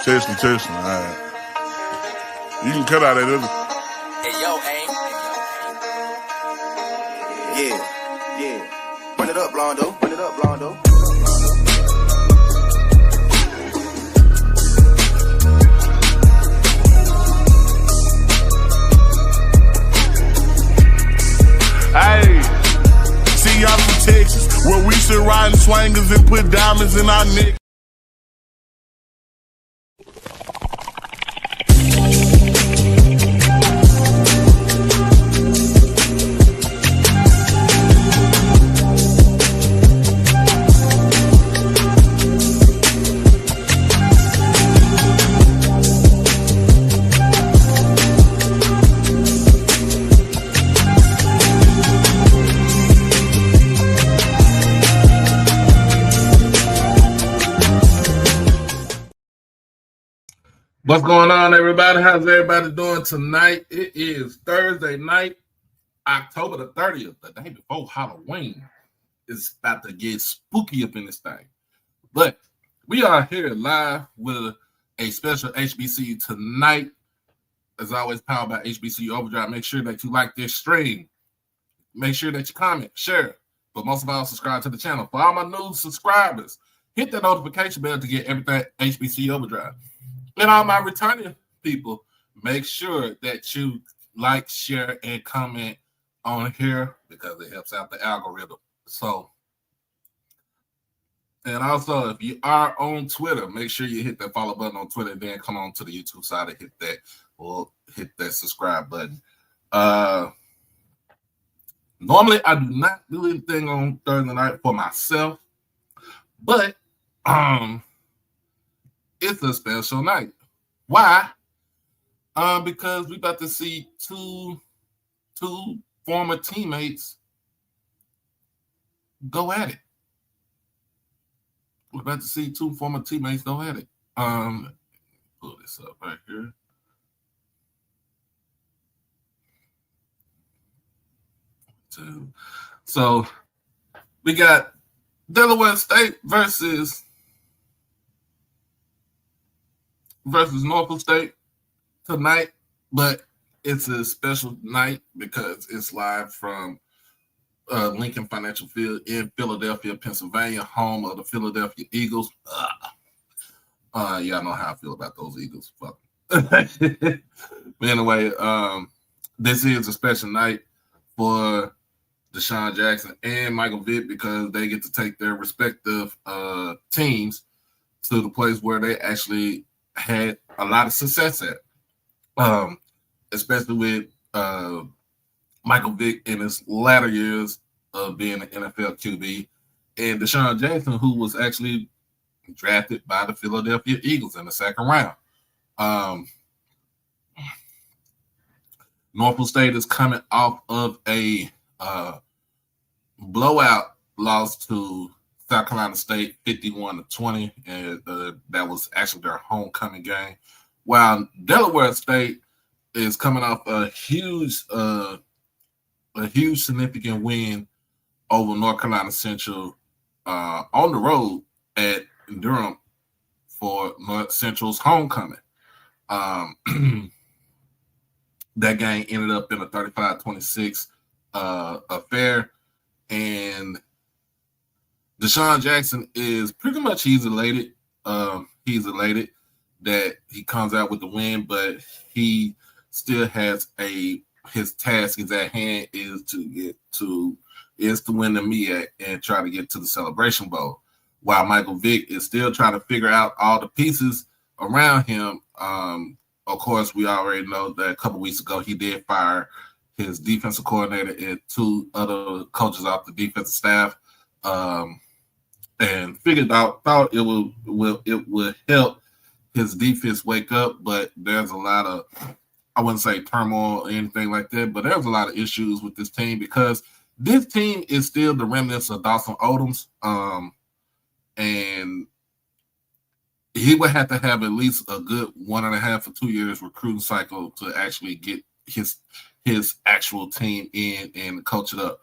Testing. All right. You can cut out that other. Hey, yo, hey. Yeah. Run it up, Blondo. Hey, see y'all from Texas, where we sit riding swangers and put diamonds in our neck. What's going on, everybody? How's everybody doing tonight? It is Thursday night, October the 30th, the day before Halloween. It's about to get spooky up in this thing. But we are here live with a special HBCU tonight. As always, powered by HBCU Overdrive. Make sure that you like this stream. Make sure that you comment, share. But most of all, subscribe to the channel. For all my new subscribers, hit that notification bell to get everything HBCU Overdrive. And all my returning people, make sure that you like, share, and comment on here because it helps out the algorithm. So, and also, if you are on Twitter, make sure you hit that follow button on Twitter, and then come on to the YouTube side and hit that subscribe button. Normally, I do not do anything on Thursday night for myself, but it's a special night. Why? Because we about to see two former teammates go at it. We're about to see two former teammates go at it. Pull this up right here. So we got Delaware State versus Norfolk State tonight, but it's a special night because it's live from Lincoln Financial Field in Philadelphia, Pennsylvania, home of the Philadelphia Eagles. Y'all know how I feel about those Eagles. Fuck. But anyway, this is a special night for Deshaun Jackson and Michael Vick because they get to take their respective teams to the place where they actually had a lot of success at, especially with Michael Vick in his latter years of being an NFL QB, and Deshaun Jackson, who was actually drafted by the Philadelphia Eagles in the second round. Norfolk State is coming off of a blowout loss to South Carolina State 51-20, and that was actually their homecoming game. While Delaware State is coming off a huge significant win over North Carolina Central on the road at Durham for North Central's homecoming. That game ended up in a 35-26 affair, and Deshaun Jackson is pretty much he's elated that he comes out with the win, but he still has his task is at hand is to win the MEAC and try to get to the Celebration Bowl. While Michael Vick is still trying to figure out all the pieces around him. Of course, we already know that a couple weeks ago he did fire his defensive coordinator and two other coaches off the defensive staff. And thought it would help his defense wake up, but there's a lot of, I wouldn't say turmoil or anything like that, but there's a lot of issues with this team because this team is still the remnants of Dawson Odom's, and he would have to have at least a good 1.5 or 2 years recruiting cycle to actually get his actual team in and coach it up.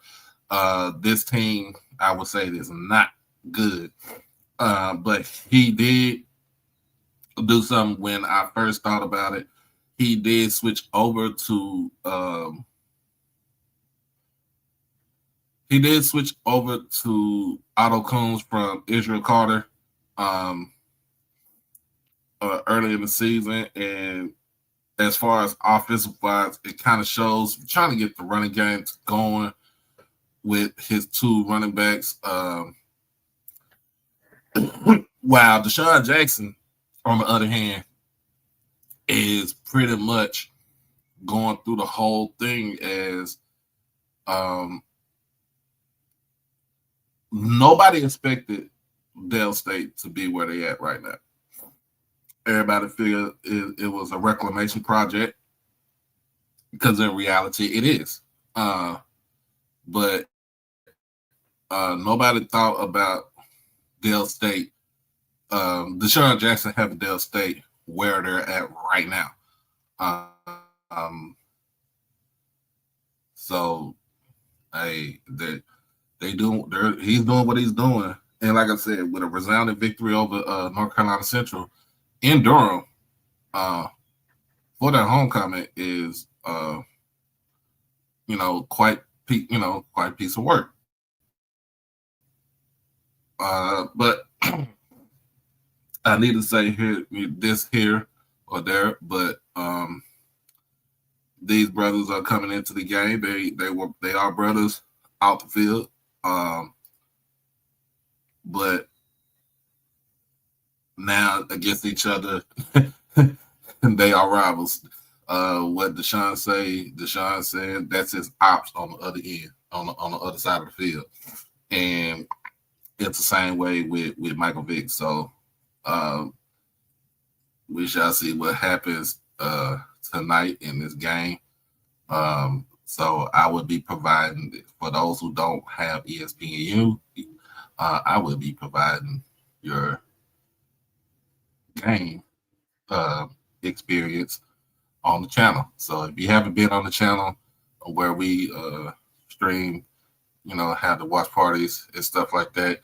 This team, I would say, is not good. But he did do something. When I first thought about it, he did switch over to Otto Coons from Israel Carter early in the season, and as far as offensive wise, it kind of shows trying to get the running games going with his two running backs. While Deshaun Jackson, on the other hand, is pretty much going through the whole thing as nobody expected Dell State to be where they at right now. Everybody figured it was a reclamation project because in reality it is. But nobody thought about Dell State, Deshaun Jackson having Dell State where they're at right now. So, hey, he's doing what he's doing, and like I said, with a resounding victory over North Carolina Central in Durham, for that homecoming is quite a piece of work. But I need to say here or there, but these brothers are coming into the game. They are brothers out the field, but now against each other, they are rivals. What Deshaun said that's his ops on the other end, on the other side of the field, and it's the same way with Michael Vick. So we shall see what happens tonight in this game. So I would be providing, for those who don't have ESPNU, I would be providing your game experience on the channel. So if you haven't been on the channel where we stream, have the watch parties and stuff like that,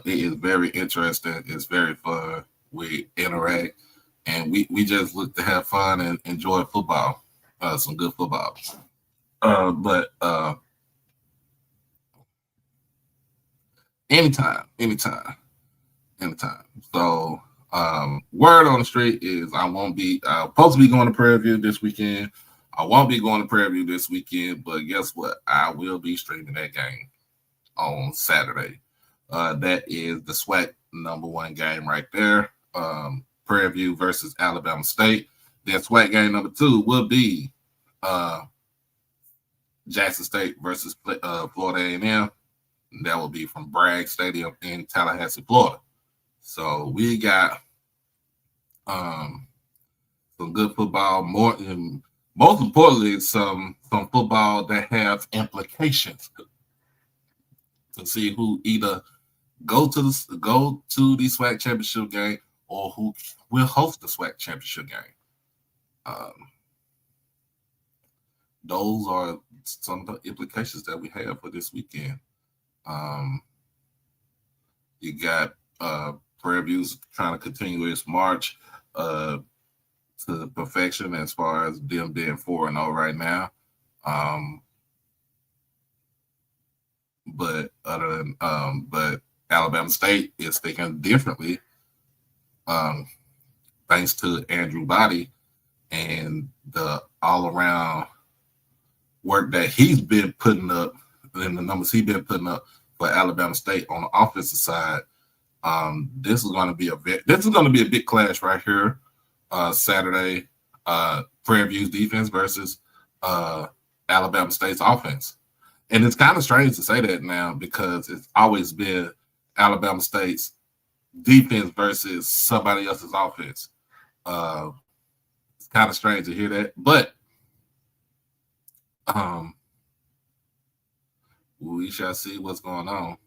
it is very interesting. It's very fun. We interact, and we just look to have fun and enjoy football, some good football. But anytime. So word on the street is I'm supposed to be going to Prairie View this weekend. I won't be going to Prairie View this weekend, but guess what? I will be streaming that game on Saturday. That is the SWAC #1 game right there. Prairie View versus Alabama State. Then SWAC game #2 will be Jackson State versus Florida A&M. That will be from Bragg Stadium in Tallahassee, Florida. So we got some good football. Most importantly, some football that have implications to see who either go to the SWAC championship game or who will host the SWAC championship game. Those are some of the implications that we have for this weekend. You got Prairie View's trying to continue its march to perfection as far as them being 4-0 right now. But Alabama State is thinking differently, thanks to Andrew Body and the all-around work that he's been putting up and the numbers he's been putting up for Alabama State on the offensive side. This is going to be a big clash right here Saturday. Prairie View's defense versus Alabama State's offense. And it's kind of strange to say that now because it's always been Alabama State's defense versus somebody else's offense. It's kind of strange to hear that, but we shall see what's going on.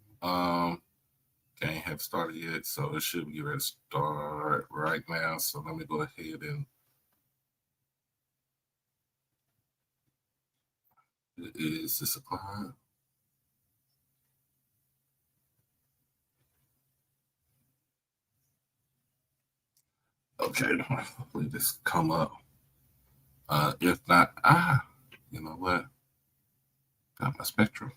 Game have started yet, so it should be ready to start right now. So let me go ahead and it is 6 o'clock. Okay, hopefully this come up. If not, you know what? Got my spectrum.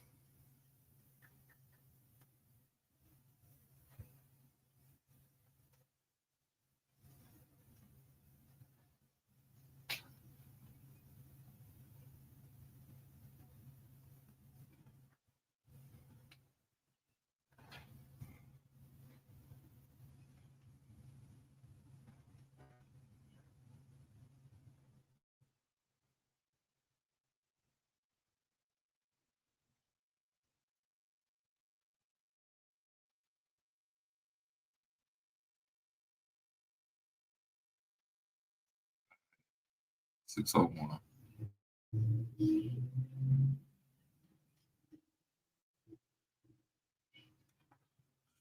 $601.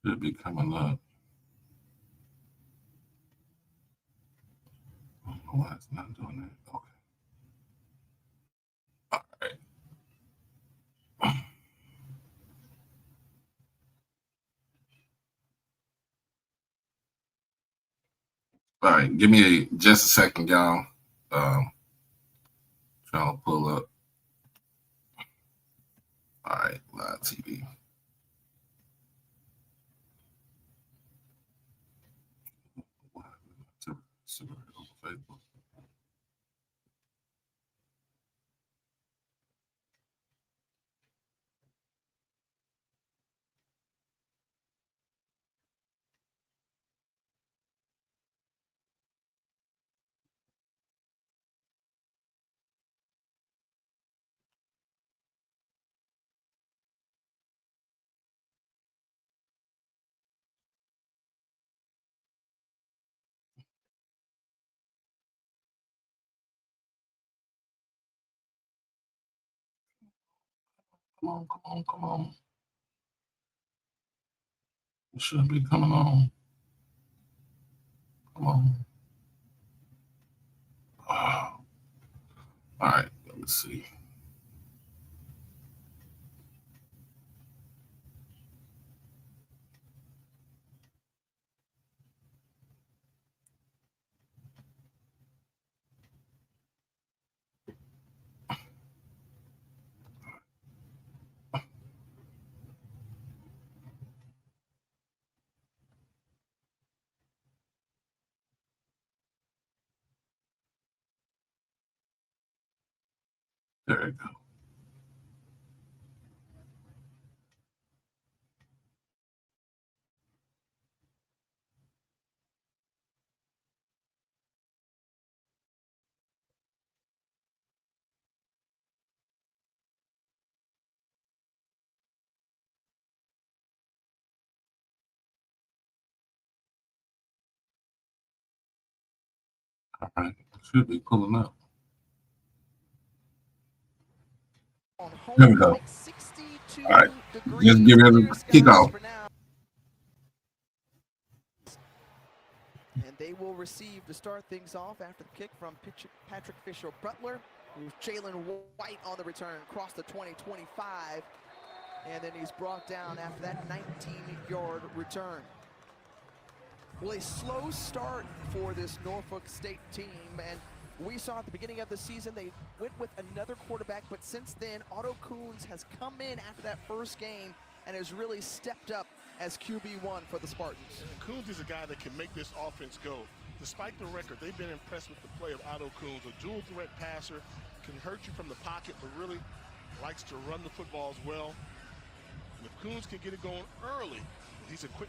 Should be coming up. I don't know why it's not doing that. Okay. All right. All right. Give me just a second, y'all. Trying to pull up. All right. Live TV. Facebook. Come on, come on, come on. It should be coming on. Come on. Oh. All right, let's see. There we go. All right, should be pulling up. There we go. All right, just give it a kick off. And they will receive to start things off after the kick from Patrick Fisher-Butler. Jalen White on the return, across the 20-25. And then he's brought down after that 19-yard return. Well, a slow start for this Norfolk State team, and we saw at the beginning of the season they went with another quarterback, but since then, Otto Coons has come in after that first game and has really stepped up as QB1 for the Spartans. And Coons is a guy that can make this offense go. Despite the record, they've been impressed with the play of Otto Coons, a dual threat passer, can hurt you from the pocket, but really likes to run the football as well. And if Coons can get it going early, he's a quick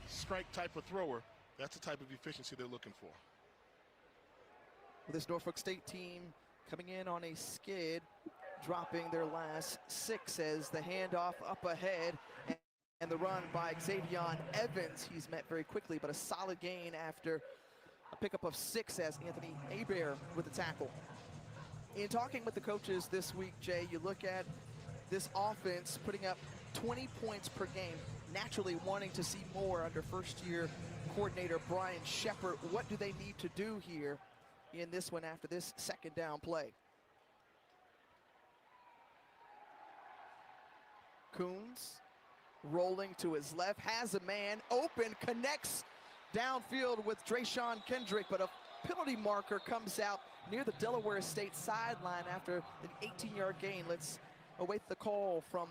strike type of thrower. That's the type of efficiency they're looking for. This Norfolk State team coming in on a skid, dropping their last 6 as the handoff up ahead and the run by Xavier Evans. He's met very quickly, but a solid gain after a pickup of 6 as Anthony Hebert with the tackle. In talking with the coaches this week, Jay, you look at this offense putting up 20 points per game, naturally wanting to see more under first-year coordinator Brian Shepard. What do they need to do here in this one after this second down play? Coons rolling to his left, has a man open, connects downfield with Drayshawn Kendrick, but a penalty marker comes out near the Delaware State sideline after an 18-yard gain. Let's await the call from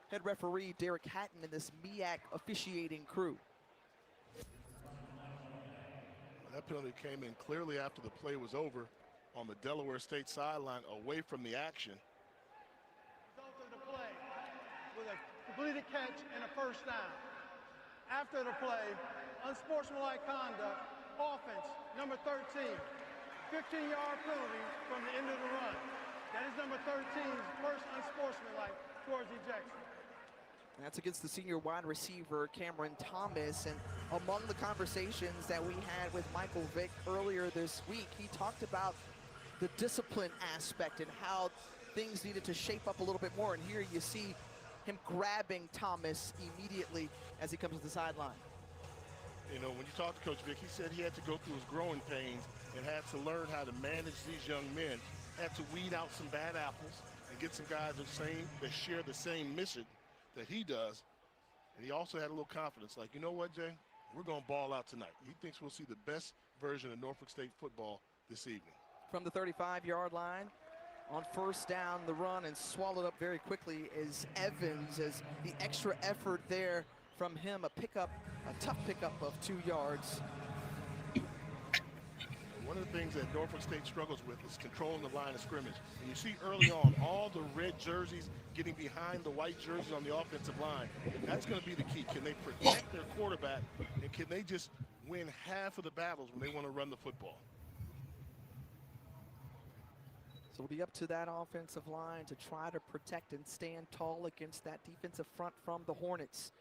head referee Derek Hatton and this MEAC officiating crew. That penalty came in clearly after the play was over on the Delaware State sideline, away from the action. Result of the play was a completed catch and a first down. After the play, unsportsmanlike conduct, offense, number 13, 15-yard penalty from the end of the run. That is number 13's first unsportsmanlike towards ejection. That's against the senior wide receiver, Cameron Thomas. And among the conversations that we had with Michael Vick earlier this week, he talked about the discipline aspect and how things needed to shape up a little bit more. And here you see him grabbing Thomas immediately as he comes to the sideline. You know, when you talk to Coach Vick, he said he had to go through his growing pains and had to learn how to manage these young men, had to weed out some bad apples and get some guys that share the same mission that he does. And he also had a little confidence, like, you know what, Jay, we're going to ball out tonight. He thinks we'll see the best version of Norfolk State football this evening. From the 35-yard line, on first down, the run, and swallowed up very quickly is Evans, as the extra effort there from him, a tough pickup of 2 yards. One of the things that Norfolk State struggles with is controlling the line of scrimmage. And you see early on all the red jerseys getting behind the white jerseys on the offensive line. That's going to be the key. Can they protect their quarterback, and can they just win half of the battles when they want to run the football? So it'll be up to that offensive line to try to protect and stand tall against that defensive front from the Hornets.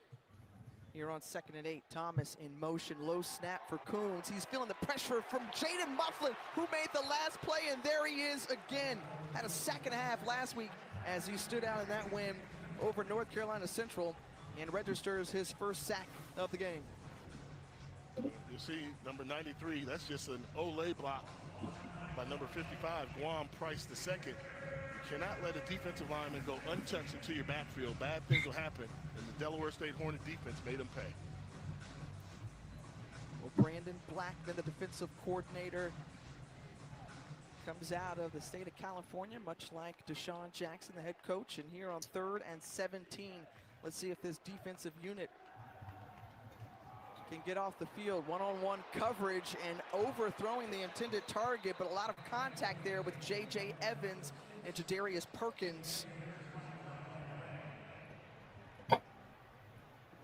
Here on 2nd and 8, Thomas in motion, low snap for Coons. He's feeling the pressure from Jaden Mufflin, who made the last play, and there he is again. Had a sack and a half last week as he stood out in that win over North Carolina Central and registers his first sack of the game. You see number 93, that's just an Olay block by number 55, Guam Price II. You cannot let a defensive lineman go untouched into your backfield. Bad things will happen, and the Delaware State Hornet defense made them pay. Well, Brandon Blackman, the defensive coordinator, comes out of the state of California, much like Deshaun Jackson, the head coach. And here on 3rd and 17, let's see if this defensive unit can get off the field. One-on-one coverage and overthrowing the intended target, but a lot of contact there with J.J. Evans and Jadarius Perkins.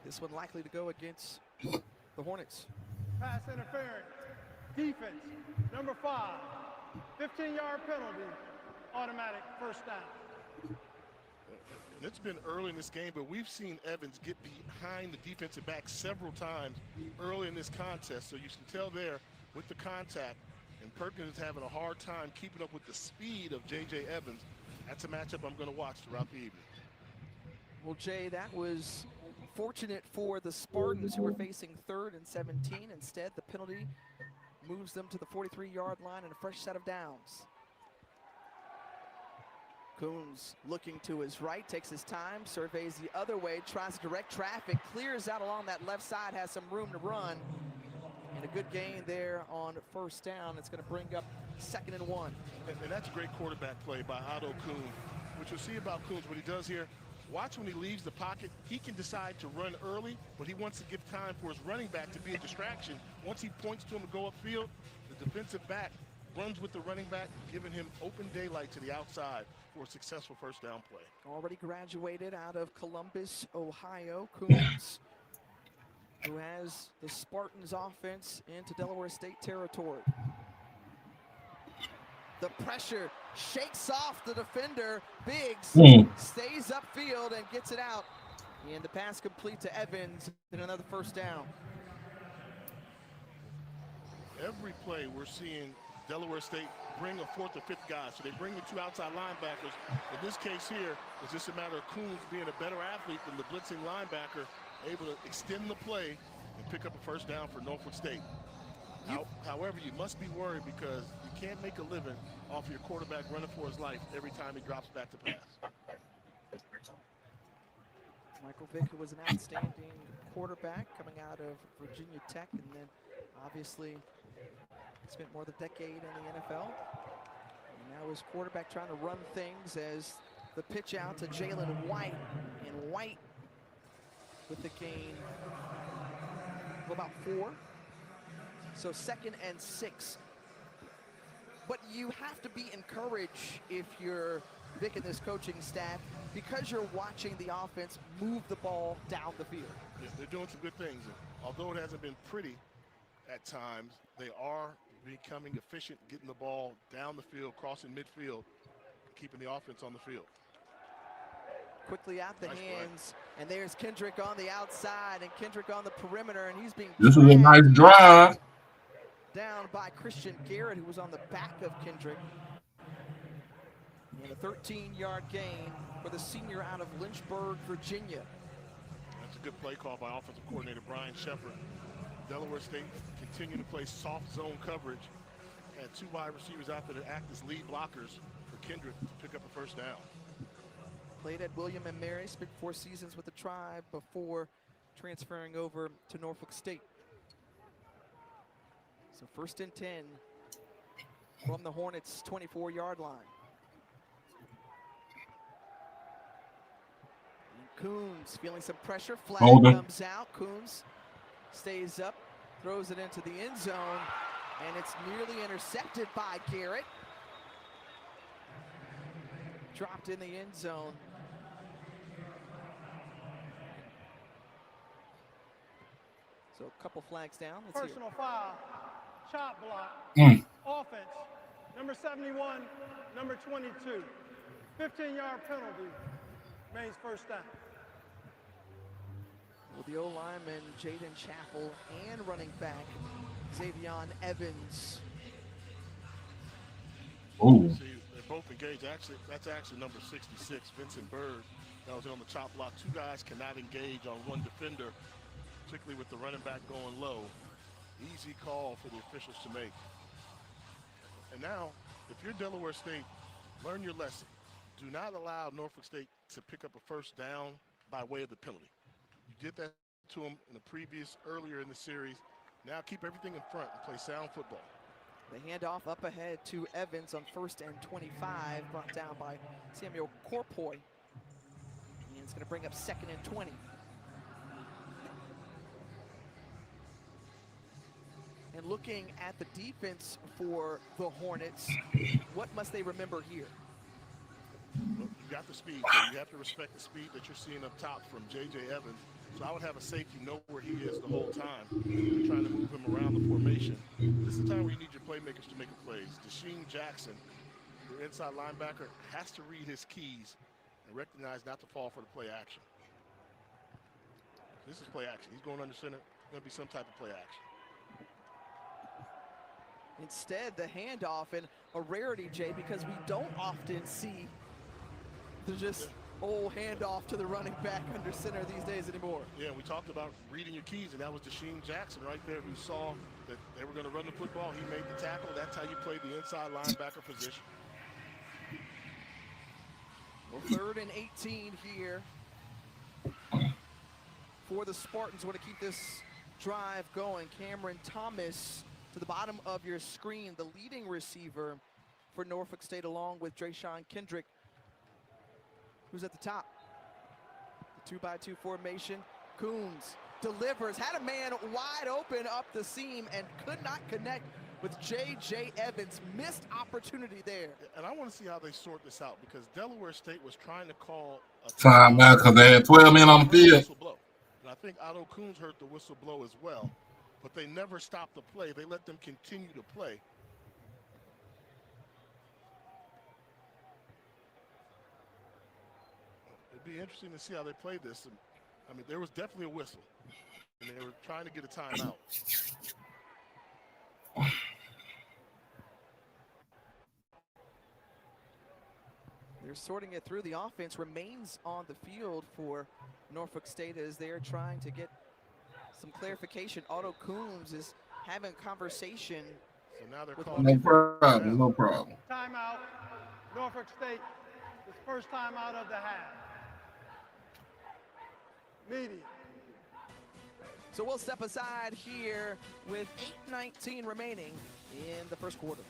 This one likely to go against the Hornets. Pass interference, defense, number 5, 15-yard penalty, automatic first down. And it's been early in this game, but we've seen Evans get behind the defensive back several times early in this contest. So you can tell there with the contact, and Perkins is having a hard time keeping up with the speed of J.J. Evans. That's a matchup I'm going to watch throughout the evening. Well, Jay, that was fortunate for the Spartans, who were facing 3rd and 17. Instead, the penalty moves them to the 43-yard line and a fresh set of downs. Coons looking to his right, takes his time, surveys the other way, tries to direct traffic, clears out along that left side, has some room to run. And a good gain there on first down. It's going to bring up 2nd and 1. And that's a great quarterback play by Otto Coons. What you'll see about Coons, what he does here, watch when he leaves the pocket. He can decide to run early, but he wants to give time for his running back to be a distraction. Once he points to him to go upfield, the defensive back runs with the running back, giving him open daylight to the outside for a successful first down play. Already graduated out of Columbus, Ohio, Coons, who has the Spartans offense into Delaware State territory. The pressure shakes off the defender. Biggs stays upfield and gets it out. And the pass complete to Evans and another first down. Every play we're seeing Delaware State bring a 4th or 5th guy. So they bring the 2 outside linebackers. In this case here, it's just a matter of Coons being a better athlete than the blitzing linebacker, able to extend the play and pick up a first down for Norfolk State. However, you must be worried because you can't make a living off your quarterback running for his life every time he drops back to pass. Michael Vick, who was an outstanding quarterback coming out of Virginia Tech, and then obviously spent more than a decade in the NFL. And now his quarterback trying to run things as the pitch out to Jalen White, and White with the gain of about 4. So 2nd and 6. But you have to be encouraged if you're Vic and this coaching staff, because you're watching the offense move the ball down the field. Yeah, they're doing some good things. And although it hasn't been pretty at times, they are becoming efficient, getting the ball down the field, crossing midfield, keeping the offense on the field. Quickly out the Nice hands, and there's Kendrick on the outside, and Kendrick on the perimeter, and he's being This was a nice drive. down by Christian Garrett, who was on the back of Kendrick. And a 13-yard gain for the senior out of Lynchburg, Virginia. That's a good play call by offensive coordinator Brian Shepard. Delaware State continuing to play soft zone coverage. Had 2 wide receivers out there to act as lead blockers for Kendrick to pick up a first down. Played at William & Mary, spent 4 seasons with the Tribe before transferring over to Norfolk State. So 1st and 10 from the Hornets' 24-yard line. And Coons feeling some pressure. Flag comes out. Coons stays up, throws it into the end zone, and it's nearly intercepted by Garrett. Dropped in the end zone. So a couple flags down. Let's hear it. Personal foul, chop block, offense, number 71, number 22. 15-yard penalty, remains first down. Well, the O-lineman, Jaden Chappell, and running back, Xavion Evans. Oh. See, they're both engaged. Actually, that's actually number 66, Vincent Bird. That was on the chop block. 2 guys cannot engage on 1 defender, particularly with the running back going low. Easy call for the officials to make. And now, if you're Delaware State, learn your lesson. Do not allow Norfolk State to pick up a first down by way of the penalty. You did that to them in the previous, earlier in the series. Now keep everything in front and play sound football. The handoff up ahead to Evans on 1st and 25, brought down by Samuel Corpoy. And it's going to bring up 2nd and 20. And looking at the defense for the Hornets, what must they remember here? Look, you got the speed, so you have to respect the speed that you're seeing up top from J.J. Evans. So I would have a safety know where he is the whole time. You're trying to move him around the formation. This is the time where you need your playmakers to make plays. Deshaun Jackson, your inside linebacker, has to read his keys and recognize not to fall for the play action. This is play action. He's going under center. Going to be some type of play action. Instead, the handoff, and a rarity, Jay, because we don't often see the just old handoff to the running back under center these days anymore. Yeah, we talked about reading your keys, and that was Deshaun Jackson right there, who saw that they were going to run the football. He made the tackle. That's how you play the inside linebacker position. Well, 3rd and 18 here for the Spartans. Want to keep this drive going. Cameron Thomas to the bottom of your screen, the leading receiver for Norfolk State, along with Drayshawn Kendrick, who's at the top. The 2-by-2 formation. Coons delivers, had a man wide open up the seam and could not connect with J.J. Evans. Missed opportunity there. And I want to see how they sort this out, because Delaware State was trying to call a timeout because they had 12 men on the field. And I think Otto Coons heard the whistle blow as well, but they never stopped the play. They let them continue to play. It'd be interesting to see how they play this. I mean, there was definitely a whistle, and they were trying to get a timeout. They're sorting it through. The offense remains on the field for Norfolk State as they're trying to get some clarification. Otto Coombs is having a conversation. So now they're with calling. No problem, no problem. Timeout, Norfolk State, this first timeout of the half. Medium. So we'll step aside here with 8:19 remaining in the first quarter.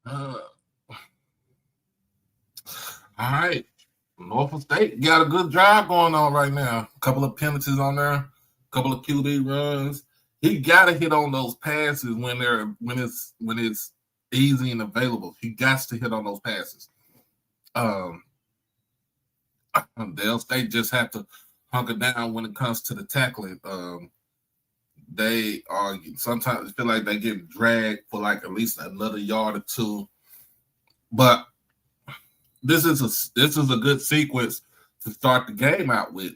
All right. Norfolk State got a good drive going on right now. A couple of penalties on there, a couple of QB runs. He got to hit on those passes when it's easy and available. He got to hit on those passes. Dale State just have to hunker down when it comes to the tackling. They are sometimes feel like they get dragged for like at least another yard or two, but this is a good sequence to start the game out with.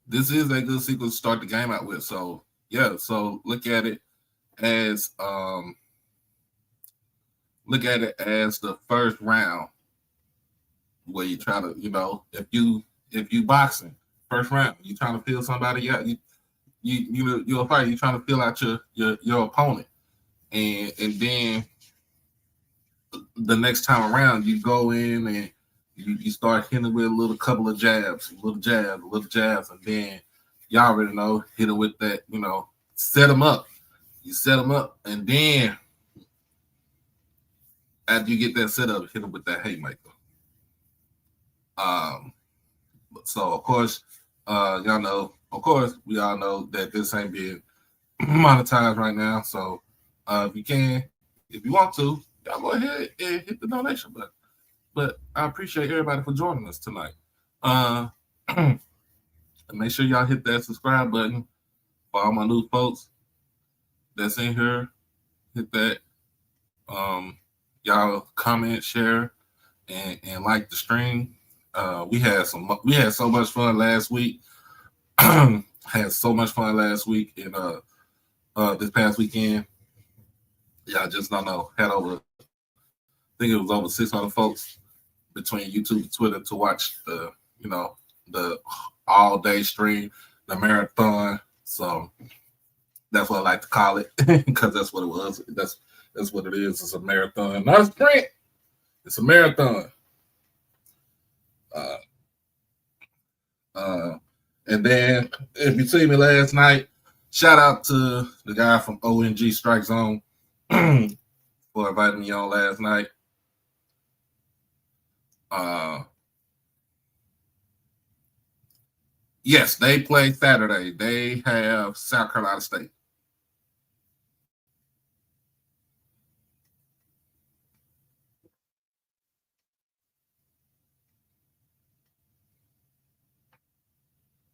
This is a good sequence to start the game out with. So yeah, so look at it as the first round where you try to, if you boxing first round, you trying to feel somebody out. You're a fighter. You're trying to feel out your opponent, and then the next time around, you go in and you start hitting with a couple of jabs, little jabs, and then y'all already know, hit it with that, set them up. You set them up, and then after you get that set up, hit them with that haymaker. So of course, we all know that this ain't being monetized right now. So if you want to, y'all go ahead and hit the donation button. But I appreciate everybody for joining us tonight. And make sure y'all hit that subscribe button for all my new folks that's in here. Hit that. Y'all comment, share, and like the stream. We had so much fun last week. Had so much fun last week and this past weekend. Y'all just don't know. Had over, I think it was over 600 folks between YouTube and Twitter to watch the all day stream, the marathon. So that's what I like to call it because that's what it was. That's what it is. It's a marathon, not a sprint. It's a marathon. And then if you see me last night, shout out to the guy from ONG Strike Zone for inviting me on last night. Yes, they play Saturday. They have South Carolina State.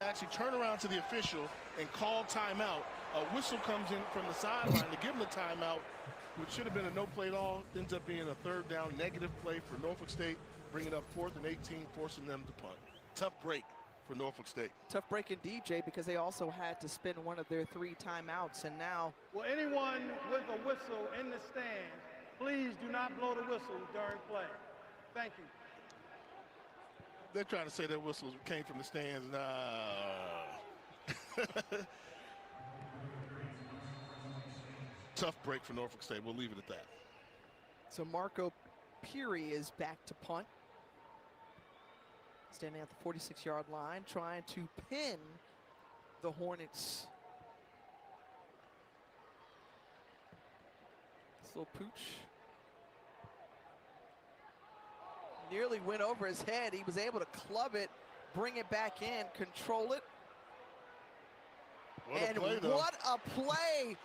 Actually turn around to the official and call timeout. A whistle comes in from the sideline to give them the timeout, which should have been a no play at all. Ends up being a third down negative play for Norfolk State, bringing up 4th and 18, forcing them to punt. Tough break for Norfolk State. Tough break indeed, Jay, because they also had to spend one of their 3 timeouts, and now. Will anyone with a whistle in the stands, please do not blow the whistle during play. Thank you. They're trying to say that whistles came from the stands. Nah. Tough break for Norfolk State. We'll leave it at that. So Marco Peary is back to punt. Standing at the 46-yard line, trying to pin the Hornets. This little pooch nearly went over his head. He was able to club it, bring it back in, control it. What a play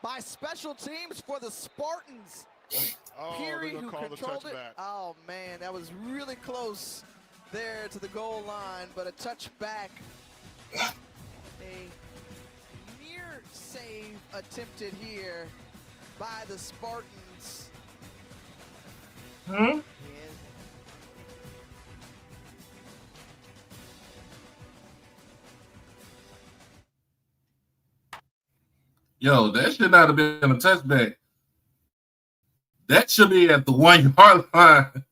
by special teams for the Spartans. Peary, who controlled it. Oh, man, that was really close there to the goal line, but a touchback. A near save attempted here by the Spartans. Hmm? Yo, that should not have been a touchback. That should be at the 1-yard line.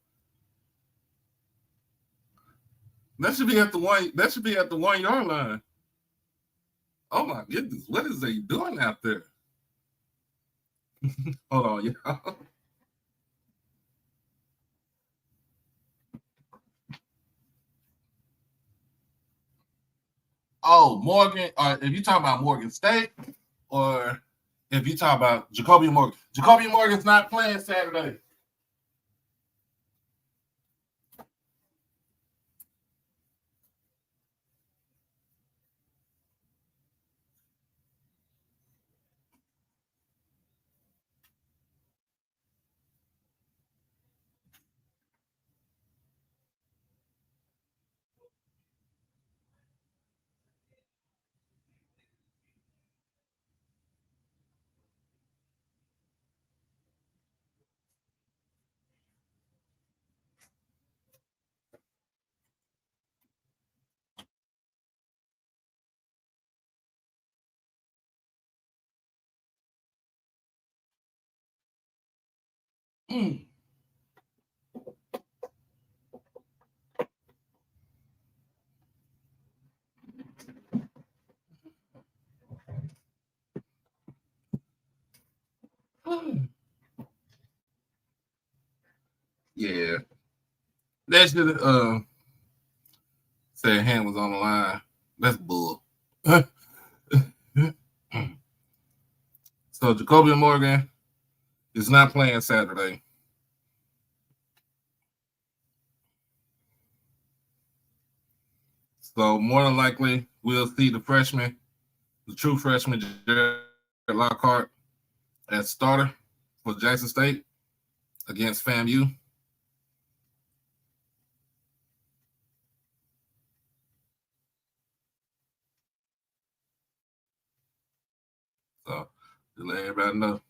That should be at the 1-yard line. Oh my goodness, what is they doing out there? Hold on, y'all. Oh, Morgan. If you talking about Morgan State, or if you talk about Jacoby Morgan, Jacoby Morgan's not playing Saturday. Mm. Yeah, that should said hand was on the line. That's bull. So Jacoby Morgan is not playing Saturday. So more than likely, we'll see the freshman, the true freshman, Jared Lockhart, as starter for Jackson State against FAMU. So to let everybody know.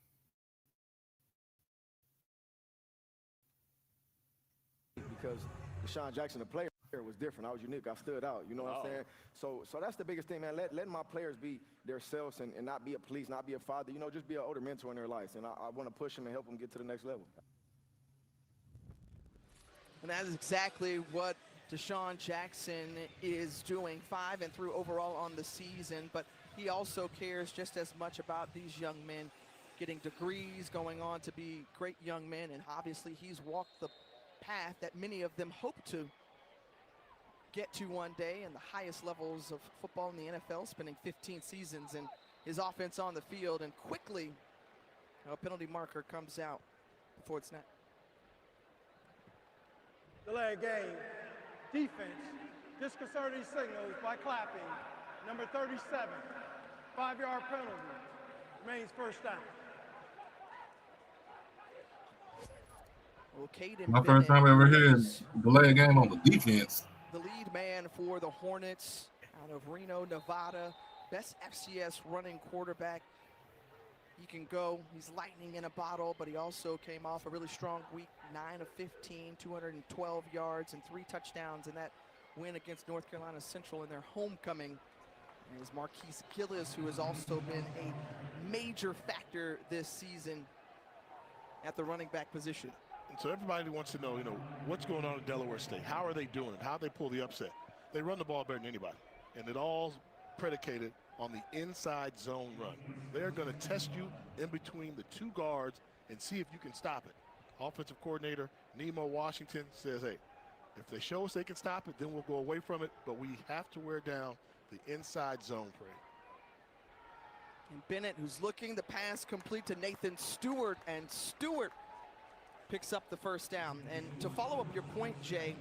Because Deshaun Jackson, the player, was different. I was unique. I stood out. You know what I'm saying? So that's the biggest thing, man. Let my players be themselves and not be a police, not be a father. You know, just be an older mentor in their lives. And I want to push them and help them get to the next level. And that is exactly what Deshaun Jackson is doing. 5-3 overall on the season, but he also cares just as much about these young men getting degrees, going on to be great young men, and obviously he's walked the path that many of them hope to get to one day in the highest levels of football in the NFL, spending 15 seasons in his offense on the field, and quickly a penalty marker comes out before it's snapped. Delay game. Defense. Disconcerting signals by clapping. Number 37. 5-yard penalty. Remains first down. Well, Caden My Bennett first time ever hearing delay a game on the defense. the lead man for the Hornets out of Reno, Nevada. Best FCS running quarterback. He can go. He's lightning in a bottle, but he also came off a really strong week. 9 of 15, 212 yards, and 3 touchdowns in that win against North Carolina Central in their homecoming. And it's Marquise Gillis, who has also been a major factor this season at the running back position. And so everybody wants to know, what's going on at Delaware State? How are they doing it? How they pull the upset? They run the ball better than anybody, and it all's predicated on the inside zone run. They're going to test you in between the 2 guards and see if you can stop it. Offensive coordinator Nemo Washington says, hey, if they show us they can stop it, then we'll go away from it, but we have to wear down the inside zone for it. And Bennett, who's looking, the pass complete to Nathan Stewart, and Stewart picks up the first down. And to follow up your point, Jay,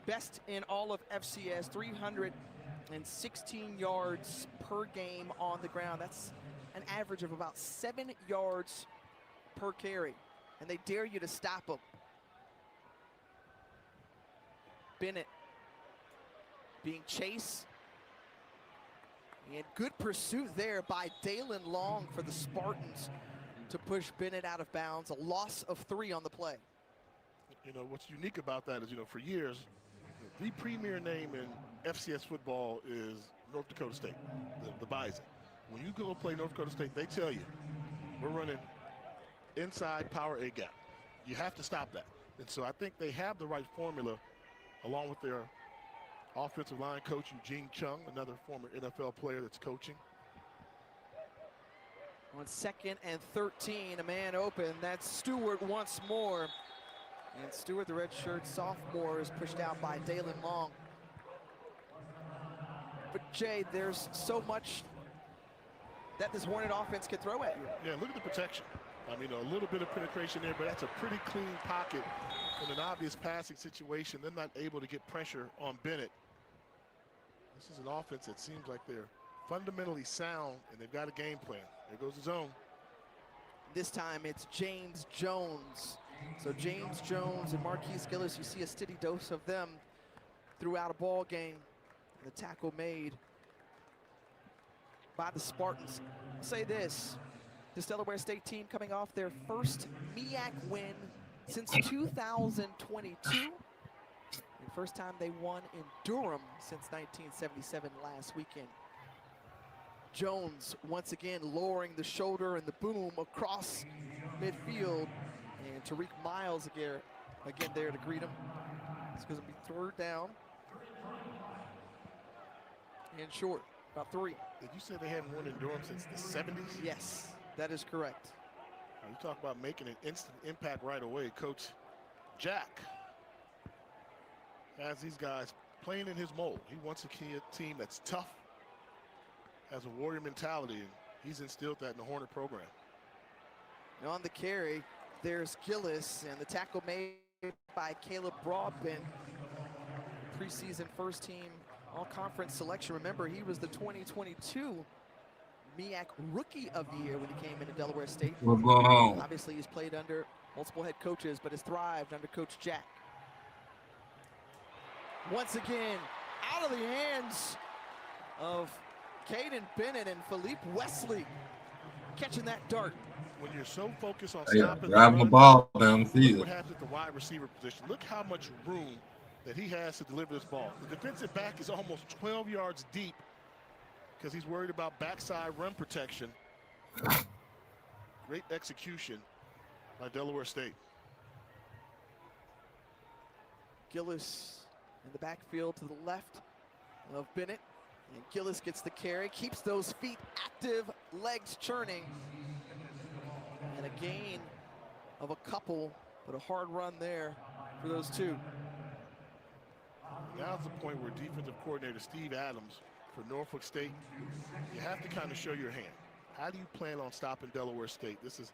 best in all of FCS, 316 yards per game on the ground. That's an average of about 7 yards per carry, and they dare you to stop them. Bennett being chased, and good pursuit there by Dalen Long for the Spartans to push Bennett out of bounds. A loss of 3 on the play. What's unique about that is, for years, the premier name in FCS football is North Dakota State, the Bison. When you go play North Dakota State, they tell you, we're running inside power A gap. You have to stop that. And so I think they have the right formula, along with their offensive line coach, Eugene Chung, another former NFL player that's coaching. On 2nd and 13, a man open. That's Stewart once more. And Stewart, the redshirt sophomore, is pushed out by Dalen Long. But Jay, there's so much that this Hornet offense can throw at you. Yeah, look at the protection. I mean, a little bit of penetration there, but that's a pretty clean pocket in an obvious passing situation. They're not able to get pressure on Bennett. This is an offense that seems like they're fundamentally sound, and they've got a game plan. There goes the zone. This time it's James Jones. So James Jones and Marquise Gillis, you see a steady dose of them throughout a ball game. And the tackle made by the Spartans. I'll say this Delaware State team coming off their first MEAC win since 2022. The first time they won in Durham since 1977 last weekend. Jones once again lowering the shoulder and the boom across midfield. And Tariq Miles again there to greet him. It's going to be 3rd down. And short, about 3. Did you say they hadn't won in Durham since the 70s? Yes, that is correct. You talk about making an instant impact right away. Coach Jack has these guys playing in his mold. He wants a team that's tough, has a warrior mentality, and he's instilled that in the Hornet program. And on the carry, there's Gillis, and the tackle made by Caleb Broadbent, preseason first team all-conference selection. Remember, he was the 2022 MEAC Rookie of the Year when he came into Delaware State. What's going on? Obviously, he's played under multiple head coaches, but has thrived under Coach Jack. Once again, out of the hands of Caden Bennett and Philippe Wesley catching that dart. When you're so focused on Yeah, stopping driving the run, ball down the look field. what happens at the wide receiver position. Look how much room that he has to deliver this ball. The defensive back is almost 12 yards deep because he's worried about backside run protection. Great execution by Delaware State. Gillis in the backfield to the left of Bennett. And Gillis gets the carry, keeps those feet active, legs churning. And a gain of a couple, but a hard run there for those two. Now's the point where defensive coordinator Steve Adams for Norfolk State, you have to kind of show your hand. How do you plan on stopping Delaware State? This is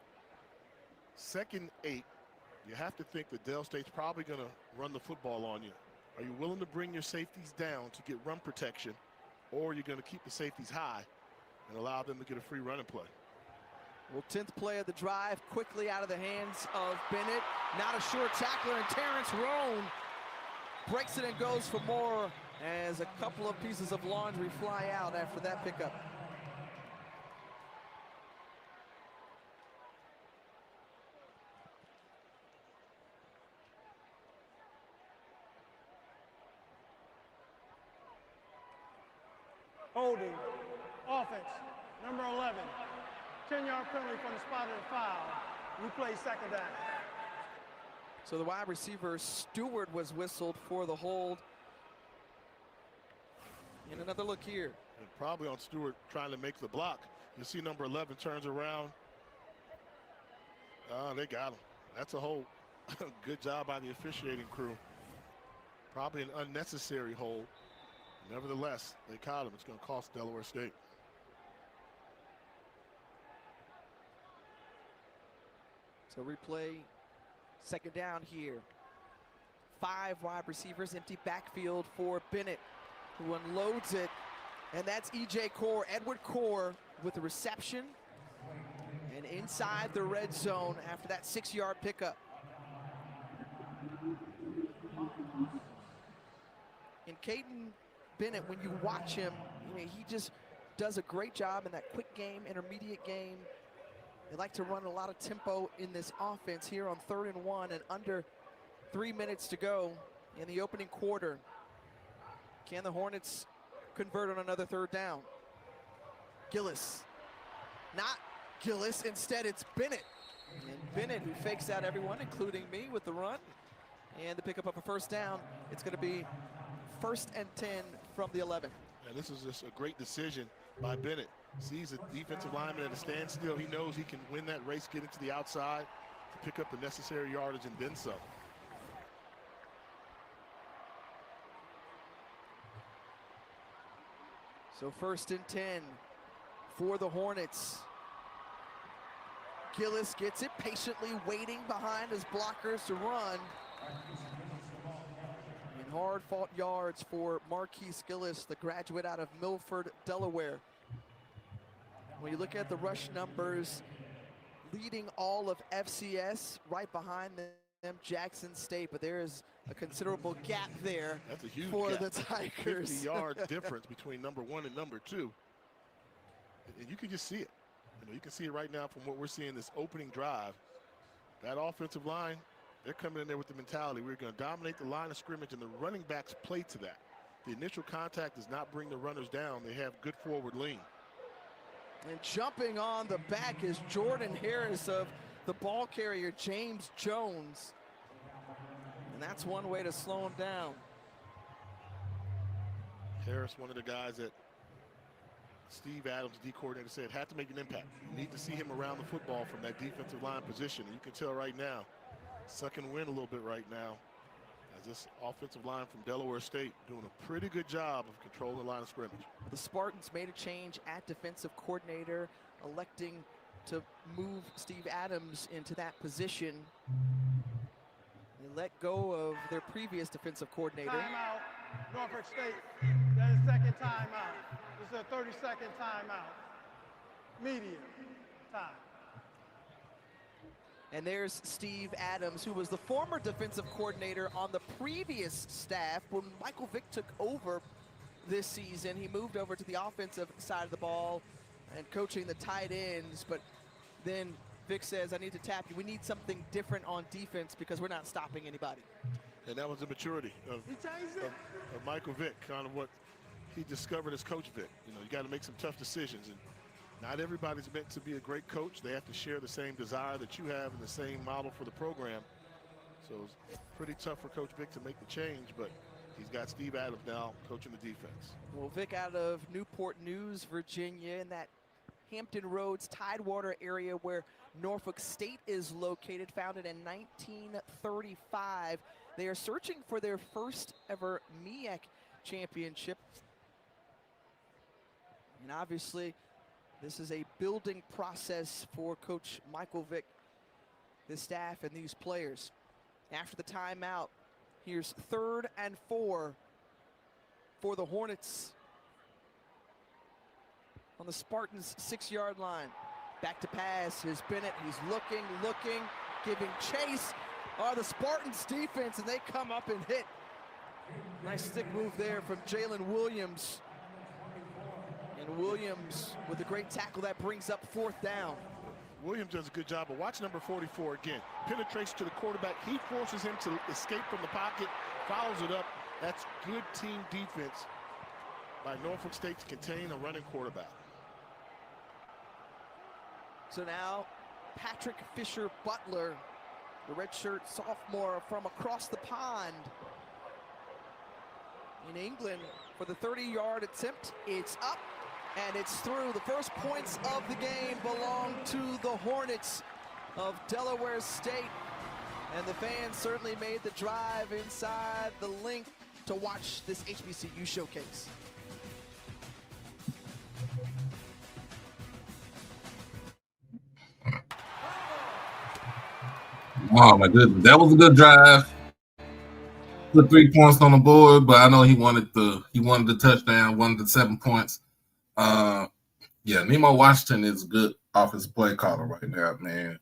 2nd 8. You have to think that Del State's probably going to run the football on you. Are you willing to bring your safeties down to get run protection, or are you going to keep the safeties high and allow them to get a free running play? Well, 10th play of the drive, quickly out of the hands of Bennett. Not a sure tackler, and Terrence Roan breaks it and goes for more as a couple of pieces of laundry fly out after that pickup. Holding, offense, number 11. 10-yard penalty from the spot of the foul. We play 2nd down. So the wide receiver Stewart was whistled for the hold. And another look here. And probably on Stewart trying to make the block. You see number 11 turns around. They got him. That's a hold. Good job by the officiating crew. Probably an unnecessary hold. Nevertheless, they caught him. It's going to cost Delaware State. So replay, 2nd down here. 5 wide receivers, empty backfield for Bennett, who unloads it. And that's E.J. Core, Edward Core, with the reception. And inside the red zone after that 6-yard pickup. And Caden Bennett, when you watch him, he just does a great job in that quick game, intermediate game. They like to run a lot of tempo in this offense here on 3rd and 1 and under 3 minutes to go in the opening quarter. Can the Hornets convert on another 3rd down? Gillis. Not Gillis, instead it's Bennett. And Bennett, who fakes out everyone, including me, with the run. And the pickup of a 1st down. It's going to be 1st and 10 from the 11. And this is just a great decision by Bennett. Sees a defensive lineman at a standstill. He knows he can win that race, get into the outside to pick up the necessary yardage and then some. So 1st and 10 for the Hornets. Gillis gets it, patiently waiting behind his blockers to run. And hard-fought yards for Marquise Gillis, the graduate out of Milford, Delaware. When you look at the rush numbers, leading all of FCS, right behind them, Jackson State, but there is a considerable gap there. That's a huge for gap. the Tigers. 50-yard difference between number 1 and number 2. And you can just see it. You can see it right now from what we're seeing this opening drive. That offensive line, they're coming in there with the mentality, we're going to dominate the line of scrimmage, and the running backs play to that. The initial contact does not bring the runners down. They have good forward lean. And jumping on the back is Jordan Harris of the ball carrier, James Jones. And that's one way to slow him down. Harris, one of the guys that Steve Adams, D coordinator, said had to make an impact. You need to see him around the football from that defensive line position. And you can tell right now, sucking wind a little bit right now, as this offensive line from Delaware State doing a pretty good job of controlling the line of scrimmage. The Spartans made a change at defensive coordinator, electing to move Steve Adams into that position. They let go of their previous defensive coordinator. Timeout, Norfolk State. That is second timeout. This is a 30-second timeout. Media time. And there's Steve Adams, who was the former defensive coordinator on the previous staff. When Michael Vick took over this season, he moved over to the offensive side of the ball and coaching the tight ends. But then Vick says, I need to tap you. We need something different on defense because we're not stopping anybody. And that was the maturity of Michael Vick, kind of what he discovered as Coach Vick. You got to make some tough decisions. And not everybody's meant to be a great coach. They have to share the same desire that you have and the same model for the program. So it's pretty tough for Coach Vick to make the change, but he's got Steve Adams now coaching the defense. Well, Vick out of Newport News, Virginia, in that Hampton Roads, Tidewater area where Norfolk State is located, founded in 1935. They are searching for their first ever MEAC championship. And obviously, this is a building process for Coach Michael Vick, the staff, and these players. After the timeout, here's 3rd and 4 for the Hornets on the Spartans' 6-yard line. Back to pass, here's Bennett, he's looking, giving chase. The Spartans defense, and they come up and hit. Nice stick move there from Jalen Williams. And Williams with a great tackle that brings up 4th down. Williams does a good job, but watch number 44 again. Penetrates to the quarterback. He forces him to escape from the pocket, follows it up. That's good team defense by Norfolk State to contain a running quarterback. So now Patrick Fisher Butler, the redshirt sophomore from across the pond in England, for the 30-yard attempt. It's up and it's through. The first points of the game belong to the Hornets of Delaware State. And the fans certainly made the drive inside the link to watch this HBCU showcase. Oh my goodness, that was a good drive. Put 3 points on the board, but I know he wanted the touchdown, wanted the 7 points. Yeah, Nemo Washington is a good offensive play caller right now, man.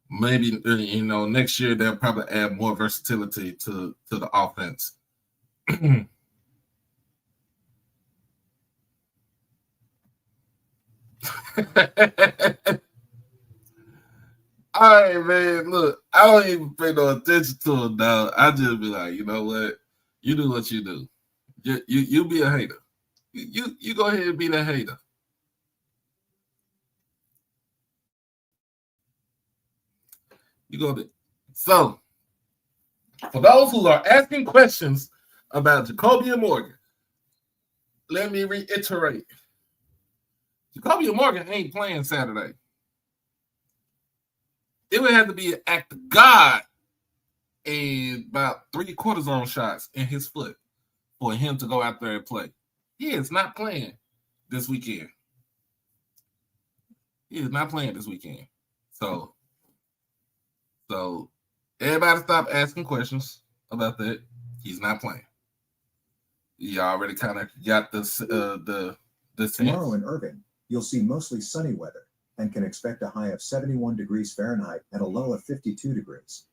Maybe next year they'll probably add more versatility to the offense. All right, man. Look, I don't even pay no attention to him now. I just be like, you know what? You do what you do. You be a hater. You go ahead and be that hater. You go there. So, for those who are asking questions about Jacobian Morgan, let me reiterate. Jacoby Morgan ain't playing Saturday. It would have to be an act of God and about 3 cortisone shots in his foot for him to go out there and play. He is not playing this weekend. He is not playing this weekend. So everybody stop asking questions about that. He's not playing. You already kind of got the sense. Tomorrow in Irving, you'll see mostly sunny weather and can expect a high of 71 degrees Fahrenheit and a low of 52 degrees.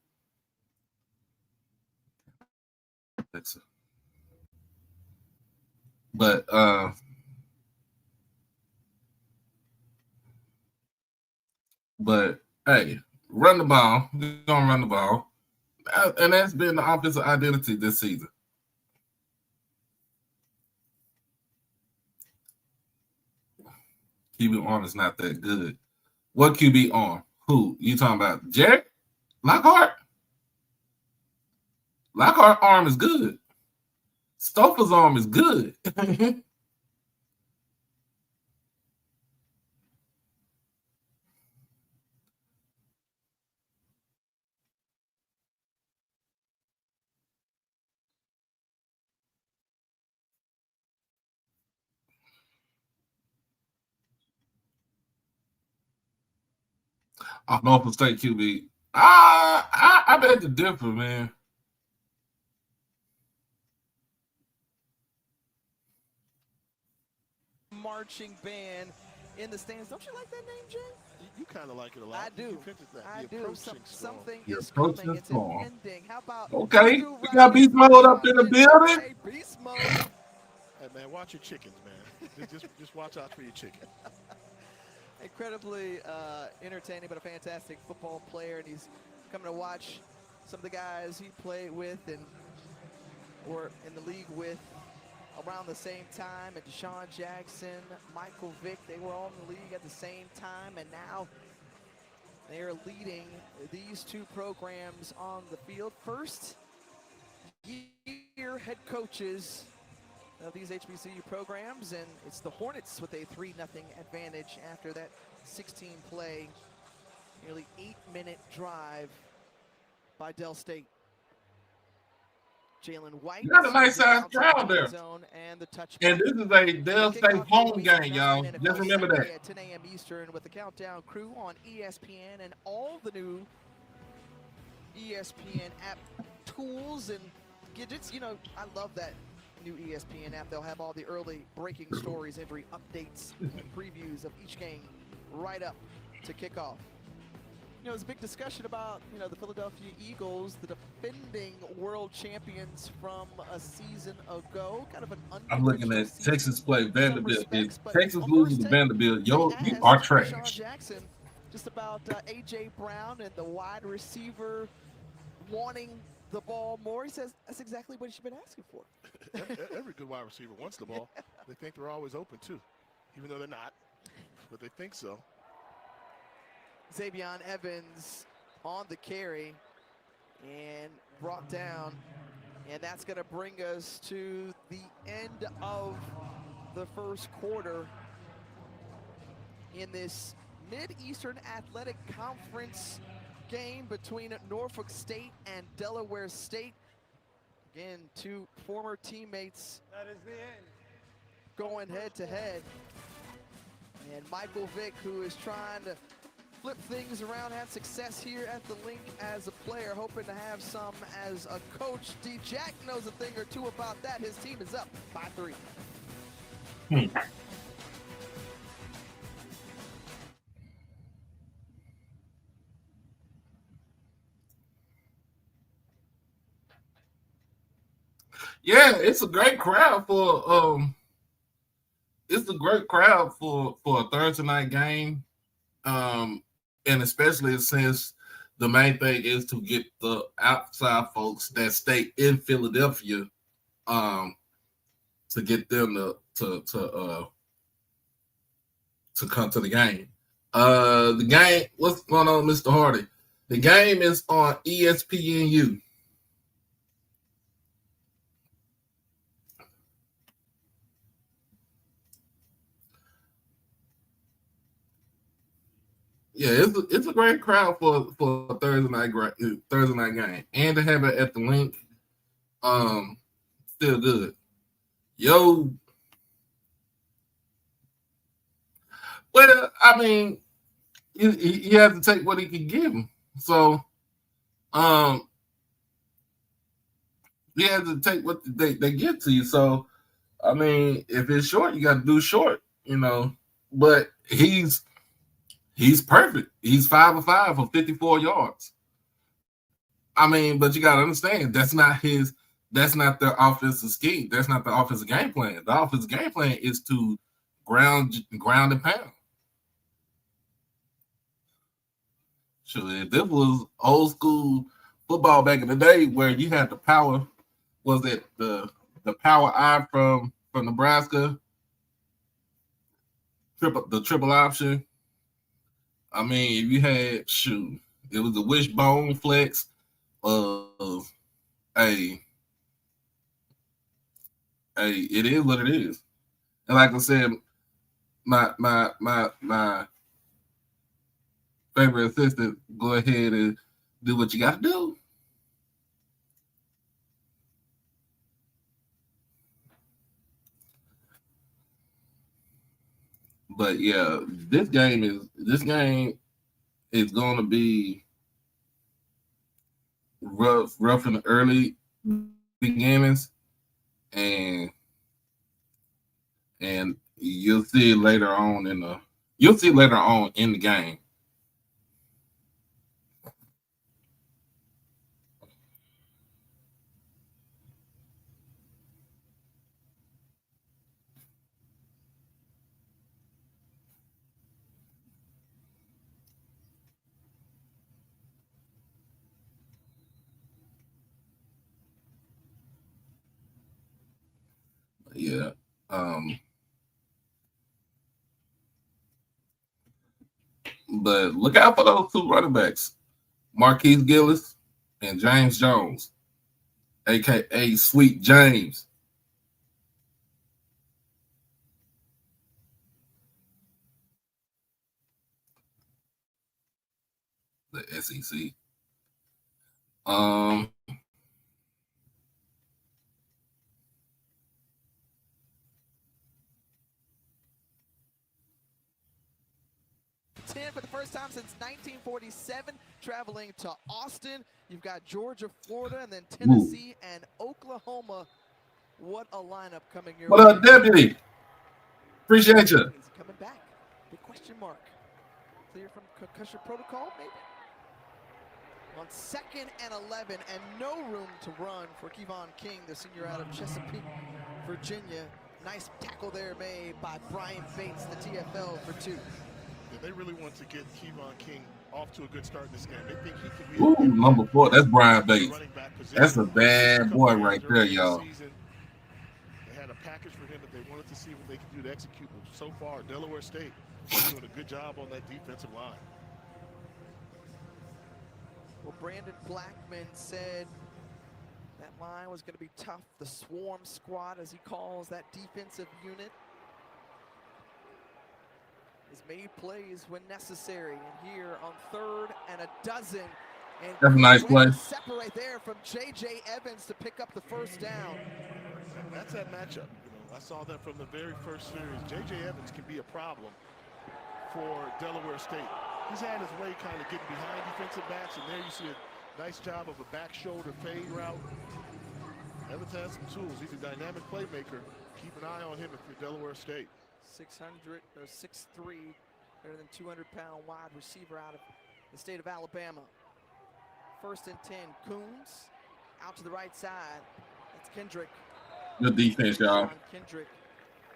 But hey, run the ball. We're gonna run the ball, and that's been the offensive identity this season. QB arm is not that good. What QB arm? Who you talking about? Jared Lockhart? Lockhart arm is good. Stoffer's arm is good. Norfolk State QB. I bet the differ, man. Marching band in the stands. Don't you like that name, Jay? You kind of like it a lot. I do. I do. Something is coming. It's impending. How about we got beast mode up in the building? Hey, beast mode. Hey, man, watch your chickens, man. just watch out for your chicken. Incredibly entertaining, but a fantastic football player, and he's coming to watch some of the guys he played with and were in the league with around the same time. And Deshaun Jackson, Michael Vick, they were all in the league at the same time, and now they are leading these two programs on the field. First year head coaches of these HBCU programs, and it's the Hornets with a 3-0 advantage after that 16-play, nearly 8-minute drive by Del State. Jalen White. You got a nice size crowd there. And this is a Del State home game, y'all. Just remember that. At 10 a.m. Eastern with the Countdown Crew on ESPN and all the new ESPN app tools and gadgets. You know, I love that new ESPN app. They'll have all the early breaking stories, every updates and previews of each game right up to kickoff. You know, there's a big discussion about, you know, the Philadelphia Eagles, the defending world champions from a season ago. Kind of an I'm looking at Texas play Vanderbilt. If Texas loses to Vanderbilt, you are trash. Deshaun Jackson, just about A.J. Brown and the wide receiver wanting the ball more. He says that's exactly what he's been asking for. Every good wide receiver wants the ball. They think they're always open, too, even though they're not, but they think so. Xavion Evans on the carry and brought down, and that's going to bring us to the end of the first quarter in this Mid-Eastern Athletic Conference game between Norfolk State and Delaware State. Again, two former teammates That is the end. going head-to-head. And Michael Vick, who is trying to flip things around, had success here at the link as a player, hoping to have some as a coach. D-Jack knows a thing or two about that. His team is up 5-3. Yeah, it's a great crowd for a Thursday night game. And especially since the main thing is to get the outside folks that stay in Philadelphia, to get them to come to the game. The game, what's going on, Mr. Hardy? The game is on ESPNU. Yeah, it's a great crowd for a Thursday night game, and to have it at the link, still good. Yo, well, I mean, he has to take what he can give him. So, um, he has to take what they give to you. So, I mean, if it's short, you got to do short, you know. But he's perfect. He's 5 of 5 for 54 yards. I mean, but you got to understand that's not his. That's not the offensive scheme. That's not the offensive game plan. The offensive game plan is to ground and pound. So if this was old school football back in the day where you had the power, was it the power I from Nebraska, triple option? I mean, if you had it was a wishbone flex of a it is what it is. And like I said, my favorite assistant, go ahead and do what you got to do. But yeah, this game is going to be rough in the early beginnings, and you'll see later on in the game. Yeah. But look out for those two running backs, Marquise Gillis and James Jones, aka Sweet James. The SEC. Um, 10 for the first time since 1947, traveling to Austin. You've got Georgia, Florida, and then Tennessee and Oklahoma. What a lineup coming your way. What up, Deputy? Appreciate you. He's coming back. Big question mark. Clear from concussion protocol, maybe? On 2nd and 11, and no room to run for Kevon King, the senior out of Chesapeake, Virginia. Nice tackle there made by Brian Bates, the TFL, for 2. They really want to get Kevon King off to a good start in this game. They think he could be number 4. That's Brian Bates. That's a bad boy right there, y'all. They had a package for him that they wanted to see what they could do to execute. But so far, Delaware State is doing a good job on that defensive line. Well, Brandon Blackman said that line was going to be tough. The swarm squad, as he calls that defensive unit, has made plays when necessary. And here on 3rd and 12, and that's a nice play. Separate there from J.J. Evans to pick up the first down. That's that matchup. I saw that from the very first series. J.J. Evans can be a problem for Delaware State. He's had his way kind of getting behind defensive backs, and there you see a nice job of a back shoulder fade route. Evans has some tools. He's a dynamic playmaker. Keep an eye on him if you're Delaware State. 6'3", better than 200-pound wide receiver out of the state of Alabama. 1st and 10, Coons out to the right side. That's Kendrick. Good defense, y'all. Kendrick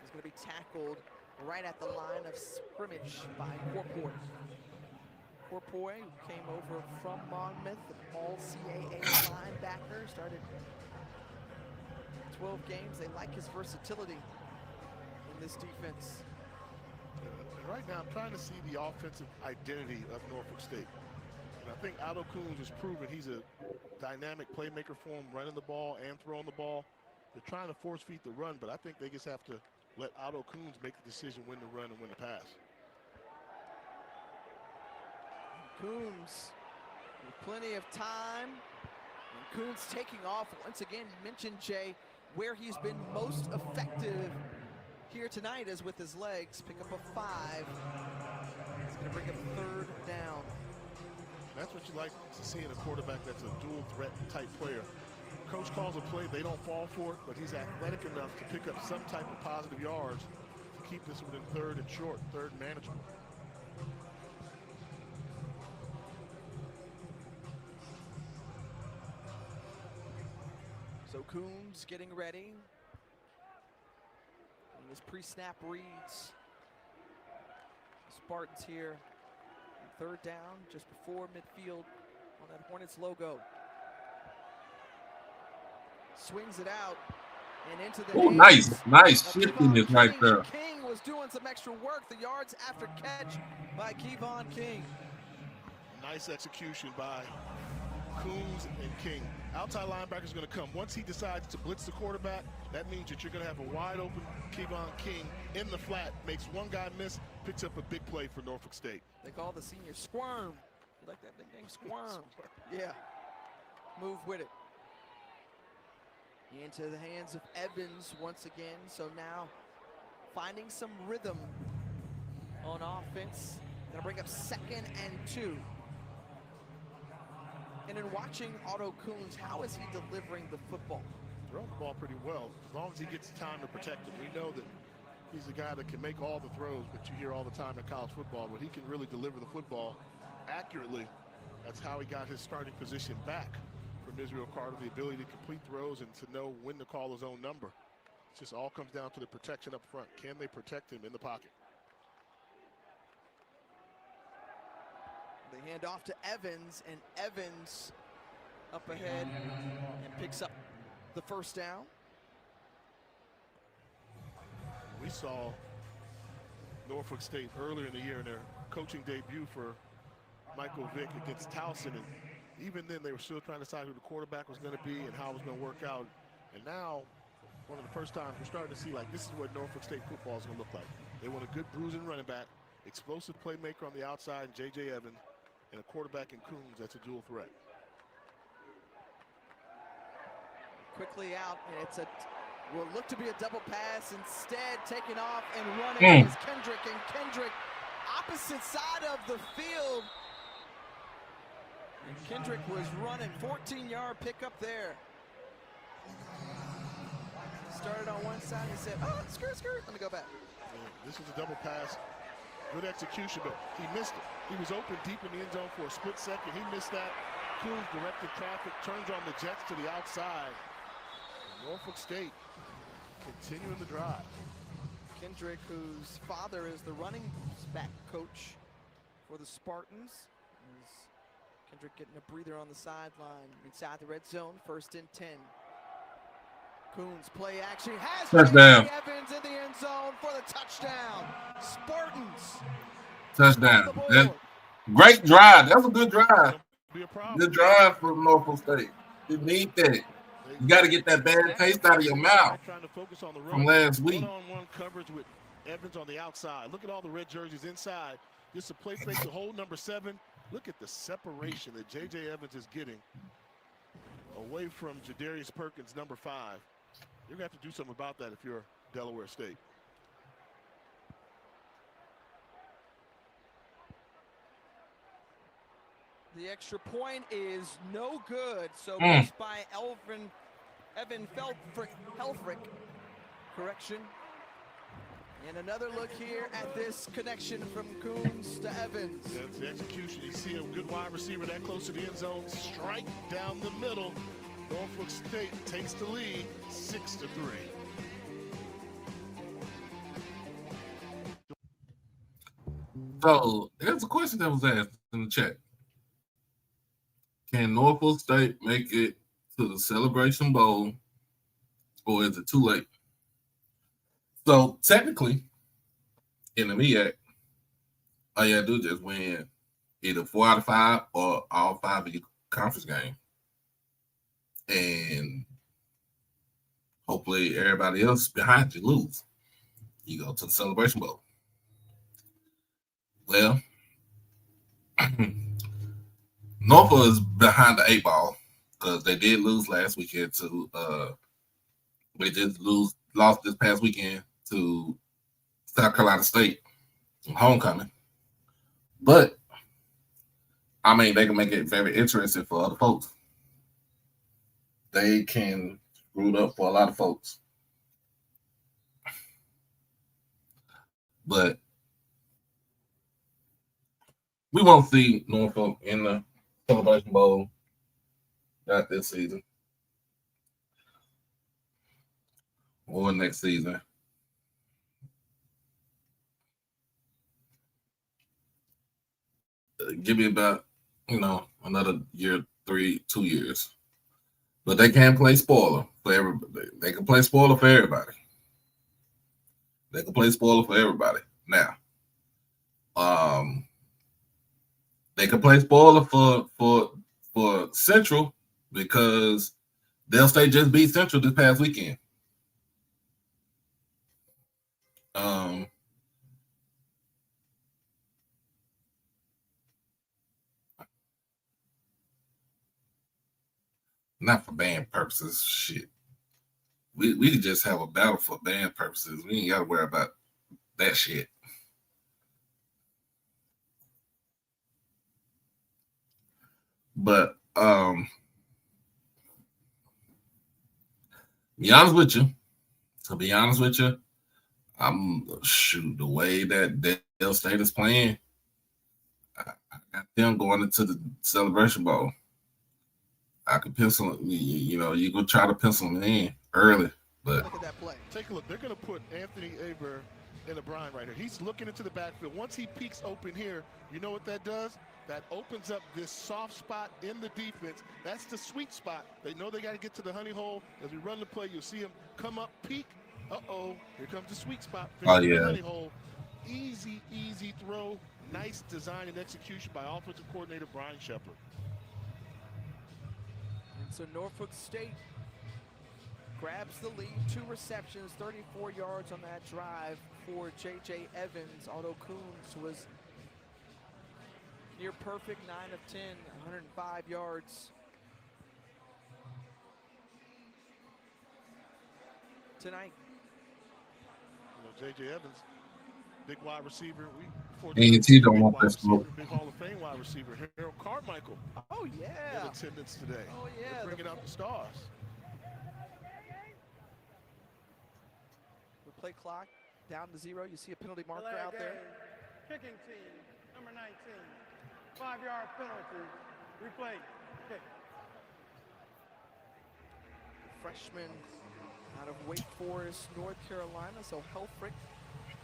is going to be tackled right at the line of scrimmage by Corpoy. Corpoy, who came over from Monmouth, an all-CAA linebacker, started 12 games. They like his versatility in this defense. Right now, I'm trying to see the offensive identity of Norfolk State. And I think Otto Coons has proven he's a dynamic playmaker for him, running the ball and throwing the ball. They're trying to force feed the run, but I think they just have to let Otto Coons make the decision when to run and when to pass. Coombs with plenty of time. And Coombs taking off once again. You mentioned, Jay, where he's been most effective here tonight is with his legs. Pick up a 5. He's going to bring up 3rd down. That's what you like to see in a quarterback that's a dual threat type player. Coach calls a play, they don't fall for it, but he's athletic enough to pick up some type of positive yards to keep this within 3rd and short, 3rd and manageable. So Coombs getting ready. And his pre-snap reads. Spartans here. 3rd down, just before midfield on that Hornets logo. Swings it out and into the hands nice of shifting Kevon is right King. there. King was doing some extra work. The yards after catch by Kevon King. Nice execution by Coombs and King. Outside linebacker is going to come. Once he decides to blitz the quarterback, that means that you're going to have a wide open Kevon King in the flat. Makes one guy miss, picks up a big play for Norfolk State. They call the senior Squirm. You like that nickname, Squirm? Yeah. Move with it. Into the hands of Evans once again. So now finding some rhythm on offense. Gonna bring up 2nd and 2. And in watching Otto Coombs, how is he delivering the football? Throwing the ball pretty well, as long as he gets time to protect it. We know that he's a guy that can make all the throws, but you hear all the time in college football, but he can really deliver the football accurately. That's how he got his starting position back from Israel Carter, the ability to complete throws and to know when to call his own number. It just all comes down to the protection up front. Can they protect him in the pocket? They hand off to Evans, and Evans up ahead and picks up the 1st down. We saw Norfolk State earlier in the year in their coaching debut for Michael Vick against Towson, and even then they were still trying to decide who the quarterback was going to be and how it was going to work out. And now, one of the first times we're starting to see, like, this is what Norfolk State football is going to look like. They want a good bruising running back, explosive playmaker on the outside, J.J. Evans, and a quarterback in Coombs that's a dual threat. Quickly out, and it's will look to be a double pass. Instead, taking off and running is Kendrick, and Kendrick opposite side of the field. And Kendrick was running 14-yard pickup there. Started on one side and said, oh, skirt, let me go back. Yeah, this is a double pass. Good execution, but he missed it. He was open deep in the end zone for a split second. He missed that. Coombs directed traffic, turns on the Jets to the outside. Norfolk State continuing the drive. Kendrick, whose father is the running back coach for the Spartans. Kendrick getting a breather on the sideline inside the red zone, 1st and 10. Coombs play action, has Touchdown. Evans in the end zone for the touchdown. Spartans. Touchdown. Great drive. That was a good drive. Be a problem. Good drive for Norfolk State. You need that. You got to get that bad taste out of your mouth Trying to focus on the from last week. One-on-one coverage with Evans on the outside. Look at all the red jerseys inside. Just a play fake to hold number 7. Look at the separation that J.J. Evans is getting away from Jadarius Perkins, number 5. You're going to have to do something about that if you're Delaware State. The extra point is no good. So missed by Evan Helfrich. Correction. And another look here at this connection from Coombs to Evans. That's the execution. You see a good wide receiver that close to the end zone. Strike down the middle. Norfolk State takes the lead 6-3. So here's a question that was asked in the chat. Can Norfolk State make it to the Celebration Bowl, or is it too late? So technically, in the MEAC, all you gotta do is just win either 4 out of 5 or all 5 of your conference games. And hopefully everybody else behind you lose. You go to the Celebration Bowl. Well, Norfolk is behind the 8 ball because they did lose last weekend to lost this past weekend to South Carolina State homecoming. But I mean, they can make it very interesting for other folks. They can screw it up for a lot of folks. But we won't see Norfolk in the Celebration Bowl not this season or next season. Give me about, another year, 2 years. But they can play spoiler for everybody. They can play spoiler for everybody. They can play spoiler for everybody. Now, they can play spoiler for Central because Dell State just beat Central this past weekend. Not for band purposes, shit. We could just have a battle for band purposes. We ain't got to worry about that shit. But to be honest with you, I'm the way that Dell State is playing. I got them going into the Celebration Bowl. I could pencil, you go try to pencil them in early, but Look at that play. Take a look. They're going to put Anthony Aber in a Brian right here. He's looking into the backfield. Once he peeks open here, you know what that does? That opens up this soft spot in the defense. That's the sweet spot. They know they got to get to the honey hole. As we run the play, you'll see him come up, peek. Uh-oh, here comes the sweet spot. Oh, yeah. The honey hole. Easy throw. Nice design and execution by offensive coordinator Brian Shepard. And so Norfolk State grabs the lead, 2 receptions, 34 yards on that drive for J.J. Evans. Otto Coons was near perfect, 9 of 10, 105 yards. Tonight. J.J. Evans, big wide receiver. A&T don't want this smoke. Big Hall of Fame wide receiver, Harold Carmichael. Oh, yeah. In attendance today. Oh, yeah. They're bringing out the stars. The play clock down to 0. You see a penalty marker out there. Kicking team, number 19. 5-yard penalty. Replay. Kick. Freshman out of Wake Forest, North Carolina. So Helfrich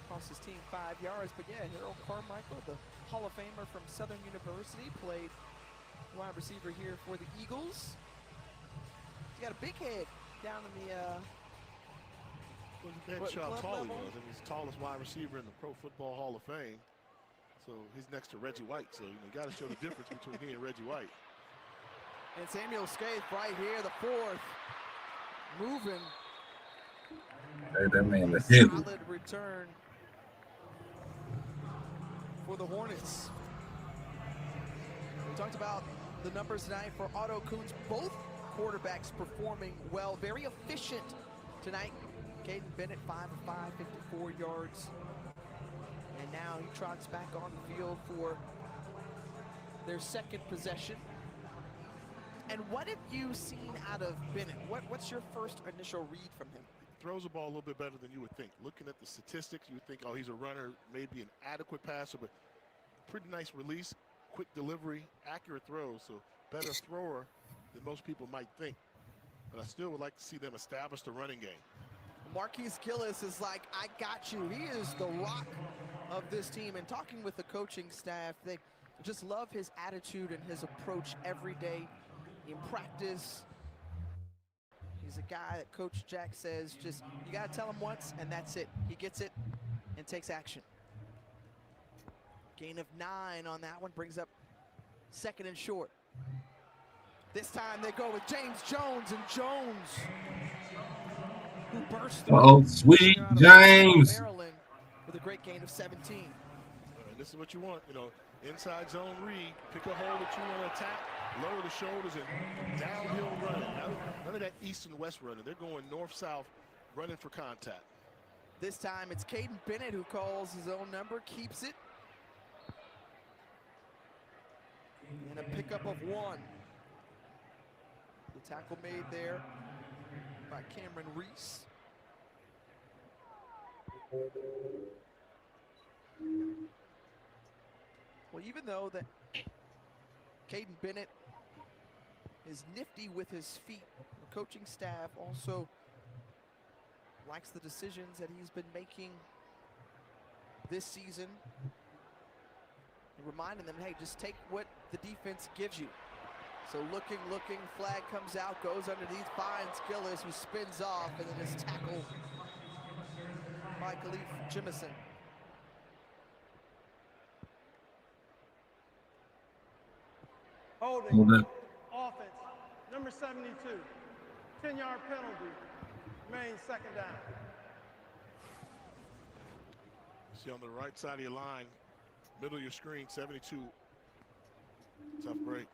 cost his team 5 yards. But yeah, Harold Carmichael, the Hall of Famer from Southern University, played wide receiver here for the Eagles. He's got a big head down in the How tall he was. He's the tallest wide receiver in the Pro Football Hall of Fame. So he's next to Reggie White. So you got to show the difference between he and Reggie White. And Samuel Scaife right here, the 4th, moving. Hey, that man is hit. Solid return for the Hornets. We talked about the numbers tonight for Otto Coons. Both quarterbacks performing well, very efficient tonight. Caden Bennett, 5 of 5, 54 yards. And now he trots back on the field for their second possession. And what have you seen out of Bennett? What's your first initial read from him? He throws the ball a little bit better than you would think. Looking at the statistics, you would think, oh, he's a runner, maybe an adequate passer, but pretty nice release, quick delivery, accurate throws. So better thrower than most people might think. But I still would like to see them establish the running game. Marquise Gillis is like, I got you. He is the rock of this team. And talking with the coaching staff, they just love his attitude and his approach every day in practice. He's a guy that Coach Jack says, just, you got to tell him once, and that's it. He gets it and takes action. Gain of 9 on that one, brings up 2nd and short. This time they go with James Jones, and Jones, who burst through. Oh, sweet James. Maryland with a great gain of 17. And this is what you want. Inside zone read, pick a hole that you want to attack, lower the shoulders, and downhill running. None of that east and west running. They're going north-south, running for contact. This time it's Caden Bennett who calls his own number, keeps it. And a pickup of 1. The tackle made there by Cameron Reese. Well, even though that Caden Bennett is nifty with his feet, the coaching staff also likes the decisions that he's been making this season, and reminding them, hey, just take what the defense gives you. So looking, flag comes out, goes underneath, finds Gillis, who spins off, and then is tackled by Khalif Jimison. Holding. Offense. Number 72. 10-yard penalty. Remains second down. See on the right side of your line, middle of your screen, 72. Tough break.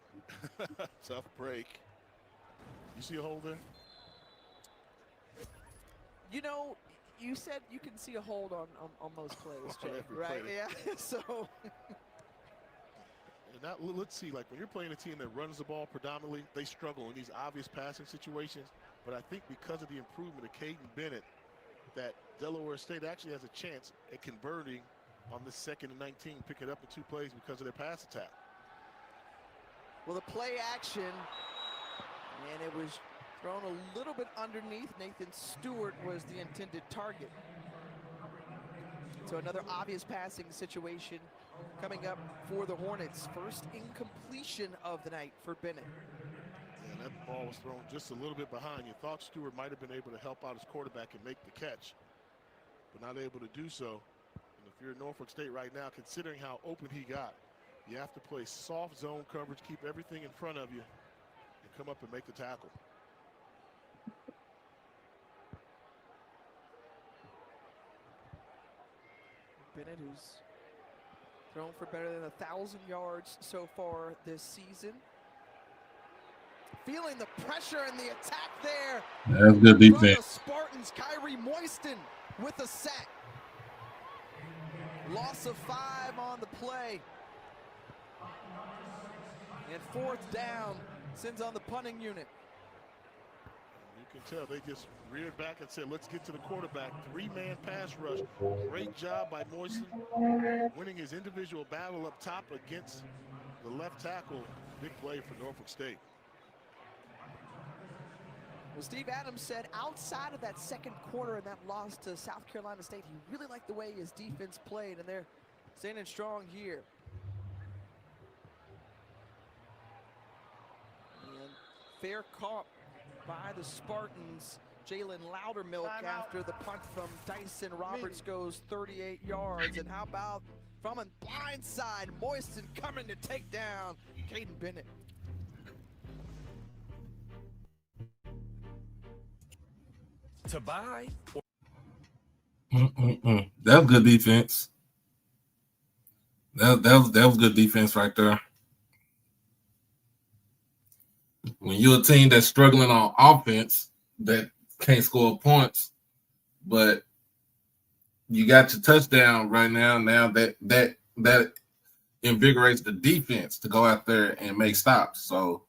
Tough break. You see a hold there? You know, you said you can see a hold on most plays, Jay, right? Play. Yeah, so. And now, let's see, like when you're playing a team that runs the ball predominantly, they struggle in these obvious passing situations. But I think because of the improvement of Caden Bennett, that Delaware State actually has a chance at converting on this 2nd and 19, pick it up in 2 plays because of their pass attack. Well, the play action, and it was thrown a little bit underneath. Nathan Stewart was the intended target. So another obvious passing situation coming up for the Hornets. First incompletion of the night for Bennett. And that ball was thrown just a little bit behind. You thought Stewart might have been able to help out his quarterback and make the catch, but not able to do so. And if you're in Norfolk State right now, considering how open he got, you have to play soft zone coverage, keep everything in front of you, and come up and make the tackle. Bennett, who's thrown for better than 1,000 yards so far this season. Feeling the pressure and the attack there. That's good defense. The Spartans, Kyrie Moiston with a sack. Loss of 5 on the play. And 4th down, sends on the punting unit. You can tell they just reared back and said, let's get to the quarterback. 3-man pass rush. Great job by Moiston, winning his individual battle up top against the left tackle. Big play for Norfolk State. Well, Steve Adams said outside of that 2nd quarter and that loss to South Carolina State, he really liked the way his defense played, and they're standing strong here. And fair caught by the Spartans. Jalen Loudermilk after the punt from Dyson Roberts goes 38 yards. And how about from a blind side, Moiston coming to take down Caden Bennett. To buy. That was good defense. That was good defense right there. When you're a team that's struggling on offense, that can't score points, but you got your touchdown right now. Now that invigorates the defense to go out there and make stops. So,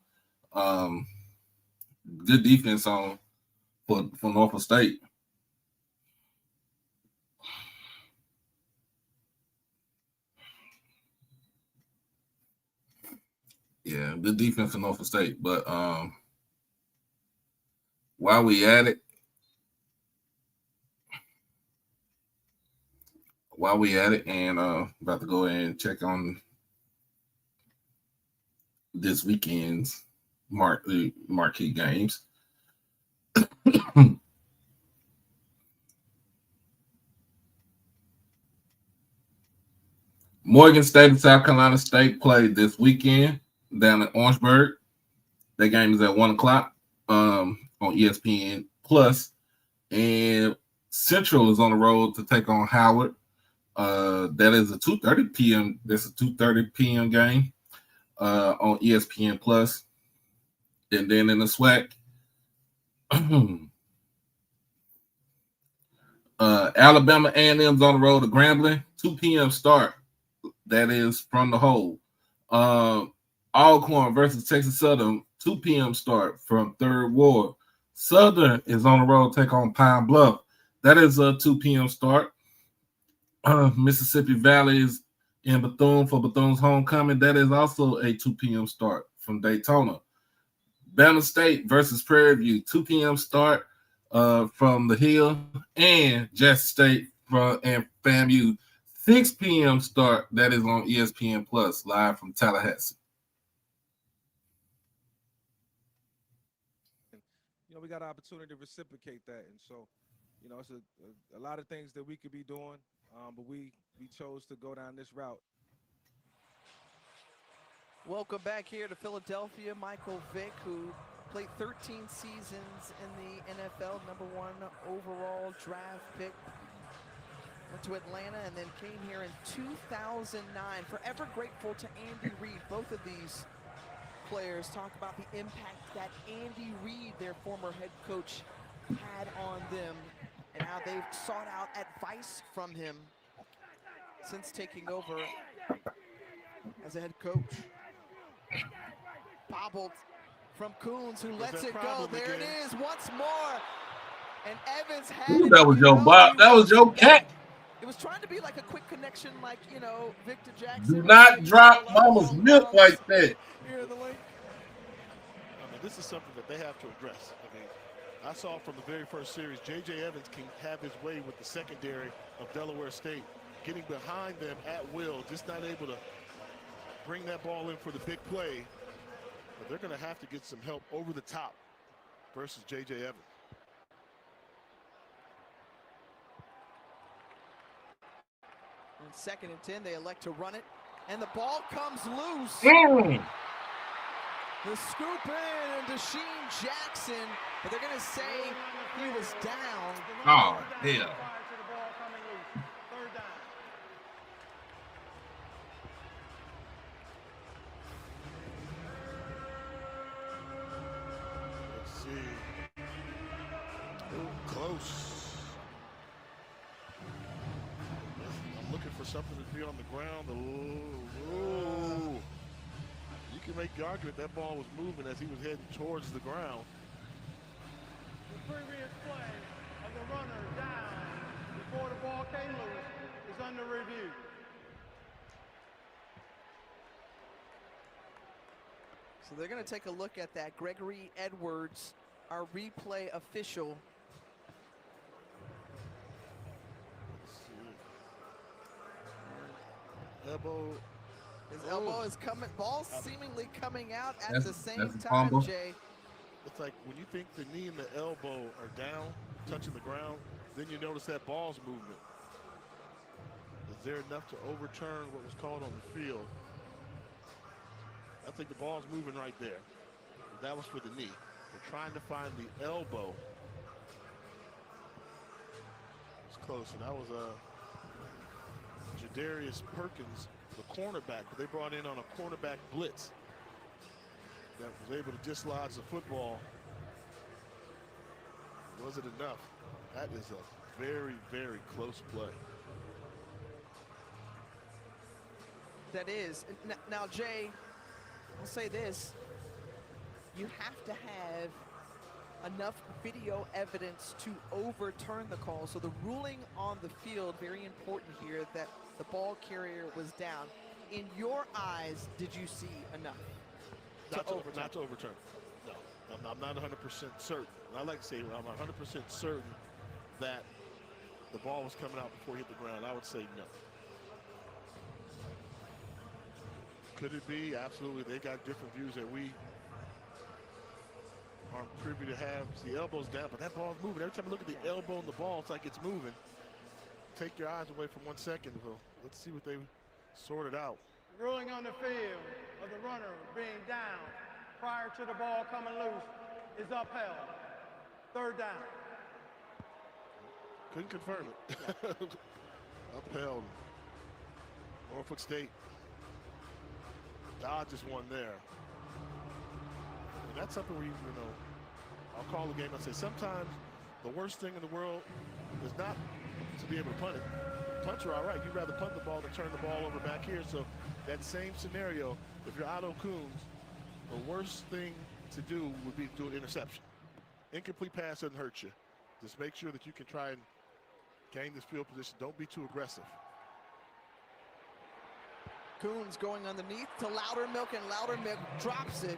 good defense on for Norfolk State. Yeah, good defense for Norfolk State. But while we at it, and about to go ahead and check on this weekend's marquee games. Morgan State and South Carolina State played this weekend down in Orangeburg. That game is at 1 o'clock on ESPN Plus, and Central is on the road to take on Howard. That is a 2:30 p.m. That's a 2:30 p.m. game on ESPN Plus. And then in the SWAC, Alabama A&M's on the road to Grambling, 2 p.m. start. That is from the hole. Alcorn versus Texas Southern, 2 p.m. start from Third Ward. Southern is on the road to take on Pine Bluff. That is a 2 p.m. start. Mississippi Valley is in Bethune for Bethune's homecoming. That is also a 2 p.m. start from Daytona. Banner State versus Prairie View, 2 p.m. start from the Hill, and Jackson State and FAMU, 6 p.m. start. That is on ESPN Plus, live from Tallahassee. You know, we got an opportunity to reciprocate that, and so, you know, it's a lot of things that we could be doing, but we chose to go down this route. Welcome back here to Philadelphia. Michael Vick, who played 13 seasons in the NFL, #1 overall draft pick. Went to Atlanta and then came here in 2009. Forever grateful to Andy Reid. Both of these players talk about the impact that Andy Reid, their former head coach, had on them and how they've sought out advice from him since taking over as a head coach. Bobbled from Coons, who lets it go. There it is once more. And Evans had it. That was your Bob. That was your cat. It was trying to be like a quick connection, like, you know, Victor Jackson. Do not drop mama's milk like that. Here in the link. I mean, this is something that they have to address. I mean, I saw from the very first series, J.J. Evans can have his way with the secondary of Delaware State, getting behind them at will, just not able to bring that ball in for the big play. But they're going to have to get some help over the top versus J.J. Evans. On 2nd and 10, they elect to run it, and the ball comes loose. The scoop in, and Deshaun Jackson, but they're going to say he was down. Oh, hell. Let's see. Ooh, close. I'm looking for something to be on the ground. Ooh. You can make the argument that ball was moving as he was heading towards the ground. The previous play of the runner down before the ball came loose is under review. So they're going to take a look at that. Gregory Edwards, our replay official. Elbow. His elbow is coming, ball seemingly coming out at the same time, fumble. Jay. It's like when you think the knee and the elbow are down, touching the ground, then you notice that ball's movement. Is there enough to overturn what was called on the field? I think the ball's moving right there. That was for the knee. We're trying to find the elbow. It's close, and that was Jadarius Perkins, the cornerback, but they brought in on a cornerback blitz that was able to dislodge the football. Was it enough? That is a very, very close play. That is. Now, Jay, I'll say this. You have to have enough video evidence to overturn the call. So the ruling on the field, very important here, that the ball carrier was down. In your eyes, did you see enough Not to overturn. No, I'm not 100% certain. I like to say I'm 100% certain that the ball was coming out before it hit the ground. I would say no. Could it be? Absolutely. They got different views that we aren't privy to have. See, the elbow's down, but that ball's moving. Every time I look at the elbow and the ball, it's like it's moving. Take your eyes away from 1 second. Well, let's see what they sorted out. Ruling on the field of the runner being down prior to the ball coming loose is upheld. 3rd down. Couldn't confirm it. Upheld. Norfolk State dodges one there. And that's something where I'll call the game and say sometimes the worst thing in the world is not to be able to punt it. Punts are all right. You'd rather punt the ball than turn the ball over back here. So that same scenario, if you're Otto Coons, the worst thing to do would be to do an interception. Incomplete pass doesn't hurt you. Just make sure that you can try and gain this field position. Don't be too aggressive. Coons going underneath to Loudermilk, and Loudermilk drops it.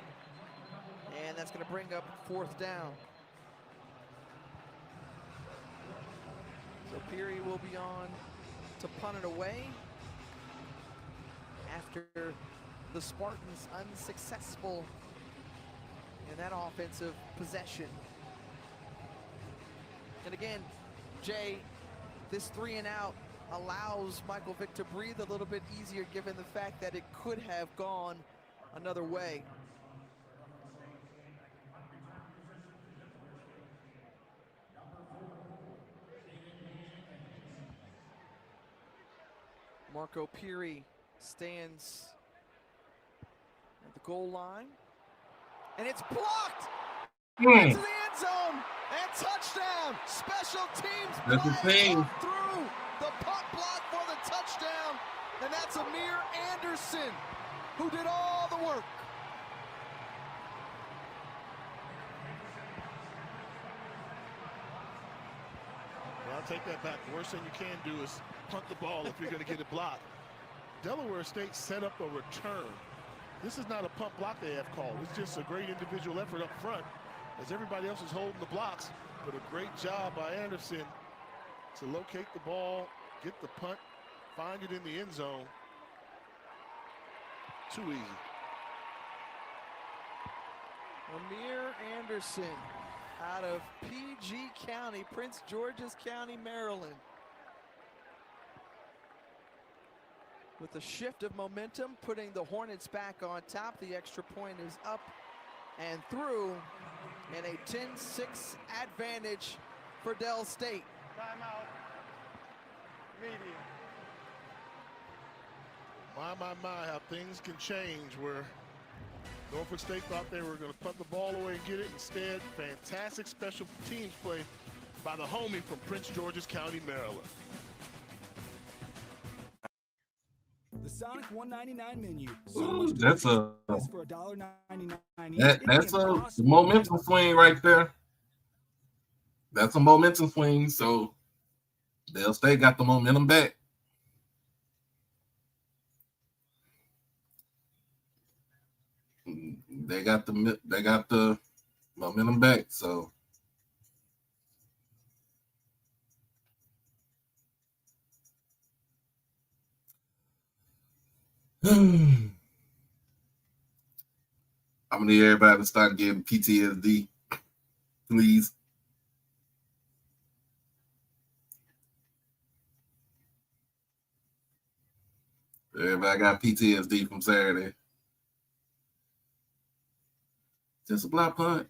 And that's going to bring up 4th down. So Peary will be on to punt it away after the Spartans unsuccessful in that offensive possession. And again, Jay, this 3 and out allows Michael Vick to breathe a little bit easier given the fact that it could have gone another way. Marco Peary stands at the goal line, and it's blocked into the end zone, and touchdown. Special teams play through the punt block for the touchdown, and that's Amir Anderson who did all the work. Well, I'll take that back. The worst thing you can do is punt the ball if you're going to get it blocked. Delaware State set up a return. This is not a punt block they have called. It's just a great individual effort up front as everybody else is holding the blocks. But a great job by Anderson to locate the ball, get the punt, find it in the end zone. Too easy. Amir Anderson out of PG County, Prince George's County, Maryland. With a shift of momentum, putting the Hornets back on top. The extra point is up and through, and a 10-6 advantage for Del State. Timeout. Media. My, how things can change where Norfolk State thought they were going to punt the ball away and get it. Instead, fantastic special teams play by the homie from Prince George's County, Maryland. The Sonic $1.99 menu. Ooh, that's a for $1.99. that's a momentum swing right there. That's a momentum swing. So Del State got the momentum back. They got the momentum back. So I'm gonna need everybody to start getting PTSD, please. Everybody got PTSD from Saturday. Just a block punt.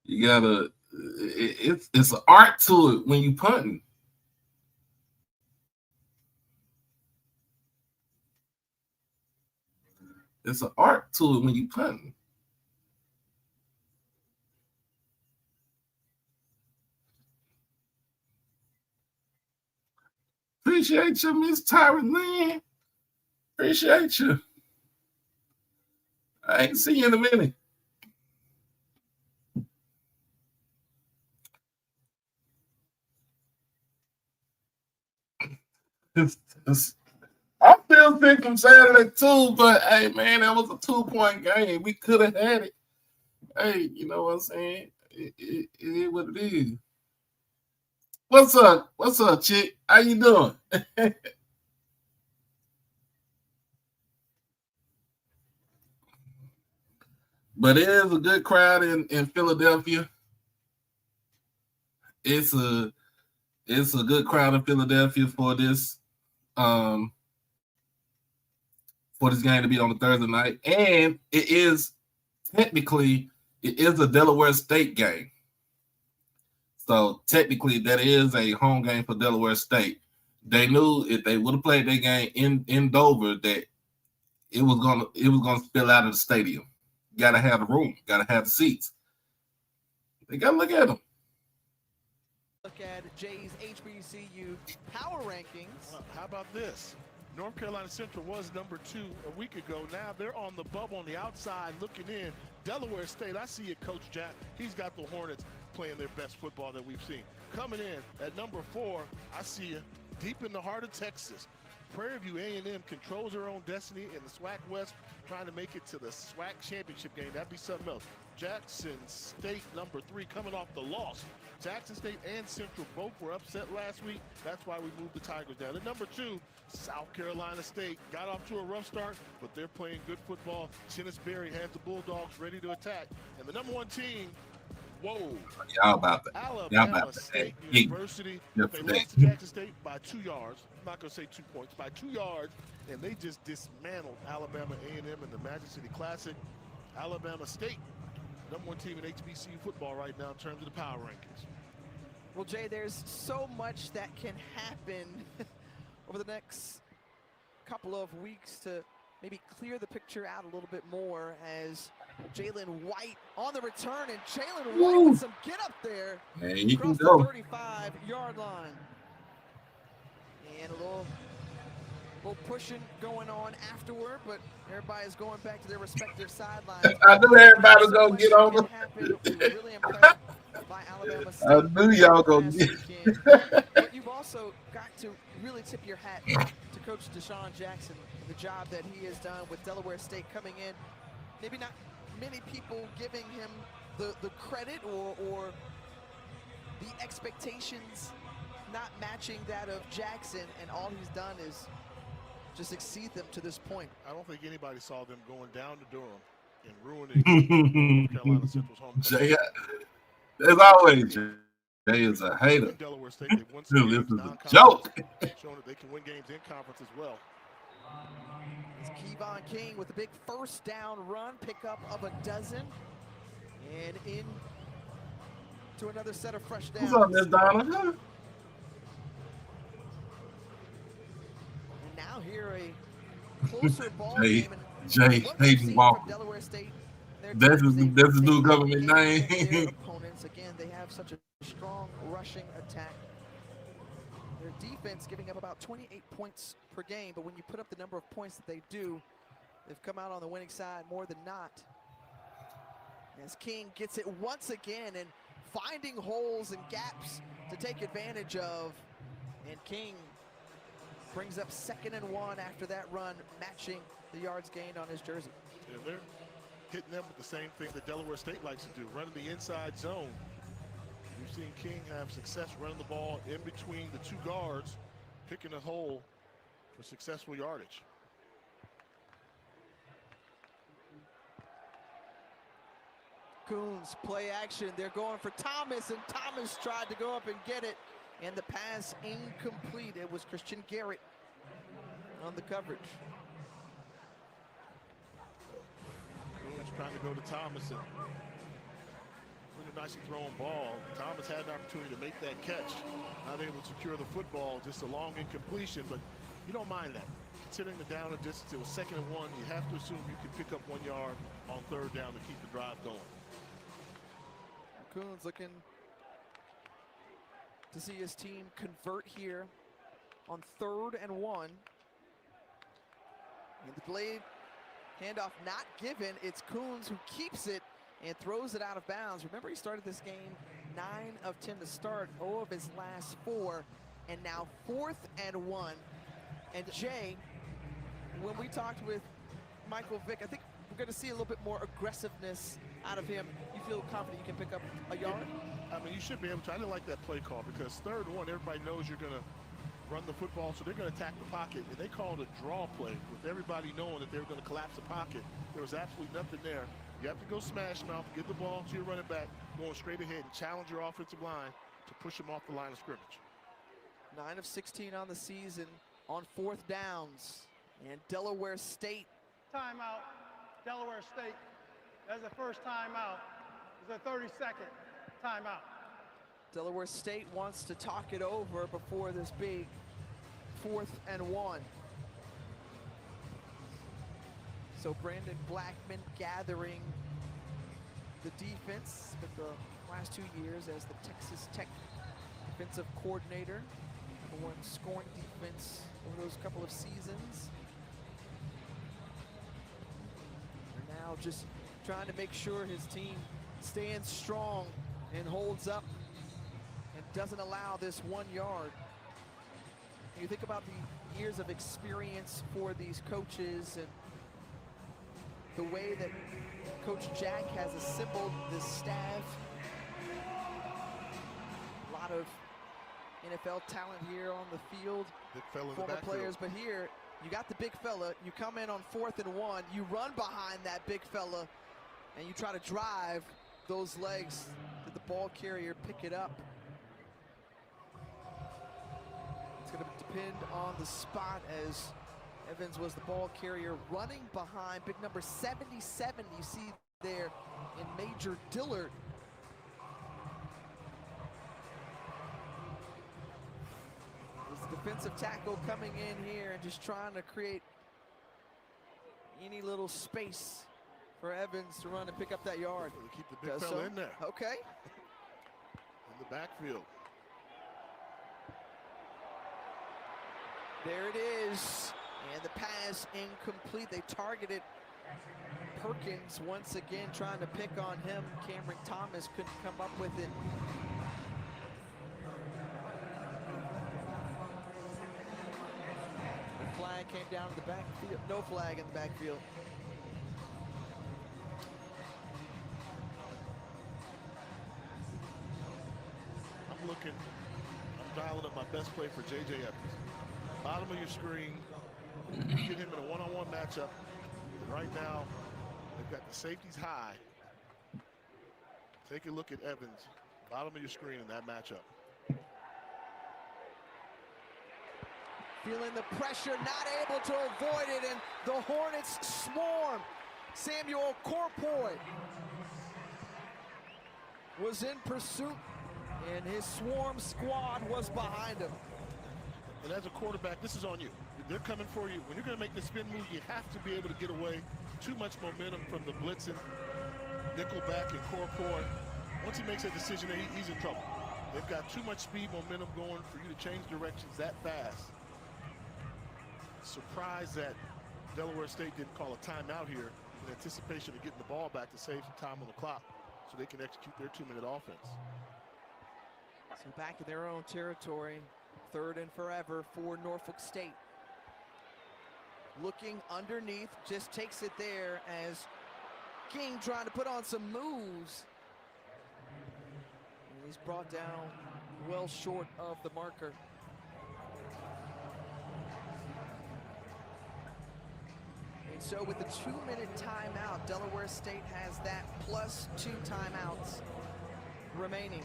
You gotta. It's an art to it when you punting. It's an art to it when you punting. Appreciate you, Miss Tyron Lynn. Appreciate you. I ain't seen you in a minute. I feel sick from Saturday too, but hey, man, that was a 2-point game. We could have had it. Hey, you know what I'm saying? It is what it is. What's up? What's up, chick? How you doing? But it is a good crowd in Philadelphia. It's It's a good crowd in Philadelphia for this game to be on a Thursday night, and it is technically a Delaware State game. So technically, that is a home game for Delaware State. They knew if they would have played their game in Dover that it was gonna spill out of the stadium. Got to have the room. Got to have the seats. They got to look at them. Look at Jay's HBCU power rankings. Well, how about this? North Carolina Central was number 2 a week ago. Now they're on the bubble on the outside looking in. Delaware State, I see it, Coach Jack. He's got the Hornets playing their best football that we've seen. Coming in at number 4, I see you deep in the heart of Texas. Prairie View A&M controls their own destiny in the SWAC West, trying to make it to the SWAC championship game. That'd be something else. Jackson State, number 3, coming off the loss. Jackson State and Central both were upset last week. That's why we moved the Tigers down. At number 2, South Carolina State got off to a rough start, but they're playing good football. Chennis Berry has the Bulldogs ready to attack. And the number 1 team, whoa. Y'all about that. Alabama State University. They lost to Jackson State by 2 yards. I'm not going to say 2 points, by 2 yards. And they just dismantled Alabama A&M in the Magic City Classic. Alabama State, number 1 team in HBCU football right now in terms of the power rankings. Well, Jay, there's so much that can happen over the next couple of weeks to maybe clear the picture out a little bit more as Jalen White on the return, and Jalen White with some get up there across the 35-yard line. And a little pushing going on afterward, but everybody's going back to their respective sidelines. I knew everybody was going to get over. We were really impressed by Alabama State. I knew y'all going to get But you've also got to really tip your hat to Coach Deshaun Jackson and the job that he has done with Delaware State coming in. Maybe not many people giving him the credit or the expectations not matching that of Jackson, and all he's done is just exceed them to this point. I don't think anybody saw them going down to Durham and ruining North Carolina Central's home. Jay, as always, Jay is a hater. Delaware State, they've won Dude, this is a joke. Showing that they can win games in conference as well. It's Kevon King with a big first down run, pickup of a dozen, and in to another set of fresh downs. What's up, Miss Donna? And now here a closer ball Jay, game. Jay Hayden Walker. Delaware State. That's his new government name. Their opponents, again, they have such a strong rushing attack. Their defense giving up about 28 points per game, but when you put up the number of points that they do, they've come out on the winning side more than not. As King gets it once again and finding holes and gaps to take advantage of, and King brings up 2nd and 1 after that run, matching the yards gained on his jersey. Yeah, they're hitting them with the same thing that Delaware State likes to do, running the inside zone. We've seen King have success running the ball in between the 2 guards, picking a hole for successful yardage. Coons play action. They're going for Thomas, and Thomas tried to go up and get it, and the pass incomplete. It was Christian Garrett on the coverage. Coons trying to go to Thomas, and really nicely thrown ball. Thomas had an opportunity to make that catch. Not able to secure the football, just a long incompletion, but you don't mind that. Considering the down and distance, it was 2nd and 1. You have to assume you can pick up 1 yard on 3rd down to keep the drive going. Coons looking to see his team convert here on 3rd and 1. And the delayed handoff not given. It's Coons who keeps it and throws it out of bounds. Remember, he started this game 9 of 10 to start, 0 of his last 4, and now 4th and 1. And Jay, when we talked with Michael Vick, I think we're going to see a little bit more aggressiveness out of him. You feel confident you can pick up a yard? I mean, you should be able to. I didn't like that play call because 3rd and 1, everybody knows you're going to run the football, so they're going to attack the pocket. And they called a draw play with everybody knowing that they were going to collapse the pocket. There was absolutely nothing there. You have to go smash mouth, give the ball to your running back, going straight ahead and challenge your offensive line to push them off the line of scrimmage. 9 of 16 on the season on 4th downs. And Delaware State. Timeout, Delaware State. That's the first timeout. It's a 30-second timeout. Delaware State wants to talk it over before this big 4th and 1. So Brandon Blackman gathering the defense for the last 2 years as the Texas Tech defensive coordinator. One scoring defense over those couple of seasons. They're now just trying to make sure his team stands strong and holds up and doesn't allow this 1 yard. You think about the years of experience for these coaches and the way that Coach Jack has assembled this staff. A lot of NFL talent here on the field, big fella in former the backfield. players, but here you got the big fella. You come in on 4th and 1, you run behind that big fella, and you try to drive those legs. Did the ball carrier pick it up? It's going to depend on the spot, as Evans was the ball carrier running behind big number 77. You see there in Major Dillard. The defensive tackle coming in here and just trying to create any little space for Evans to run and pick up that yard. Keep the big fella in there. Okay. In the backfield. There it is. And the pass incomplete. They targeted Perkins once again, trying to pick on him. Cameron Thomas couldn't come up with it. Flag came down to the backfield. No flag in the backfield. I'm dialing up my best play for J.J. Evans. Bottom of your screen, get him in a one-on-one matchup. And right now, they've got the safeties high. Take a look at Evans, bottom of your screen in that matchup. Feeling the pressure, not able to avoid it, and the Hornets swarm. Samuel Corpoy was in pursuit, and his swarm squad was behind him. And as a quarterback, this is on you. They're coming for you. When you're going to make the spin move, you have to be able to get away. Too much momentum from the blitzing, nickelback and Corpoy. Once he makes that decision, he's in trouble. They've got too much speed, momentum going for you to change directions that fast. Surprised that Delaware State didn't call a timeout here in anticipation of getting the ball back to save some time on the clock so they can execute their 2-minute offense. So back in their own territory, 3rd and forever for Norfolk State. Looking underneath, just takes it there as King trying to put on some moves. And he's brought down well short of the marker. And so with the 2-minute timeout, Delaware State has that plus 2 timeouts remaining.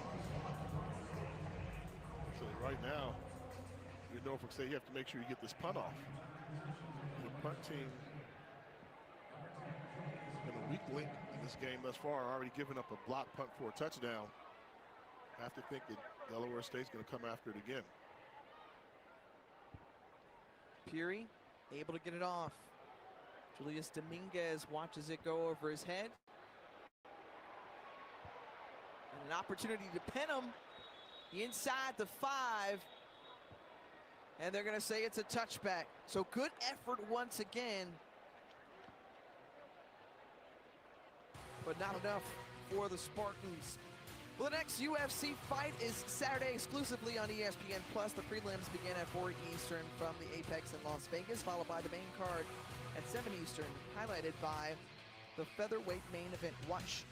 So right now, you're Norfolk State, you have to make sure you get this punt off. The punt team has been a weak link in this game thus far, already given up a block punt for a touchdown. Have to think that Delaware State's going to come after it again. Peary able to get it off. Julius Dominguez watches it go over his head. And an opportunity to pin him inside the 5. And they're going to say it's a touchback. So good effort once again. But not enough for the Spartans. Well, the next UFC fight is Saturday exclusively on ESPN+. The prelims begin at 4 Eastern from the Apex in Las Vegas, followed by the main card at 7 Eastern, highlighted by the featherweight main event. Watch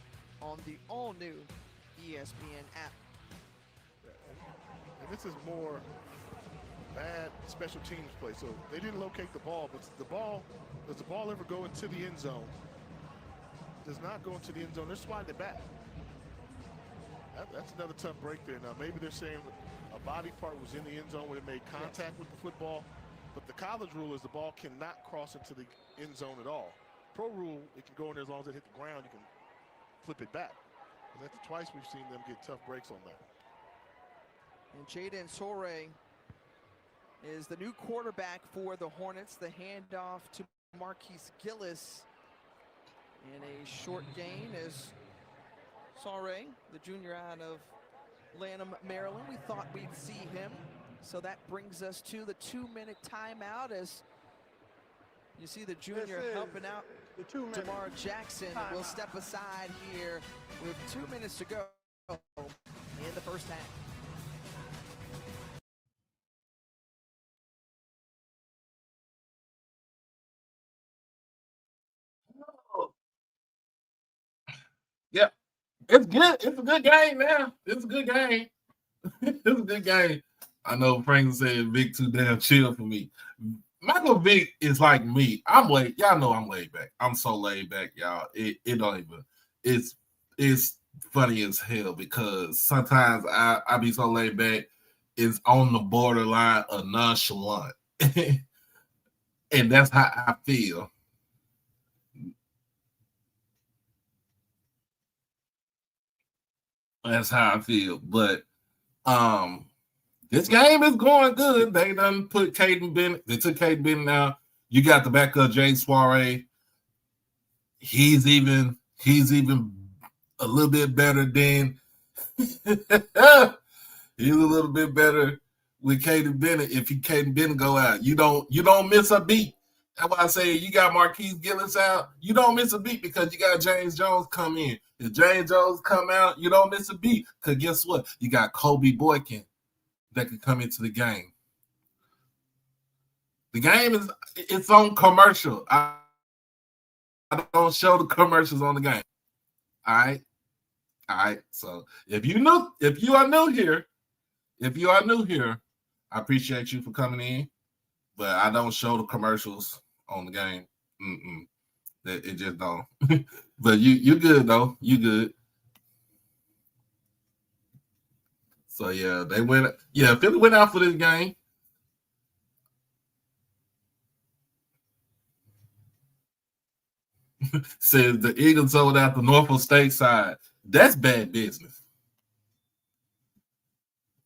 on the all-new ESPN app. And this is more bad special teams play. So they didn't locate the ball, but does the ball ever go into the end zone? Does not go into the end zone. They're swatting it back. That's another tough break there. Now maybe they're saying A body part was in the end zone when it made contact with the football. But the college rule is the ball cannot cross into the end zone at all. Pro rule, it can go in there as long as it hit the ground. You can flip it back. And that's twice we've seen them get tough breaks on that. And Jaden Sore is the new quarterback for the Hornets. The handoff to Marquise Gillis in a short gain is Sore, the junior out of Lanham, Maryland. We thought we'd see him. So that brings us to the 2-minute timeout as you see the junior helping out Jamar Jackson. Will step aside here with 2 minutes to go in the first half. Yeah, it's good. It's a good game, man. It's a good game. It's a good game. I know Franklin said Vic too damn chill for me. Michael Vick is like me. I'm laid. Y'all know I'm laid back. I'm so laid back, y'all. It don't even. It's funny as hell because sometimes I be so laid back. It's on the borderline of nonchalant, and that's how I feel. That's how I feel. But this game is going good. They done put Caden Bennett. They took Caden Bennett now. You got the backup Jay Soiree. He's even a little bit better than he's a little bit better with Caden Bennett. If Caden Bennett go out, you don't miss a beat. That's why I say you got Marquise Gillis out, you don't miss a beat because you got James Jones come in. If James Jones come out, you don't miss a beat because guess what? You got Kobe Boykin that can come into the game. The game it's on commercial. I don't show the commercials on the game. All right. So if you are new here, I appreciate you for coming in, but I don't show the commercials on the game. It just don't. But you good though. You good. So yeah, Philly went out for this game. Says the Eagles sold out the Norfolk State side. That's bad business.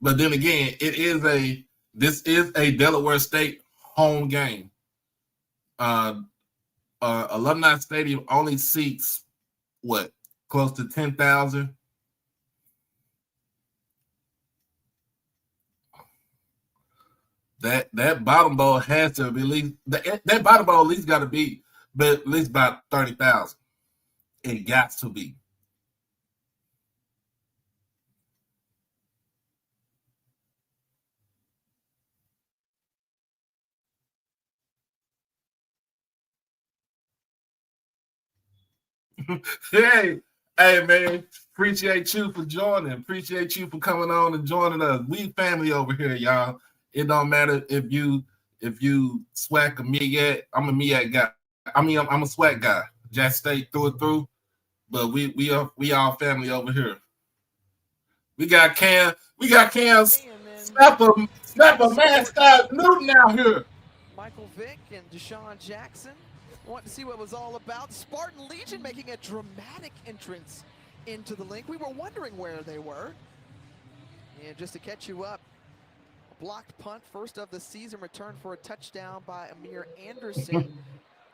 But then again, this is a Delaware State home game. Alumni Stadium only seats close to 10,000. That bottom bowl has to be at least that bottom bowl at least got to be, but at least about 30,000. It got to be. hey man, appreciate you for joining. Appreciate you for coming on and joining us. We family over here, y'all. It don't matter if you SWAC or MEAC. I'm a MEAC guy. I'm a SWAC guy. Jack State through and through. But we all family over here. We got Cam Snapper mascot Newton out here. Michael Vick and Deshaun Jackson want to see what it was all about. Spartan Legion making a dramatic entrance into the link. We were wondering where they were. And just to catch you up, a blocked punt, first of the season, return for a touchdown by Amir Anderson.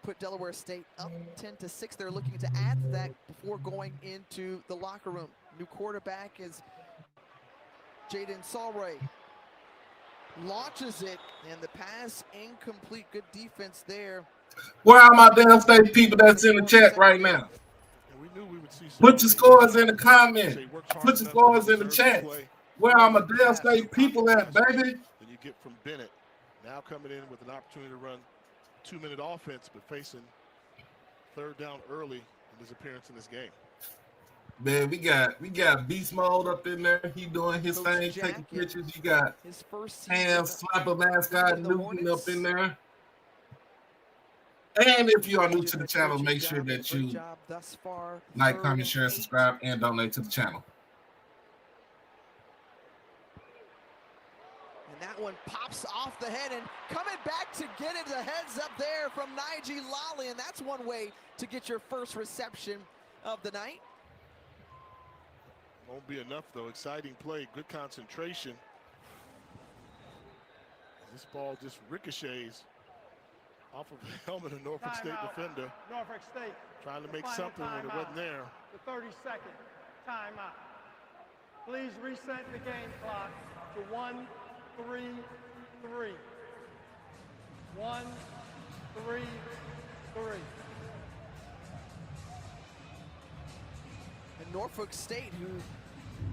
Put Delaware State up 10-6. They're looking to add to that before going into the locker room. New quarterback is Jaden Sore. Launches it, and the pass incomplete. Good defense there. Where are my damn state people that's in the chat right now? Put your scores in the comments. Put your scores in the chat. Where are my damn state people at, baby? Then you get from Bennett, now coming in with an opportunity to run 2-minute offense, but facing third down early in his appearance in this game. Man, we got beast mode up in there. He doing his thing, taking pictures. You got his first Ham Slapper mascot Newton up in there. And if you are new to the channel, make sure that you like, comment, share, subscribe, and donate to the channel. And that one pops off the head, and coming back to get it, the heads up there from Naiji Lally, and that's one way to get your first reception of the night. Won't be enough though. Exciting play, good concentration. This ball just ricochets off of the helmet of Norfolk State defender. Norfolk State. Trying to make something when it wasn't there. The 30-second timeout. Please reset the game clock to 1-3-3. 1-3-3. And Norfolk State, who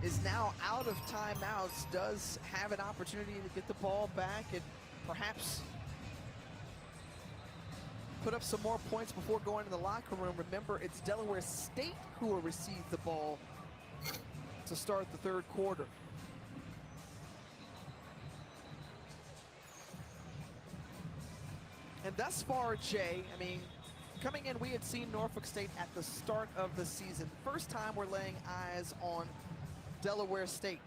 is now out of timeouts, does have an opportunity to get the ball back and perhaps put up some more points before going to the locker room. Remember, it's Delaware State who will receive the ball to start the third quarter. And thus far, Jay, I mean, coming in, we had seen Norfolk State at the start of the season. First time we're laying eyes on Delaware State.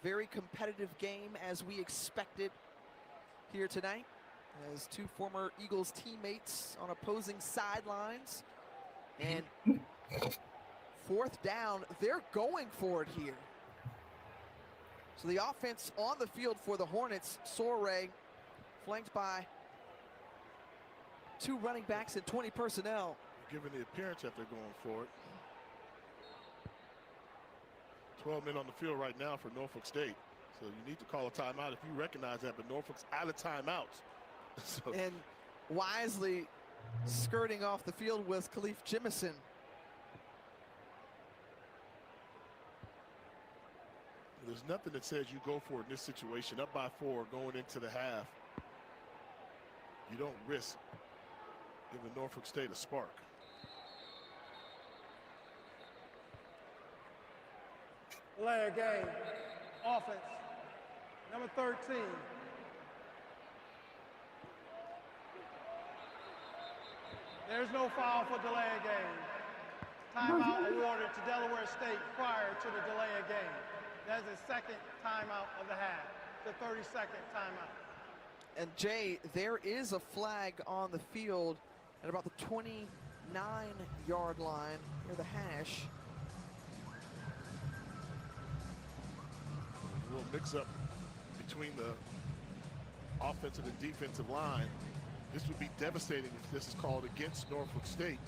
Very competitive game as we expected here tonight, as two former Eagles teammates on opposing sidelines. And fourth down, they're going for it here. So the offense on the field for the Hornets, Soray, flanked by two running backs and 20 personnel. Given the appearance that they're going for it. 12 men on the field right now for Norfolk State. So you need to call a timeout if you recognize that, but Norfolk's out of timeouts. So. And wisely skirting off the field was Khalif Jimison. There's nothing that says you go for it in this situation. Up by 4 going into the half. You don't risk giving Norfolk State a spark. Delaware game, offense, number 13. There's no foul for Delaware game. Timeout awarded to Delaware State prior to the Delaware game. That's the second timeout of the half, the 30-second timeout. And Jay, there is a flag on the field at about the 29-yard line near the hash. A little mix-up between the offensive and defensive line. This would be devastating if this is called against Norfolk State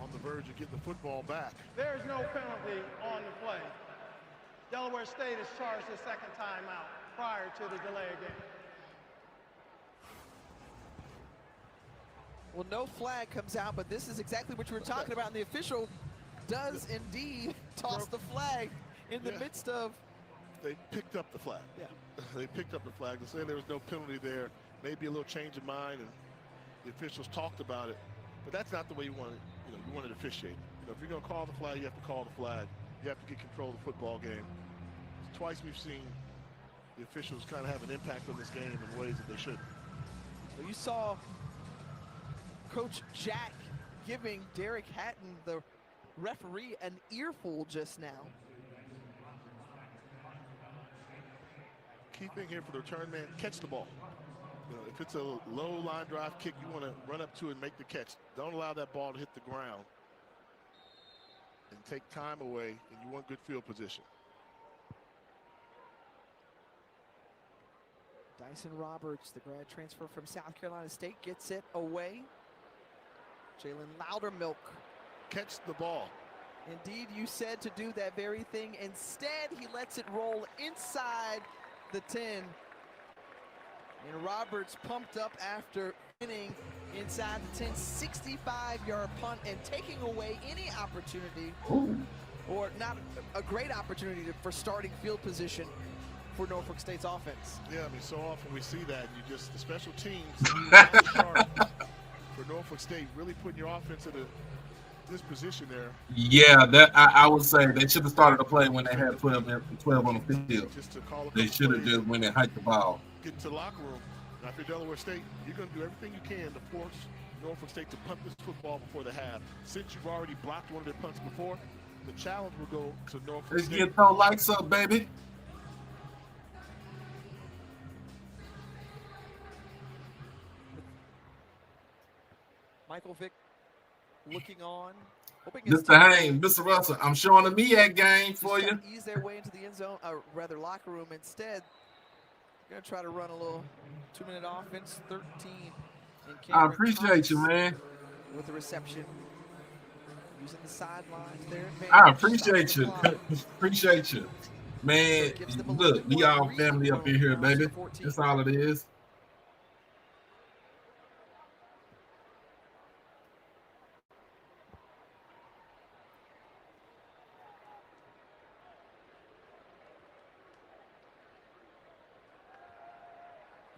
on the verge of getting the football back. There is no penalty on the play. Delaware State is charged the second timeout prior to the delay game. Well, no flag comes out, but this is exactly what you were talking about, and the official does indeed toss the flag in the midst of. They picked up the flag. Yeah. They picked up the flag. They say there was no penalty there. Maybe a little change of mind, and the officials talked about it. But that's not the way you want it. You want it officiated. If you're going to call the flag, you have to call the flag. You have to get control of the football game. Twice we've seen the officials kind of have an impact on this game in ways that they shouldn't. Well, you saw Coach Jack giving Derek Hatton, the referee, an earful just now. Key thing here for the return man, catch the ball. If it's a low line drive kick, you want to run up to it and make the catch. Don't allow that ball to hit the ground and take time away, and you want good field position. Dyson Roberts, the grad transfer from South Carolina State, gets it away. Jalen Loudermilk. Catch the ball. Indeed, you said to do that very thing. Instead, he lets it roll inside the 10. And Roberts pumped up after winning inside the 10, 65-yard punt and taking away any opportunity, or not a great opportunity for starting field position for Norfolk State's offense. Yeah, I mean, so often we see that. You just, the special teams for Norfolk State, really putting your offense in this position there. Yeah, that I would say they should have started the play when they had 12 on the field. Just to call they should have just when they hiked the ball. Get into the locker room. Now, if you're Delaware State, you're going to do everything you can to force Norfolk State to punt this football before the half. Since you've already blocked one of their punts before, the challenge will go to Norfolk State. Let's get those lights up, baby. Michael Vick looking on. Mr. Haynes, Mr. Russell, I'm showing the MEAC game for you. Ease their way into the end zone, rather locker room. Instead, they're going to try to run a little 2-minute offense, 13. I appreciate you, man. With the reception, using the sidelines there. I appreciate you. Appreciate you. Man, look, we all family up in here, baby. That's all it is.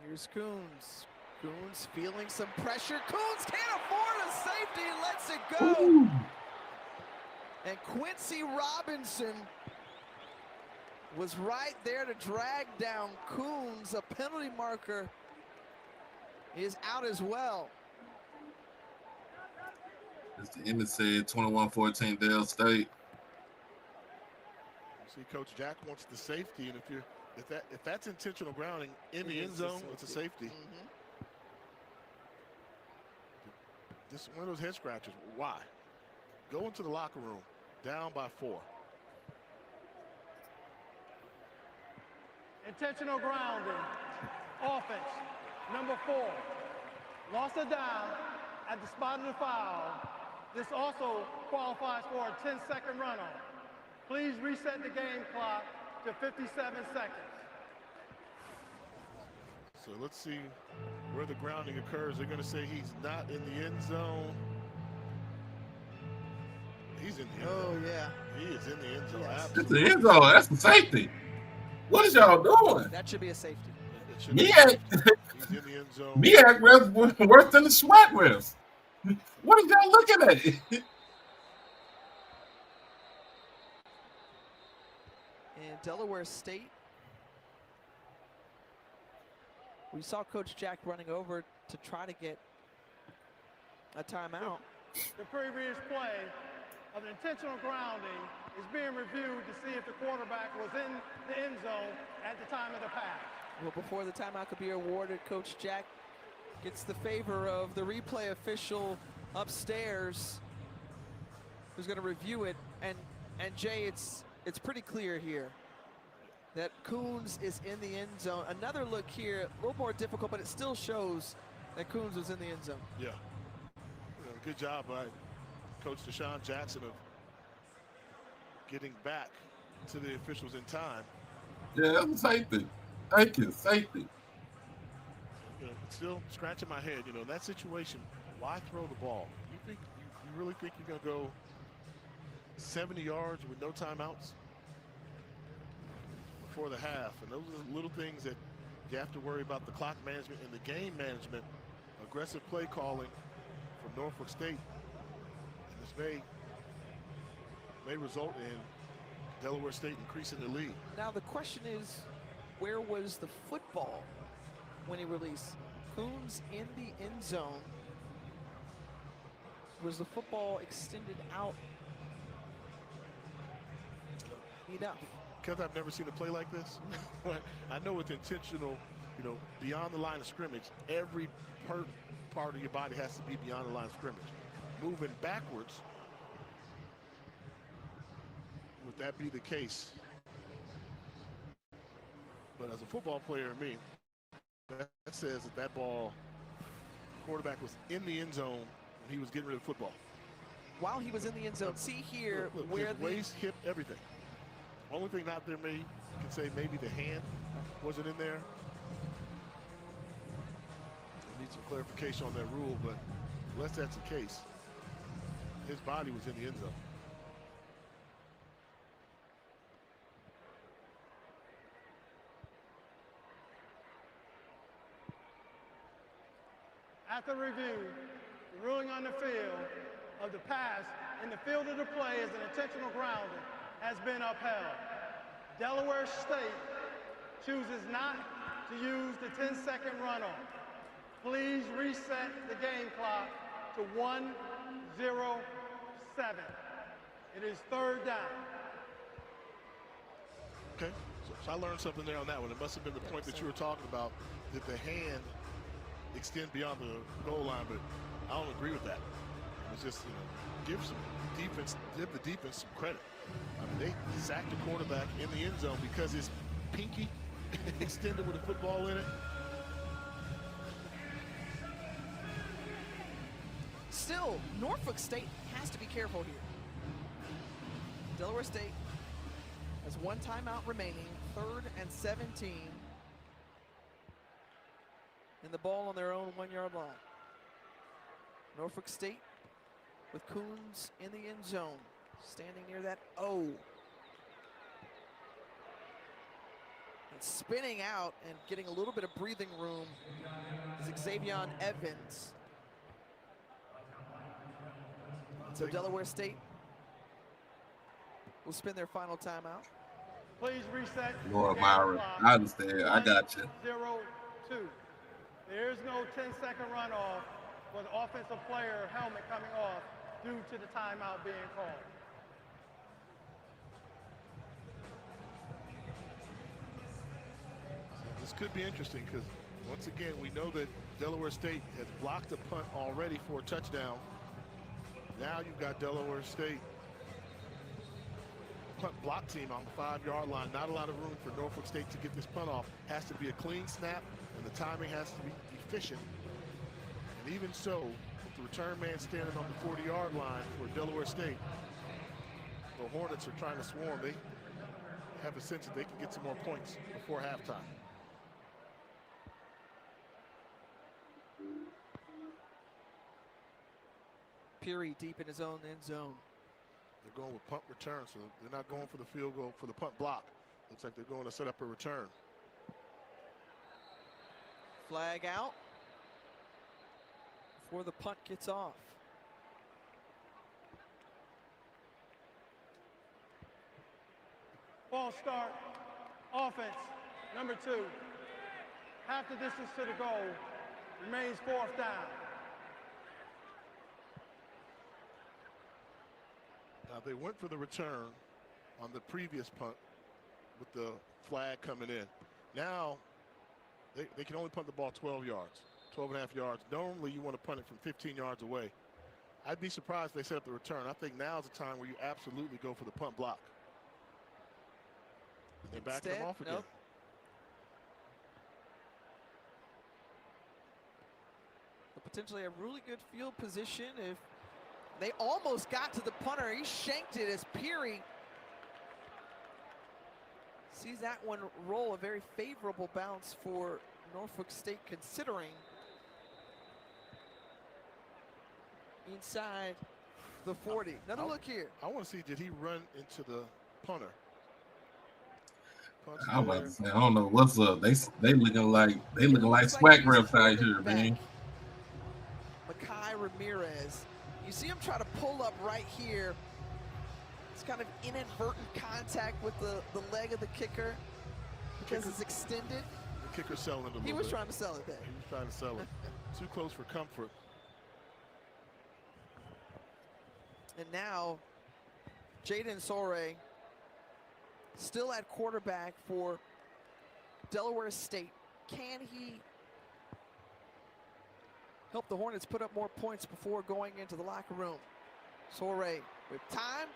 Here's Coons. Coons feeling some pressure. Coons can't afford a safety, lets it go. Ooh. And Quincy Robinson was right there to drag down Coons. A penalty marker is out as well. As the image said, 21-14 Dale State. See, Coach Jack wants the safety, and if that's intentional grounding in the end zone, it's a safety. This is one of those head scratchers. Why? Go into the locker room, down by 4. Intentional grounding. Offense, number 4. Lost a down at the spot of the foul. This also qualifies for a 10-second runoff. Please reset the game clock to 57 seconds. So let's see where the grounding occurs. They're going to say he's not in the end zone. He's in the end zone. Oh, yeah. He is in the end zone. Yes. It's the end zone. That's the safety. What is y'all doing? That should be a safety. MEAC. He's in the end zone. MEAC refs worse than the SWAT refs. What are y'all looking at? In Delaware State, we saw Coach Jack running over to try to get a timeout. The previous play of an intentional grounding is being reviewed to see if the quarterback was in the end zone at the time of the pass. Well, before the timeout could be awarded, Coach Jack gets the favor of the replay official upstairs, who's going to review it. And Jay, it's pretty clear here that Coons is in the end zone. Another look here, a little more difficult, but it still shows that Coons was in the end zone. Yeah. Good job by Coach Deshaun Jackson of getting back to the officials in time. Yeah, that's a safety. Thank you, safety. Still scratching my head. In that situation, why throw the ball? You really think you're going to go 70 yards with no timeouts before the half? And those are the little things that you have to worry about, the clock management and the game management, aggressive play calling from Norfolk State. And this may result in Delaware State increasing the lead. Now the question is, where was the football when he released? Coons in the end zone. Was the football extended out enough? Because I've never seen a play like this. I know it's intentional, beyond the line of scrimmage. Every part of your body has to be beyond the line of scrimmage. Moving backwards, would that be the case? But as a football player, that says that ball, quarterback was in the end zone when he was getting rid of the football. While he was in the end zone, see here look, where his waist, hip, everything. Only thing not there, you can say maybe the hand wasn't in there. I need some clarification on that rule, but unless that's the case, his body was in the end zone. After review, the ruling on the field of the pass in the field of the play as an intentional grounding has been upheld. Delaware State chooses not to use the 10-second runoff. Please reset the game clock to 1:07. It is 3rd down. Okay, so I learned something there on that one. It must have been the point that you were talking about. Did the hand extend beyond the goal line? But I don't agree with that. It's just, give the defense some credit. I mean, they sacked the quarterback in the end zone because his pinky extended with a football in it. Still, Norfolk State has to be careful here. Delaware State has one timeout remaining, 3rd and 17. And the ball on their own 1-yard line. Norfolk State with Coons in the end zone, standing near that O. And spinning out and getting a little bit of breathing room is Xavier Evans. So Delaware State will spin their final timeout. Please reset. Lord game Myron, clock. I understand. I got you. 1-0-2. There is no 10-second runoff for the offensive player helmet coming off due to the timeout being called. This could be interesting because, once again, we know that Delaware State has blocked a punt already for a touchdown. Now you've got Delaware State punt block team on the 5-yard line. Not a lot of room for Norfolk State to get this punt off. Has to be a clean snap, and the timing has to be efficient. And even so, with the return man standing on the 40-yard line for Delaware State, the Hornets are trying to swarm. They have a sense that they can get some more points before halftime. Peary deep in his own end zone. They're going with punt return, so they're not going for the field goal, for the punt block. Looks like they're going to set up a return. Flag out before the punt gets off. Ball start. Offense, number 2. Half the distance to the goal. Remains 4th down. Now they went for the return on the previous punt with the flag coming in. Now they can only punt the ball 12 yards, 12 and a half yards. Normally you want to punt it from 15 yards away. I'd be surprised if they set up the return. I think now's the time where you absolutely go for the punt block. And they're backing them off again. Nope. But potentially a really good field position if they almost got to the punter. He shanked it as Peary sees that one roll. A very favorable bounce for Norfolk State, considering inside the 40. Another look here. I want to see, did he run into the punter? I was about to say, I don't know what's up. They looking like swag reps out here, man. Makai Ramirez. You see him try to pull up right here. It's kind of inadvertent contact with the leg of the kicker because it's extended. The kicker's selling it a little bit. He was trying to sell it there. He was trying to sell it. Too close for comfort. And now, Jaden Sore still at quarterback for Delaware State. Can he help the Hornets put up more points before going into the locker room? Sore with time,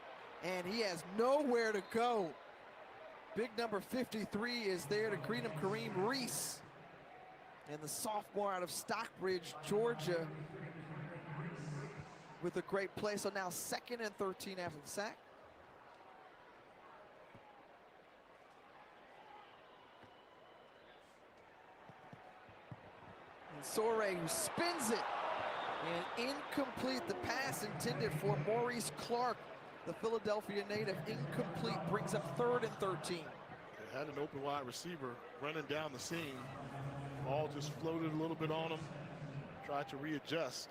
and he has nowhere to go. Big number 53 is there to greet him, Kareem Reese. And the sophomore out of Stockbridge, Georgia, with a great play. So now 2nd and 13 after the sack. Sore, who spins it, and incomplete. The pass intended for Maurice Clark, the Philadelphia native, incomplete. Brings up 3rd and 13. They had an open wide receiver running down the seam. Ball just floated a little bit on him. Tried to readjust.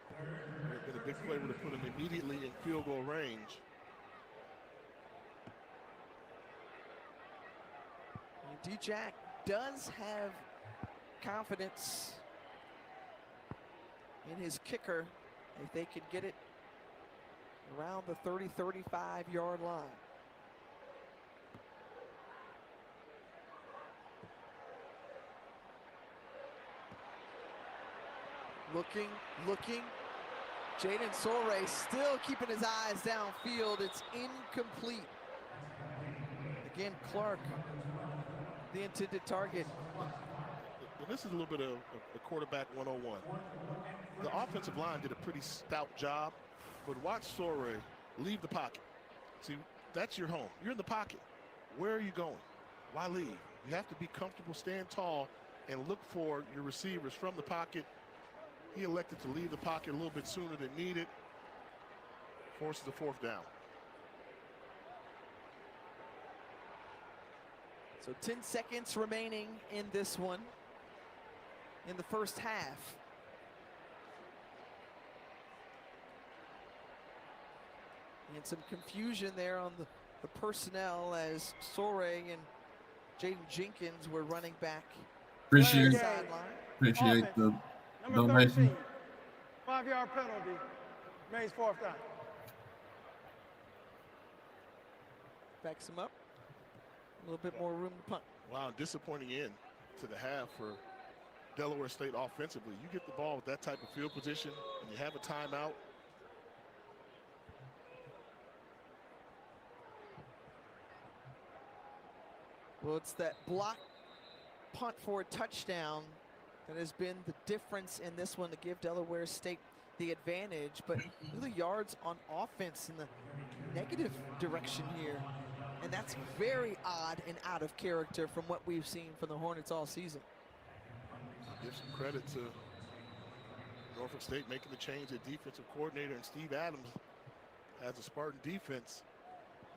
It would have been a big play, would have put him immediately in field goal range. D-Jack does have confidence in his kicker if they could get it around the 30-35-yard line. Looking. Jaden Sorey still keeping his eyes downfield. It's incomplete. Again, Clark, the intended target. And this is a little bit of a quarterback 101. The offensive line did a pretty stout job, but watch Sorey leave the pocket. See, that's your home. You're in the pocket. Where are you going? Why leave? You have to be comfortable, stand tall, and look for your receivers from the pocket. He elected to leave the pocket a little bit sooner than needed. Forces a 4th down. So 10 seconds remaining in this one, in the first half. And some confusion there on the personnel as Sorey and Jaden Jenkins were running back. Appreciate Offense, the number donation. 13, 5-yard penalty, remains 4th down. Backs him up. A little bit more room to punt. Wow, disappointing end to the half for Delaware State offensively. You get the ball with that type of field position and you have a timeout. Well, it's that block punt for a touchdown that has been the difference in this one to give Delaware State the advantage. But look at the yards on offense in the negative direction here. And that's very odd and out of character from what we've seen from the Hornets all season. Give some credit to Norfolk State making the change at defensive coordinator, and Steve Adams has a Spartan defense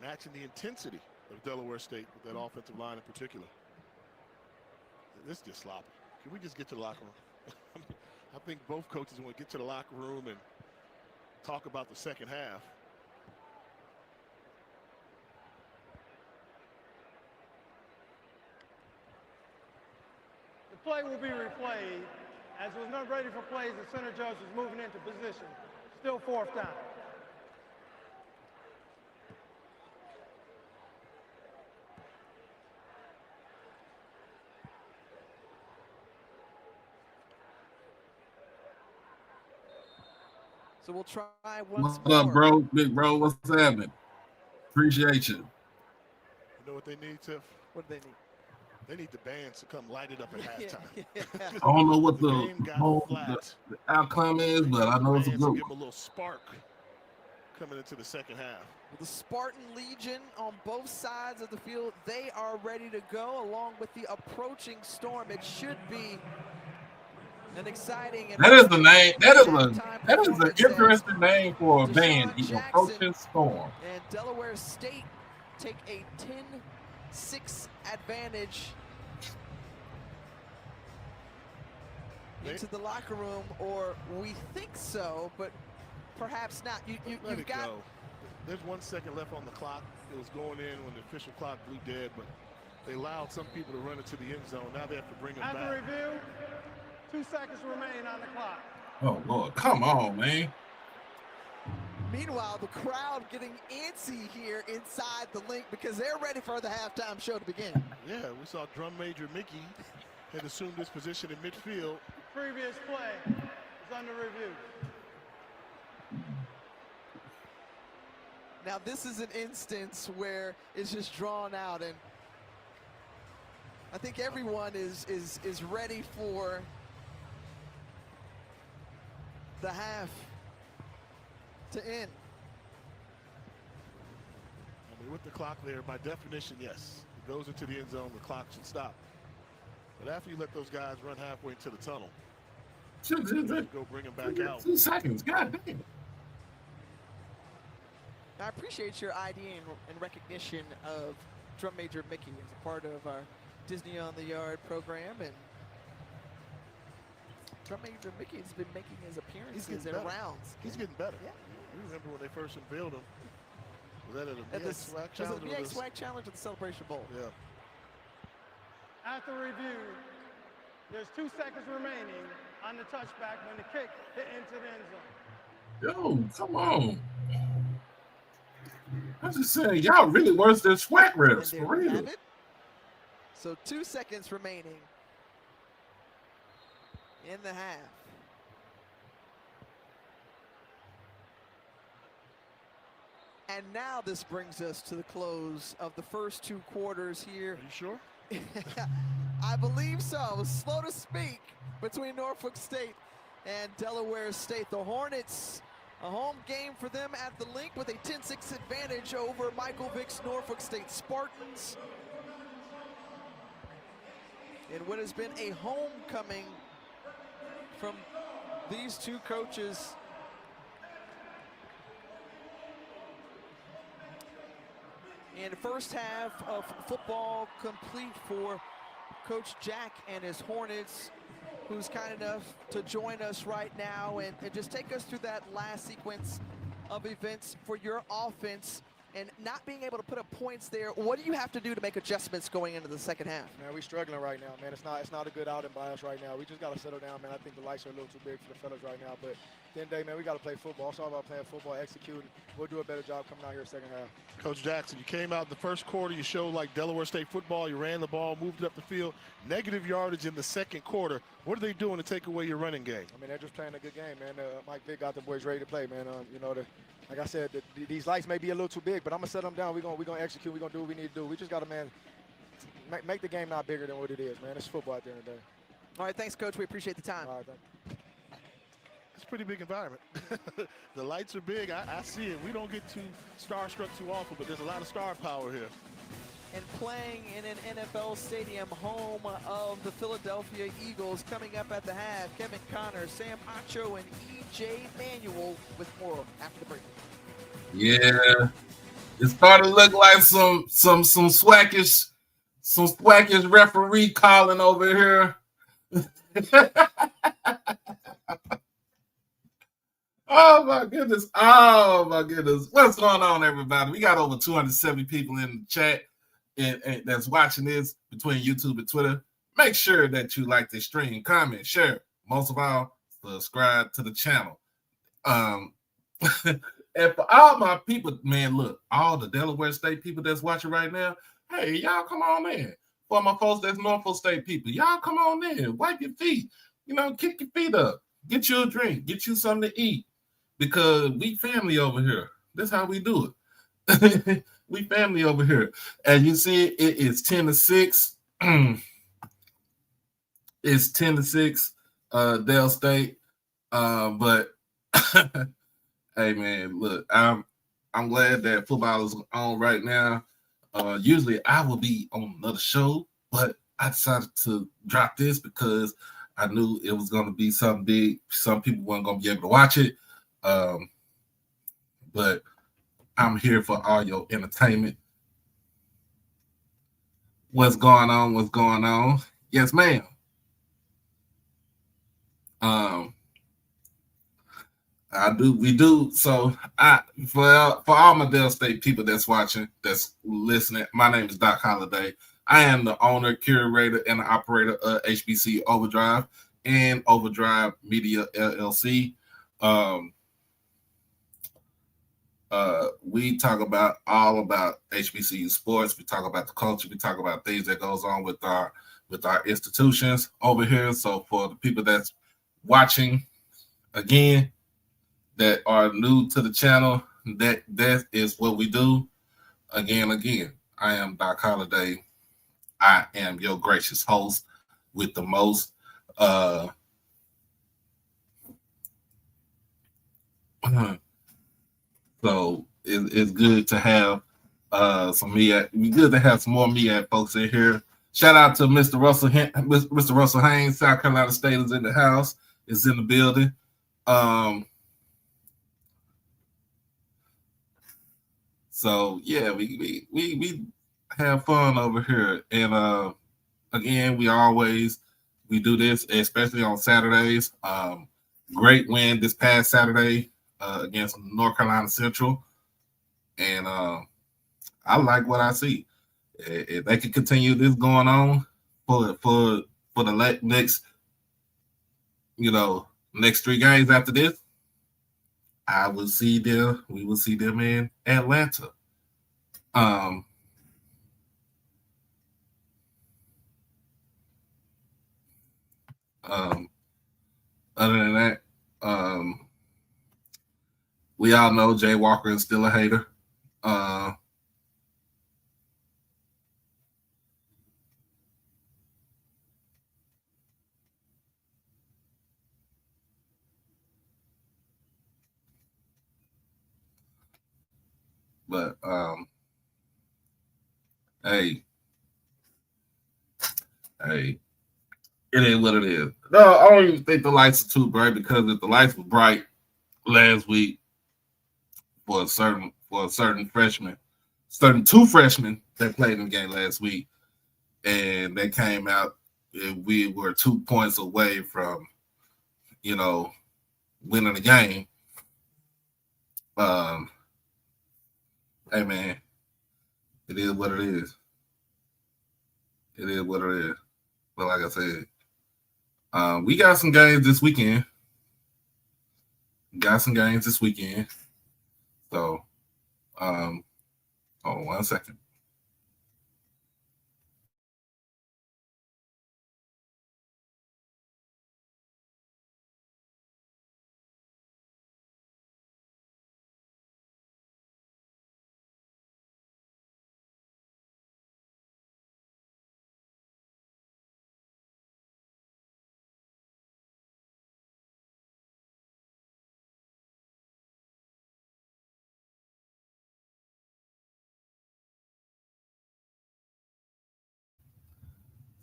matching the intensity of Delaware State with that offensive line in particular. This is just sloppy. Can we just get to the locker room? I think both coaches want to get to the locker room and talk about the second half. The play will be replayed. As it was not ready for plays, the center judge was moving into position. Still 4th down. So we'll try once What's more. up, bro? Big bro, what's happening? Appreciate you. You know what they need, Tiff? What do they need? They need the bands to come light it up at halftime. I don't know what the the game got flat. outcome is, but I know it's a Bands good give one. them a little spark coming into the second half. The Spartan Legion on both sides of the field, they are ready to go along with the approaching storm. It should be an exciting and That is the name. That is an interesting name for a band. The Approaching Storm. And Delaware State take a 10-6 advantage into the locker room, or we think so, but perhaps not. Let it go. There's 1 second left on the clock. It was going in when the official clock blew dead, but they allowed some people to run into the end zone. Now they have to bring them After back. review, 2 seconds remain on the clock. Oh Lord, come on, man. Meanwhile, the crowd getting antsy here inside the link because they're ready for the halftime show to begin. Yeah, we saw Drum Major Mickey had assumed this position in midfield. Previous play is under review. Now this is an instance where it's just drawn out, and I think everyone is ready for the half to end. I mean, with the clock there, by definition, yes. It goes into the end zone, the clock should stop. But after you let those guys run halfway into the tunnel, go bring them back out. 2 seconds, god damn. I appreciate your ID and recognition of Drum Major Mickey as a part of our Disney on the Yard program, and Drum Major Mickey has been making his appearances in rounds. He's getting better. Yeah. You remember when they first unveiled him? Was that at the SWAC Challenge? Challenge? The SWAC Challenge at the Celebration Bowl. Yeah. After review, there's 2 seconds remaining on the touchback when the kick hit into the end zone. Yo, come on. I'm just saying, y'all really worse than SWAC refs, for real. So 2 seconds remaining in the half. And now this brings us to the close of the first 2 quarters here. Are you sure? I believe so. I was slow to speak between Norfolk State and Delaware State. The Hornets, a home game for them at the Link with a 10-6 advantage over Michael Vick's Norfolk State Spartans. In what has been a homecoming from these 2 coaches. And first half of football complete for Coach Jack and his Hornets, who's kind enough to join us right now and just take us through that last sequence of events for your offense. And not being able to put up points there, what do you have to do to make adjustments going into the second half? Man, we're struggling right now, man. It's not a good outing by us right now. We just got to settle down, man. I think the lights are a little too big for the fellas right now. But at the end of the day, man, we got to play football. It's all about playing football, executing. We'll do a better job coming out here second half. Coach Jackson, you came out in the first quarter. You showed like Delaware State football. You ran the ball, moved it up the field. Negative yardage in the second quarter. What are they doing to take away your running game? I mean, they're just playing a good game, man. Mike Vick got the boys ready to play, man. Like I said, these lights may be a little too big, but I'm going to set them down. We're gonna execute. We're going to do what we need to do. We just got to, man, make the game not bigger than what it is, man. It's football at the end of the day. All right, thanks, Coach. We appreciate the time. All right, thank you. It's a pretty big environment. The lights are big. I see it. We don't get too starstruck too often, but there's a lot of star power here. And playing in an NFL stadium, home of the Philadelphia Eagles, coming up at the half, Kevin Connor, Sam Acho, and E.J. Manuel with more after the break. Yeah, it started to look like some swackish referee calling over here. Oh my goodness. What's going on, everybody? We got over 270 people in the chat and that's watching this between YouTube and Twitter. Make sure that you like this stream, comment, share. Most of all, subscribe to the channel. And for all my people, man, look, all the Delaware State people that's watching right now, hey, y'all come on in. For my folks that's Norfolk State people, y'all come on in. Wipe your feet. Kick your feet up. Get you a drink. Get you something to eat. Because we family over here. That's how we do it. We family over here. As you see, it is 10-6. It's 10-6, Del State. But hey man, look, I'm glad that football is on right now. Usually I will be on another show, but I decided to drop this because I knew it was going to be something big. Some people weren't going to be able to watch it. But I'm here for all your entertainment. What's going on? Yes, ma'am. We do. So for all my Del State people that's watching, that's listening, my name is Doc Holliday. I am the owner, curator, and the operator of HBCU Overdrive and Overdrive Media LLC. We talk about all about HBCU sports. We talk about the culture. We talk about things that goes on with our institutions over here. So for the people that's watching, again, that are new to the channel, that is what we do. Again, I am Doc Holliday. I am your gracious host with the most. So it's good to have some good to have some more MEAC folks in here. Shout out to Mr. Russell Haynes. South Carolina State is in the house, is in the building. So yeah, we have fun over here, and again, we do this, especially on Saturdays. Great win this past Saturday against North Carolina Central, and I like what I see. If they can continue this going on for the next, next 3 games after this, we will see them in Atlanta. Other than that, we all know Jay Walker is still a hater. But hey, it is what it is. No, I don't even think the lights are too bright, because if the lights were bright last week for a certain freshman, two freshmen that played in the game last week, and they came out and we were 2 points away from, winning the game. Hey man, it is what it is. It is what it is. But like I said, we got some games this weekend. So, hold on 1 second.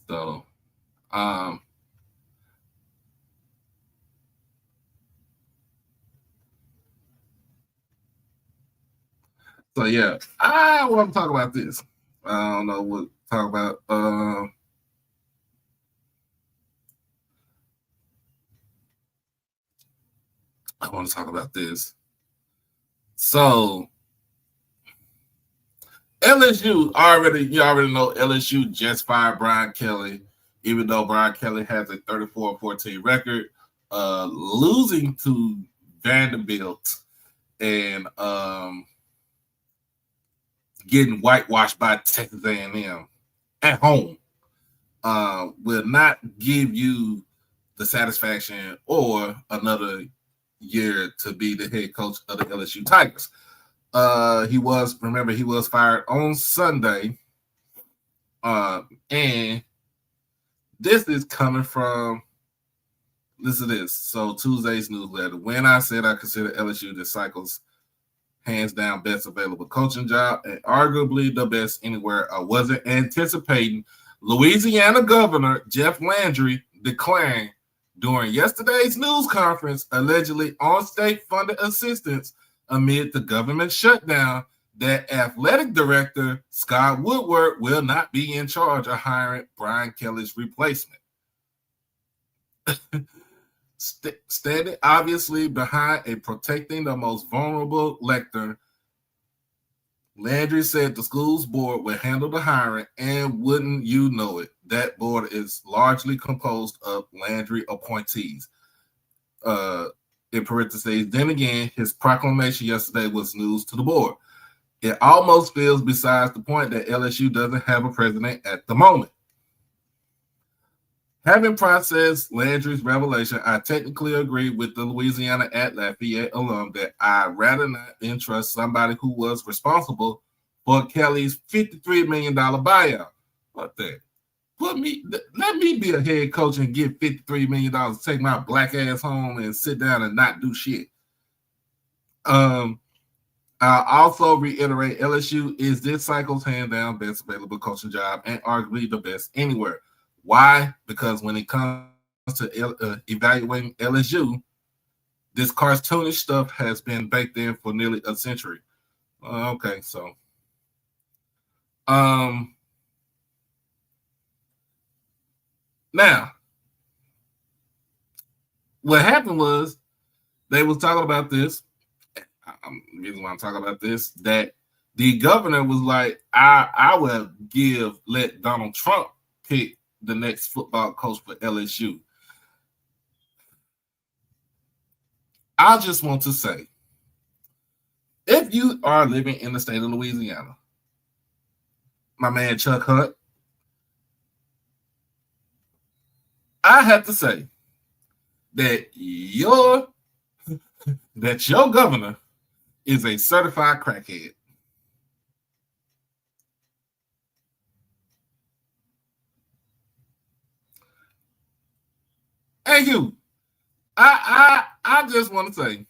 So, yeah, I want to talk about this. I don't know what to talk about. I want to talk about this. So, LSU you already know LSU just fired Brian Kelly, even though Brian Kelly has a 34-14 record, losing to Vanderbilt and getting whitewashed by Texas A&M at home will not give you the satisfaction or another year to be the head coach of the LSU Tigers. He was fired on Sunday. And this is coming from, listen to this. So Tuesday's newsletter. When I said I consider LSU this cycle's hands down best available coaching job and arguably the best anywhere, I wasn't anticipating Louisiana Governor Jeff Landry declaring during yesterday's news conference, allegedly on state-funded assistance amid the government shutdown, that athletic director Scott Woodward will not be in charge of hiring Brian Kelly's replacement. Standing obviously behind a protecting the most vulnerable lectern, Landry said the school's board will handle the hiring, and wouldn't you know it, that board is largely composed of Landry appointees. In parentheses, then again, his proclamation yesterday was news to the board. It almost feels besides the point that LSU doesn't have a president at the moment. Having processed Landry's revelation, I technically agree with the Louisiana at Lafayette alum that I'd rather not entrust somebody who was responsible for Kelly's $53 million buyout. What that? Let me be a head coach and get $53 million to take my black ass home and sit down and not do shit. I also reiterate, LSU is this cycle's hand down best available coaching job and arguably the best anywhere. Why? Because when it comes to evaluating LSU, this cartoonish stuff has been baked in for nearly a century. Okay, so now what happened was they was talking about this. The reason why I'm talking about this, that the governor was like, I will let Donald Trump pick the next football coach for LSU. I just want to say, if you are living in the state of Louisiana, my man Chuck Hunt, I have to say that your governor is a certified crackhead. Hey, you. I just want to say,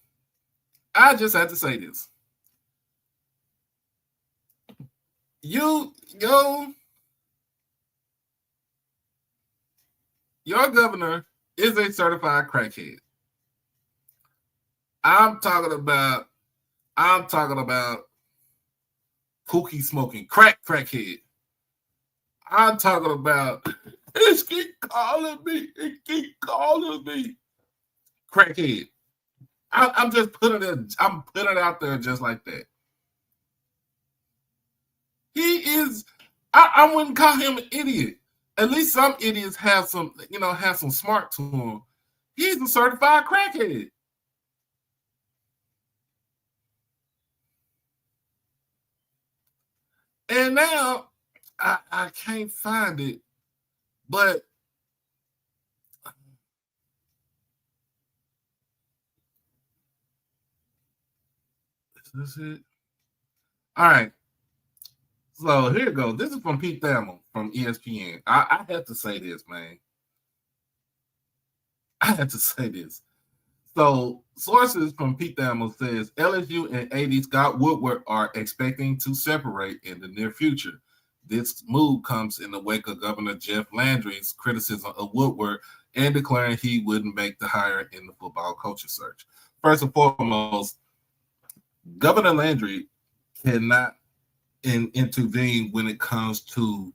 I just had to say this. Your governor is a certified crackhead. I'm talking about cookie smoking crackhead. I'm talking about it keep calling me. It keep calling me crackhead. I'm just putting it. I'm putting it out there just like that. He is. I wouldn't call him an idiot. At least some idiots have some, have some smart to him. He's a certified crackhead. And now I can't find it, but is this it? All right. So here it goes. This is from Pete Thamel from ESPN. I have to say this, man. I have to say this. So sources from Pete Thamel says LSU and AD Scott Woodward are expecting to separate in the near future. This move comes in the wake of Governor Jeff Landry's criticism of Woodward and declaring he wouldn't make the hire in the football coaching search. First and foremost, Governor Landry cannot intervene when it comes to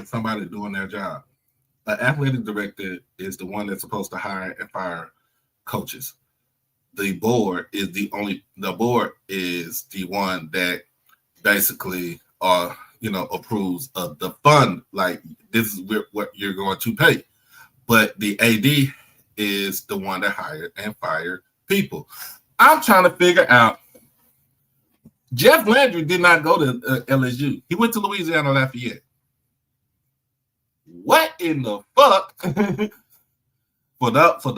somebody doing their job. An athletic director is the one that's supposed to hire and fire coaches. The board is the one that basically approves of the fund, like this is what you're going to pay. But the AD is the one that hired and fired people. I'm trying to figure out. Jeff Landry did not go to LSU. He went to Louisiana Lafayette. What in the fuck? For the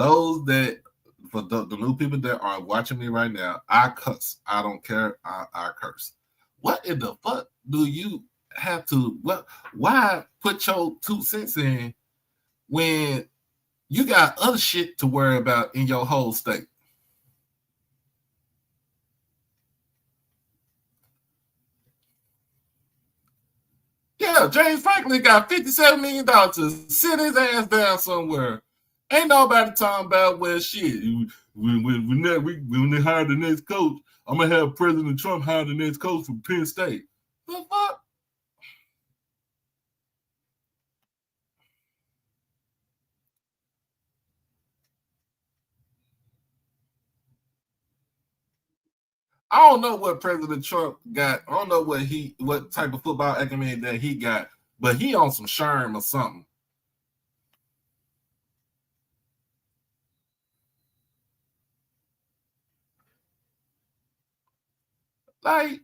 new people that are watching me right now, I cuss. I don't care. I curse. What in the fuck do you have to? Why put your 2 cents in when you got other shit to worry about in your whole state? Yeah, James Franklin got $57 million to sit his ass down somewhere. Ain't nobody talking about shit. When they hire the next coach, I'm gonna have President Trump hire the next coach from Penn State. The fuck? I don't know what President Trump got. I don't know what type of football acumen that he got, but he on some Sherm or something. Like,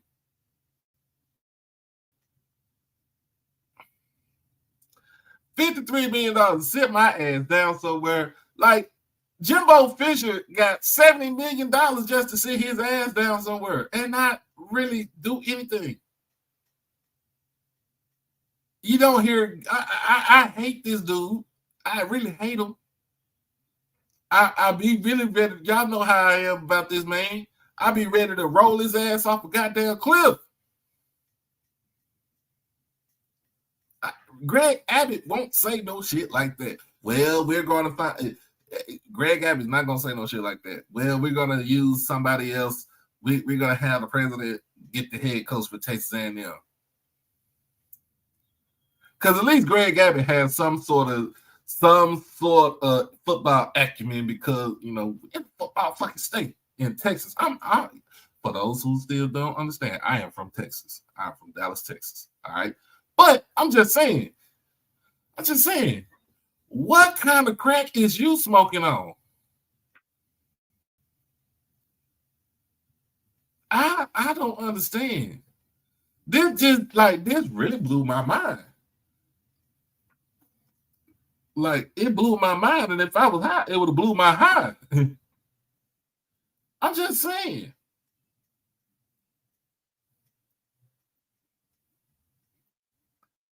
$53 million to sit my ass down somewhere. Like, Jimbo Fisher got $70 million just to sit his ass down somewhere and not really do anything. You don't hear. I hate this dude. I really hate him. I be really ready. Y'all know how I am about this man. I be ready to roll his ass off a goddamn cliff. Greg Abbott won't say no shit like that. Well, we're going to find. Greg Abbott's not going to say no shit like that. Well, we're going to use somebody else. We're going to have the president get the head coach for Texas A&M. Because at least Greg Abbott has some sort of football acumen, because it's football fucking state in Texas. I'm for those who still don't understand, I am from Texas. I'm from Dallas, Texas. All right. But I'm just saying, what kind of crack is you smoking on? I don't understand. This really blew my mind. Like, it blew my mind, and if I was high, it would have blew my high. I'm just saying.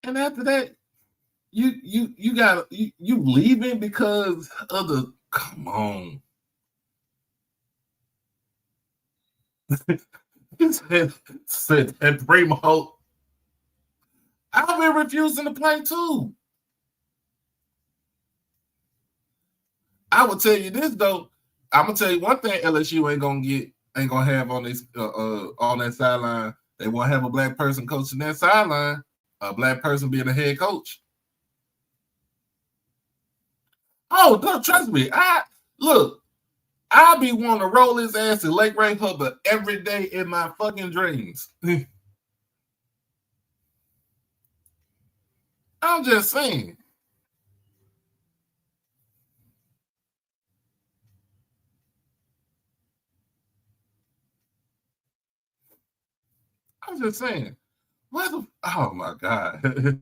And after that, You got you leaving because of the come on. He said that Primo. I've been refusing to play too. I will tell you this though. I'm gonna tell you one thing LSU ain't gonna have on this on that sideline. They won't have a black person coaching that sideline. A black person being a head coach. Oh, don't trust me. I be wanting to roll his ass in Lake Ray Hubbard every day in my fucking dreams. I'm just saying. I'm just saying. What the? Oh my god.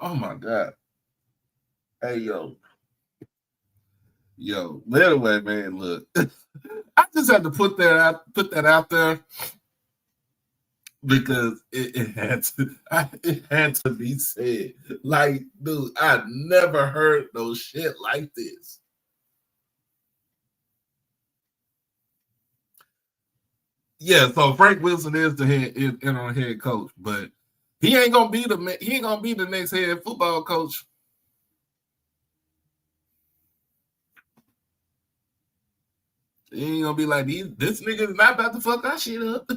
Oh my god. Hey yo. Yo, anyway, man, look. I just had to put that out there because it had to be said. Like, dude, I never heard no shit like this. Yeah, so Frank Wilson is the interim head coach, but he ain't gonna be the next head football coach. He ain't gonna be like this nigga is not about to fuck that shit up.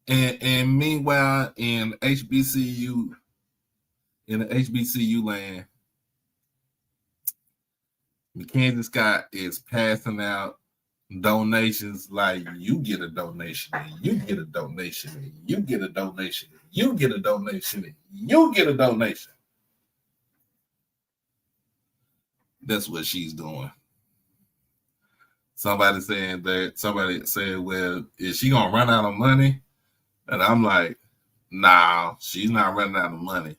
And meanwhile, in the HBCU land, Mackenzie Scott is passing out donations like you get a donation, and you get a donation, and you get a donation, and you get a donation, and you get a donation. That's what she's doing. Somebody said, well, is she gonna run out of money? And I'm like, nah, she's not running out of money.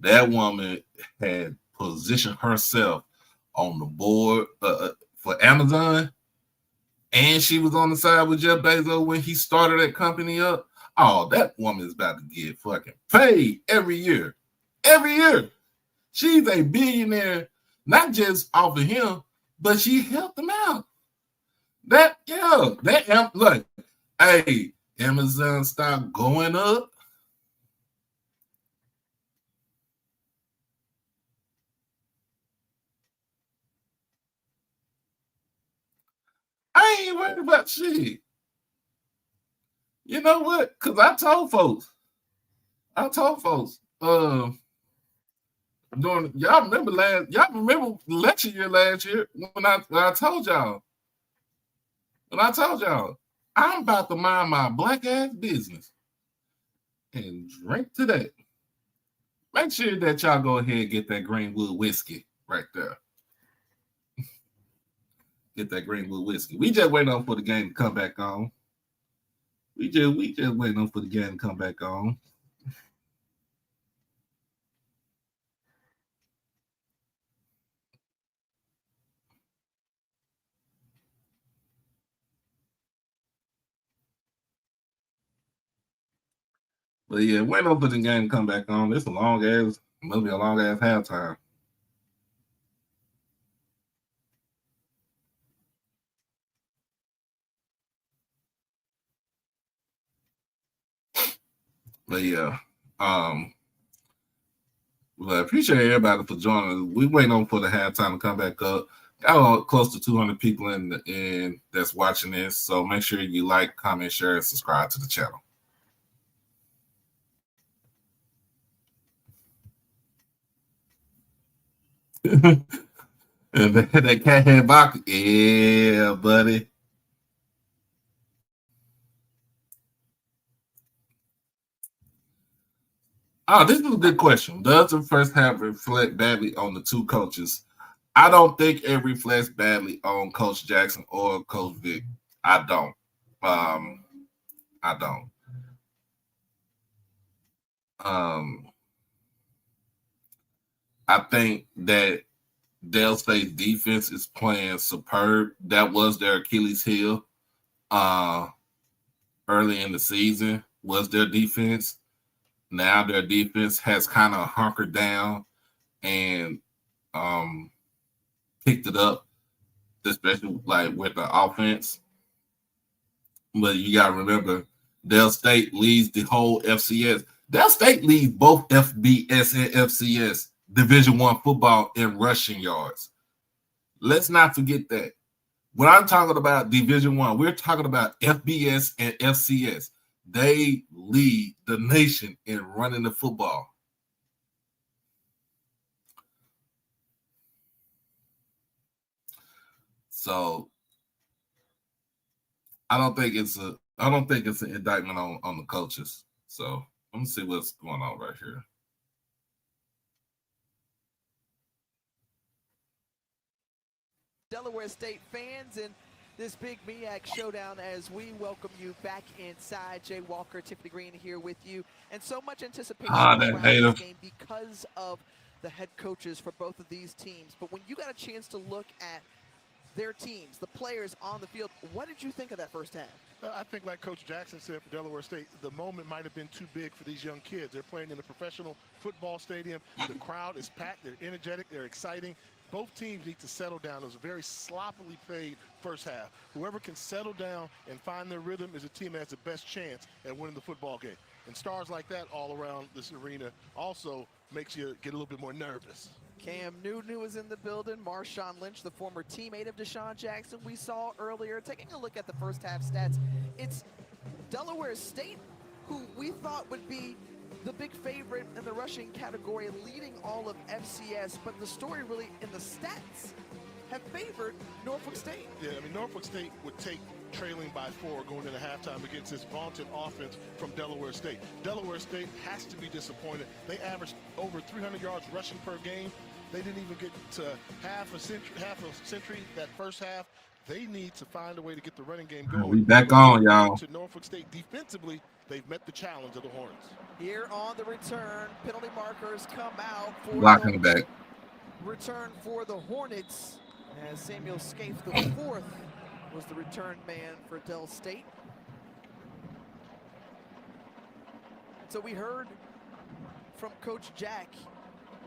That woman had positioned herself on the board for Amazon, and she was on the side with Jeff Bezos when he started that company up. Oh, that woman is about to get fucking paid every year. Every year. She's a billionaire, not just off of him, but she helped him out. Look, hey, Amazon stock going up. I ain't worried about shit. You know what? Because I told folks, y'all remember election year last year when I told y'all, I'm about to mind my black ass business and drink to that. Make sure that y'all go ahead and get that Greenwood whiskey right there. Get that Greenwood whiskey. We just waiting on for the game to come back on. We just waiting on for the game to come back on. But yeah, waiting on for the game to come back on. It's must be a long ass halftime. But yeah, well, I appreciate everybody for joining us. We waiting on for the halftime to come back up. Got close to 200 people in that's watching this. So make sure you like, comment, share, and subscribe to the channel. That cat head box, yeah, buddy. Oh, this is a good question. Does the first half reflect badly on the two coaches? I don't think it reflects badly on Coach Jackson or Coach Vic. I don't. I don't. I think that Dale State defense is playing superb. That was their Achilles heel early in the season, was their defense. Now their defense has kind of hunkered down and picked it up, especially like with the offense. But you got to remember, Dale State leads the whole FCS. Dale State leads both FBS and FCS Division I football in rushing yards. Let's not forget that. When I'm talking about Division I, we're talking about FBS and FCS. They lead the nation in running the football. So I don't think it's an indictment on the coaches. So let me see what's going on right here. Delaware State fans and this big MEAC showdown as we welcome you back inside. Jay Walker, Tiffany Green here with you, and so much anticipation around this game because of the head coaches for both of these teams. But when you got a chance to look at their teams, the players on the field, what did you think of that first half? I think like Coach Jackson said for Delaware State, the moment might have been too big for these young kids. They're playing in a professional football stadium. The crowd is packed. They're energetic. They're exciting. Both teams need to settle down. It was a very sloppily played first half. Whoever can settle down and find their rhythm is a team that has the best chance at winning the football game. And stars like that all around this arena also makes you get a little bit more nervous. Cam Newton was in the building. Marshawn Lynch, the former teammate of Deshaun Jackson, we saw earlier. Taking a look at the first half stats, it's Delaware State, who we thought would be the big favorite in the rushing category, leading all of FCS, but the story really in the stats have favored Norfolk State. Yeah, I mean, Norfolk State would take trailing by 4 going into halftime against this vaunted offense from Delaware State. Delaware State has to be disappointed. They averaged over 300 yards rushing per game. They didn't even get to half a century that first half. They need to find a way to get the running game going. We back on, y'all. To Norfolk State defensively, they've met the challenge of the Hornets. Here on the return, penalty markers come out for blocking the back. Return for the Hornets as Samuel Scaife IV was the return man for Del State. So we heard from Coach Jack.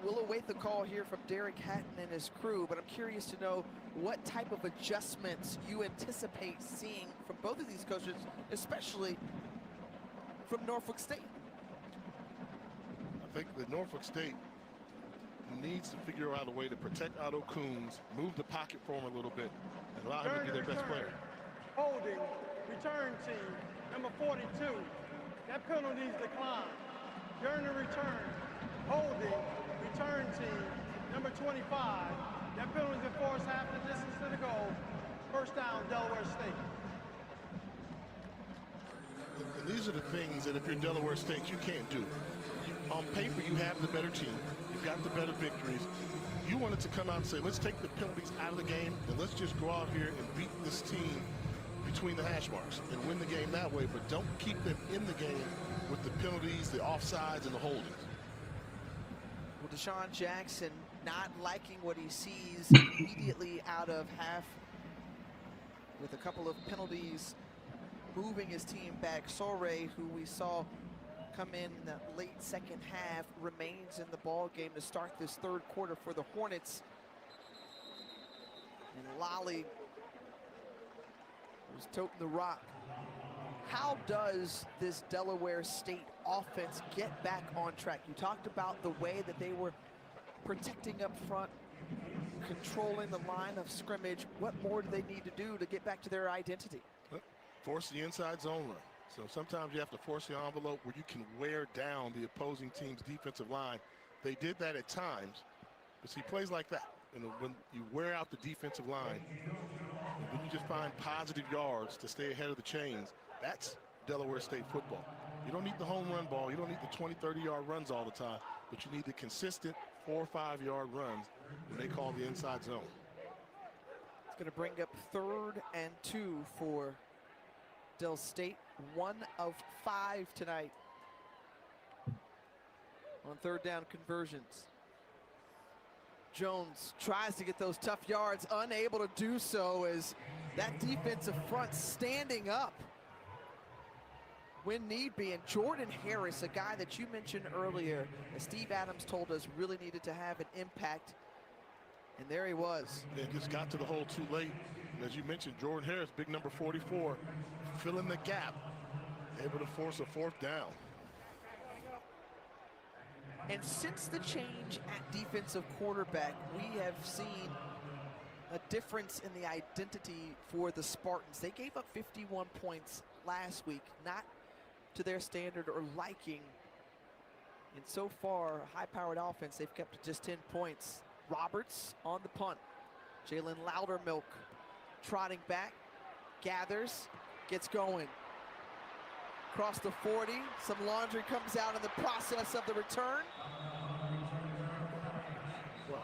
We'll await the call here from Derek Hatton and his crew, but I'm curious to know what type of adjustments you anticipate seeing from both of these coaches, especially from Norfolk State. I think that Norfolk State needs to figure out a way to protect Otto Coons, move the pocket for him a little bit, and allow him to be their best player. Holding, return team, number 42. That penalty's declined. During the return, holding, return team, number 25. That penalty's enforced half the distance to the goal. First down, Delaware State. And these are the things that if you're Delaware State, you can't do. On paper, you have the better team. You've got the better victories. You wanted to come out and say, let's take the penalties out of the game and let's just go out here and beat this team between the hash marks and win the game that way, but don't keep them in the game with the penalties, the offsides, and the holdings. Well, Deshaun Jackson not liking what he sees immediately out of half with a couple of penalties, moving his team back. Sorey, who we saw come in the late second half, remains in the ball game to start this third quarter for the Hornets. And Lally was toting the rock. How does this Delaware State offense get back on track? You talked about the way that they were protecting up front, controlling the line of scrimmage. What more do they need to do to get back to their identity? Force the inside zone run. So sometimes you have to force the envelope where you can wear down the opposing team's defensive line. They did that at times, but see, plays like that, when you wear out the defensive line, and when you just find positive yards to stay ahead of the chains, that's Delaware State football. You don't need the home run ball. You don't need the 20, 30-yard runs all the time, but you need the consistent 4- or 5-yard runs when they call the inside zone. It's going to bring up 3rd and 2 for Del State. 1 of 5 tonight on third down conversions. Jones tries to get those tough yards, unable to do so as that defensive front standing up when need be. And Jordan Harris, a guy that you mentioned earlier, as Steve Adams told us really needed to have an impact, and there he was. They just got to the hole too late. And as you mentioned, Jordan Harris, big number 44, filling the gap, able to force a 4th down. And since the change at defensive quarterback, we have seen a difference in the identity for the Spartans. They gave up 51 points last week, not to their standard or liking. And so far, a high-powered offense, they've kept to just 10 points. Roberts on the punt. Jalen Loudermilk trotting back, gathers, gets going. Across the 40, some laundry comes out in the process of the return. Well,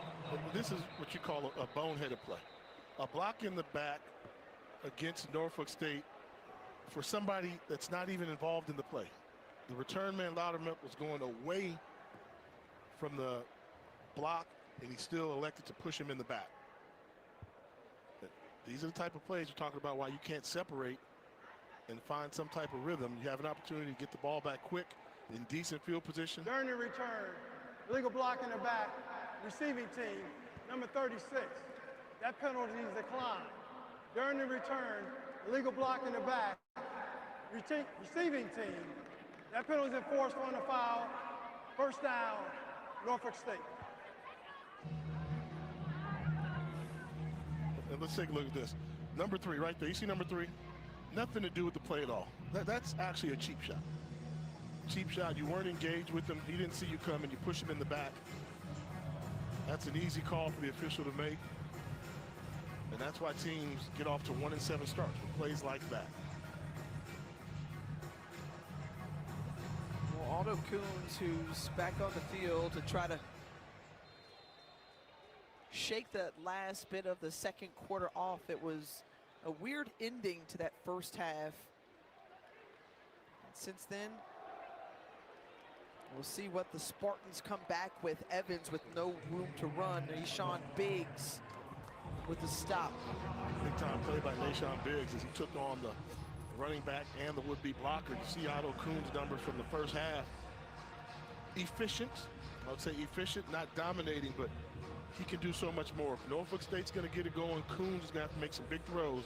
this is what you call a boneheaded play. A block in the back against Norfolk State for somebody that's not even involved in the play. The return man, Loudermilk, was going away from the block, and he still elected to push him in the back. These are the type of plays you're talking about, why you can't separate and find some type of rhythm. You have an opportunity to get the ball back quick in decent field position. During the return, illegal block in the back, receiving team, number 36. That penalty is declined. During the return, illegal block in the back, receiving team, that penalty is enforced on the foul. 1st down, Norfolk State. And let's take a look at this. Number 3 right there. You see number 3? Nothing to do with the play at all. That's actually a cheap shot. Cheap shot. You weren't engaged with him. He didn't see you coming. You push him in the back. That's an easy call for the official to make. And that's why teams get off to 1-7 starts with plays like that. Well, Otto Coons, who's back on the field to try to shake that last bit of the second quarter off. It was a weird ending to that first half. And since then, we'll see what the Spartans come back with. Evans with no room to run. Nashawn Biggs with the stop. Big time play by Nashawn Biggs as he took on the running back and the would-be blocker. You see Otto Coons' numbers from the first half. Efficient. I would say efficient, not dominating, but he can do so much more. If Norfolk State's going to get it going, Coons is going to have to make some big throws.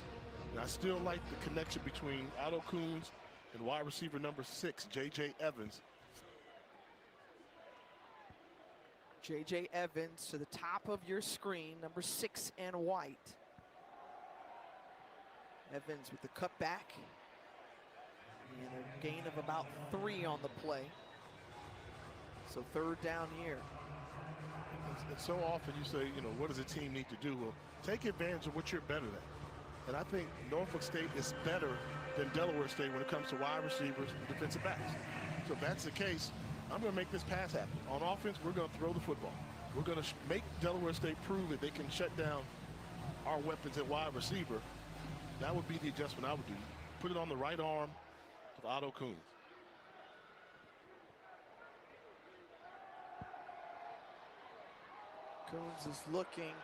And I still like the connection between Otto Coons and wide receiver number 6, J.J. Evans. J.J. Evans to the top of your screen, number 6 and white. Evans with the cutback. And a gain of about 3 on the play. So 3rd down here. And so often you say, you know, what does a team need to do? Well, take advantage of what you're better at. And I think Norfolk State is better than Delaware State when it comes to wide receivers and defensive backs. So if that's the case, I'm going to make this pass happen. On offense, we're going to throw the football. We're going to make Delaware State prove that they can shut down our weapons at wide receiver. That would be the adjustment I would do. Put it on the right arm of Otto Coons. Coons is looking.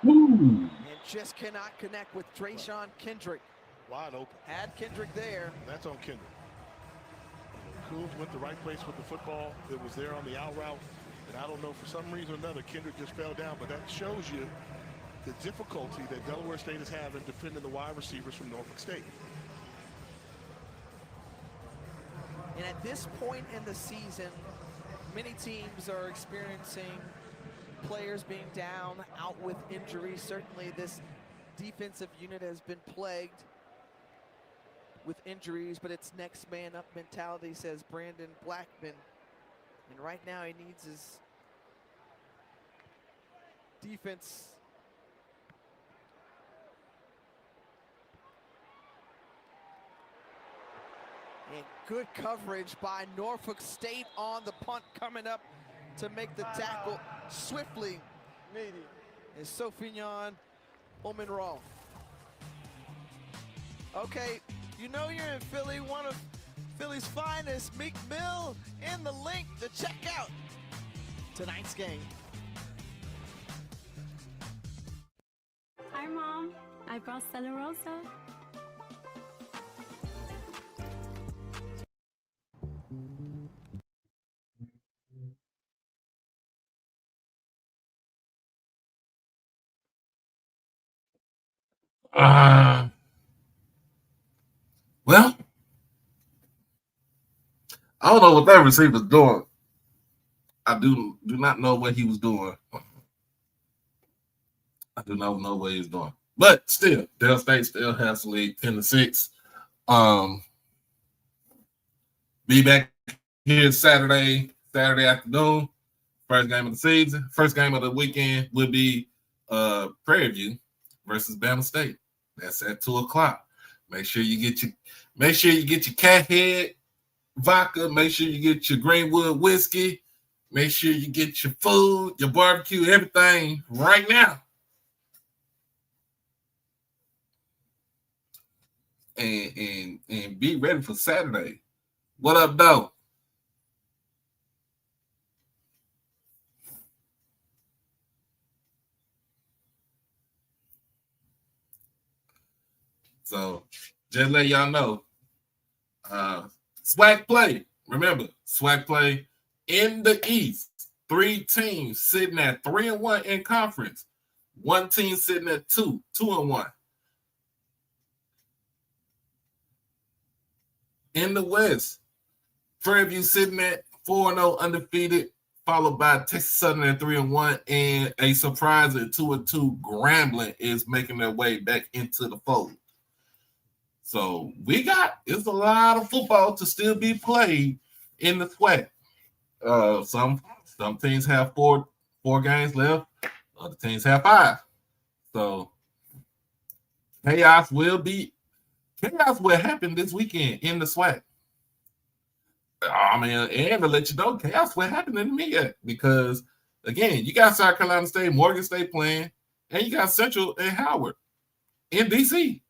Woo. And just cannot connect with Trayshawn Kendrick. Wide open. Had Kendrick there. And that's on Kendrick. Coons went the right place with the football. It was there on the out route. And I don't know, for some reason or another, Kendrick just fell down. But that shows you the difficulty that Delaware State is having defending the wide receivers from Norfolk State. And at this point in the season, many teams are experiencing players being down, out with injuries. Certainly this defensive unit has been plagued with injuries, but it's next man up mentality, says Brandon Blackman. And right now he needs his defense and good coverage by Norfolk State on the punt, coming up to make the tackle swiftly is Sophion Omenroth. Okay, you know you're in Philly, one of Philly's finest, Meek Mill in the link to check out tonight's game. I brought Stella Rosa. Well, I don't know what that receiver's doing. I do not know what he was doing. I do not know what he's doing. But still, Dell State still has the lead 10-6. Be back here Saturday afternoon. First game of the season. First game of the weekend will be Prairie View versus Bama State. That's at 2:00. Make sure you get your cat head vodka. Make sure you get your Greenwood whiskey. Make sure you get your food, your barbecue, everything right now. And be ready for Saturday. What up, though? So just let y'all know. SWAC play. Remember, SWAC play in the East. 3 teams sitting at 3-1 in conference. 1 team sitting at 2-1. In the West, Prairie View sitting at 4-0 undefeated, followed by Texas Southern at 3-1, and a surprise at 2-2. Grambling is making their way back into the fold. So it's a lot of football to still be played in the SWAC. Some teams have four games left, other teams have 5. So chaos will happen this weekend in the SWAC. I mean, and to let you know, chaos will happen in the MEAC because again, you got South Carolina State, Morgan State playing, and you got Central and Howard in DC.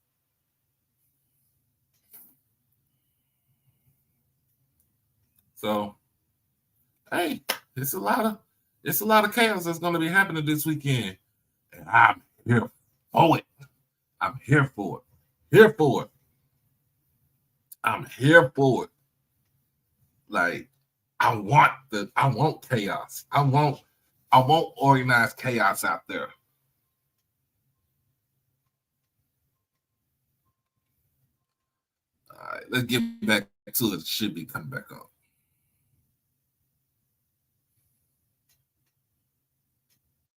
So, hey, it's a lot of chaos that's going to be happening this weekend, and I'm here for it. I'm here for it. I'm here for it. Like, I want chaos. I want organized chaos out there. All right, let's get back to it. It should be coming back up.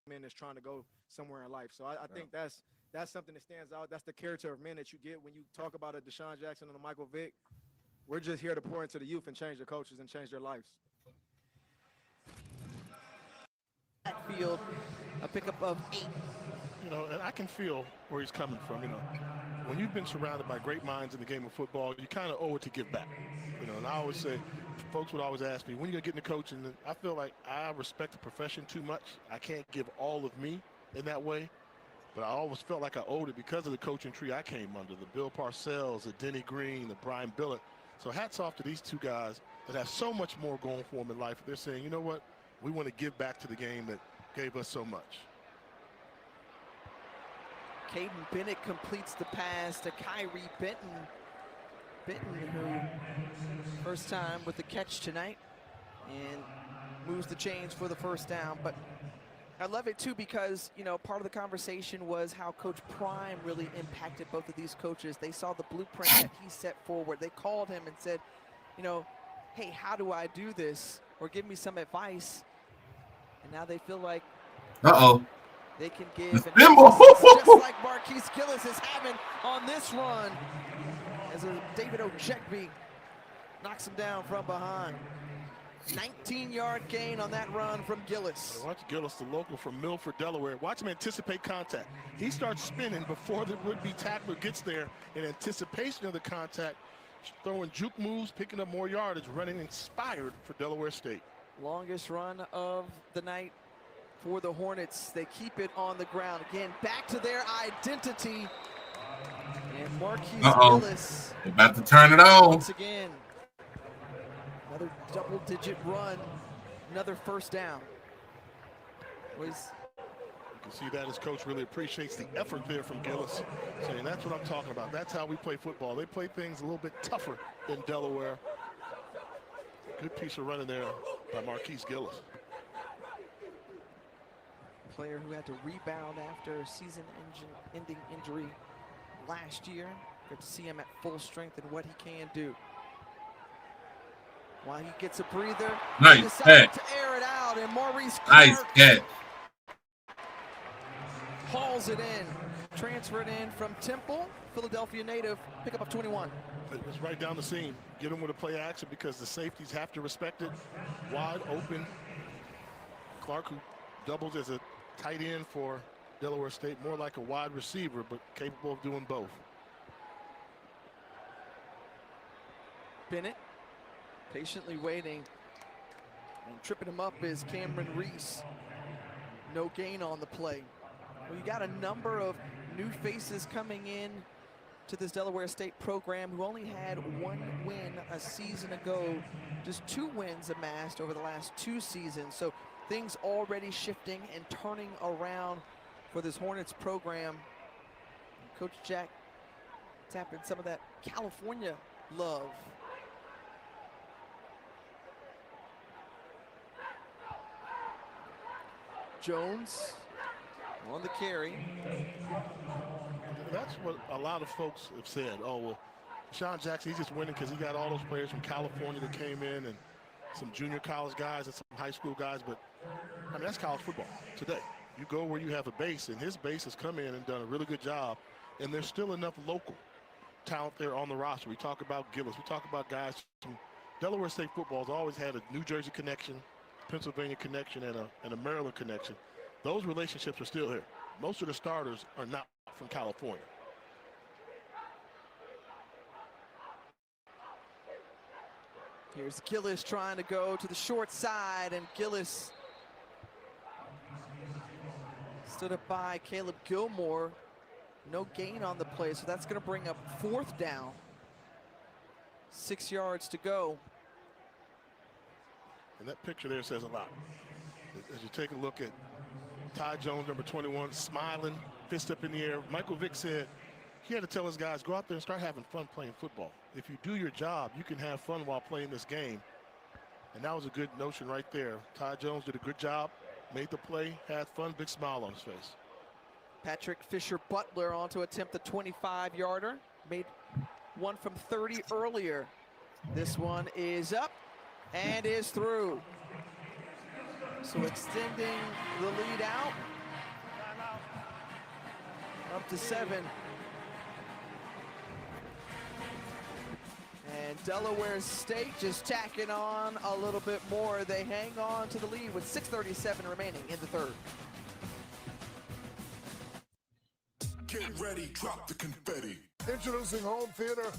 Men is trying to go somewhere in life. So I think that's something that stands out. That's the character of men that you get when you talk about a Deshaun Jackson and a Michael Vick. We're just here to pour into the youth and change their coaches and change their lives. Backfield, a pickup of 8. You know, and I can feel where he's coming from. You know, when you've been surrounded by great minds in the game of football, you kind of owe it to give back. You know, and I always say, folks would always ask me, when are you going to get into coaching? And I feel like I respect the profession too much. I can't give all of me in that way. But I always felt like I owed it because of the coaching tree I came under, the Bill Parcells, the Denny Green, the Brian Billett. So hats off to these two guys that have so much more going for them in life. They're saying, you know what, we want to give back to the game that gave us so much. Caden Bennett completes the pass to Kyrie Benton. Benton, who first time with the catch tonight and moves the chains for the first down. But I love it too because, you know, part of the conversation was how Coach Prime really impacted both of these coaches. They saw the blueprint that he set forward. They called him and said, you know, hey, how do I do this? Or give me some advice. And now they feel like they can give an just like Marquise Gillis is having on this run as David Ojekby knocks him down from behind. 19-yard gain on that run from Gillis. Watch Gillis, the local from Milford, Delaware. Watch him anticipate contact. He starts spinning before the would-be tackler gets there in anticipation of the contact, throwing juke moves, picking up more yardage, running inspired for Delaware State. Longest run of the night for the Hornets. They keep it on the ground. Again, back to their identity. And Marquise Gillis. They're about to turn it on. Once again. Another double-digit run, another first down. You see that his coach really appreciates the effort there from Gillis, saying that's what I'm talking about. That's how we play football. They play things a little bit tougher than Delaware. Good piece of running there by Marquise Gillis. Player who had to rebound after a season-ending injury last year. Good to see him at full strength and what he can do. While he gets a breather, Nice he decided to air it out, and Maurice Clark hauls it in. Transferred in from Temple, Philadelphia native, pickup of 21. It was right down the seam. Get him with a play action because the safeties have to respect it. Wide open. Clark, who doubles as a tight end for Delaware State, more like a wide receiver, but capable of doing both. Bennett patiently waiting, and tripping him up is Cameron Reese. No gain on the play. Well, you got a number of new faces coming in to this Delaware State program who only had one win a season ago, just 2 wins amassed over the last 2 seasons. So things already shifting and turning around for this Hornets program. Coach Jack tapping some of that California love. Jones on the carry. That's what a lot of folks have said. Oh, well, Sean Jackson, he's just winning because he got all those players from California that came in and some junior college guys and some high school guys. But, I mean, that's college football today. You go where you have a base, and his base has come in and done a really good job. And there's still enough local talent there on the roster. We talk about Gillis. We talk about guys from Delaware State football has always had a New Jersey connection, Pennsylvania connection, and a Maryland connection. Those relationships are still here. Most of the starters are not from California. Here's Gillis trying to go to the short side, and Gillis stood up by Caleb Gilmore. No gain on the play, so that's going to bring up 4th down. 6 yards to go. And that picture there says a lot. As you take a look at Ty Jones, number 21, smiling, fist up in the air. Michael Vick said he had to tell his guys, go out there and start having fun playing football. If you do your job, you can have fun while playing this game. And that was a good notion right there. Ty Jones did a good job, made the play, had fun, big smile on his face. Patrick Fisher-Butler on to attempt the 25-yarder. Made one from 30 earlier. This one is up and is through. So extending the lead out. Up to 7. And Delaware State just tacking on a little bit more. They hang on to the lead with 6:37 remaining in the 3rd. Get ready, drop the confetti. Introducing Home Theater,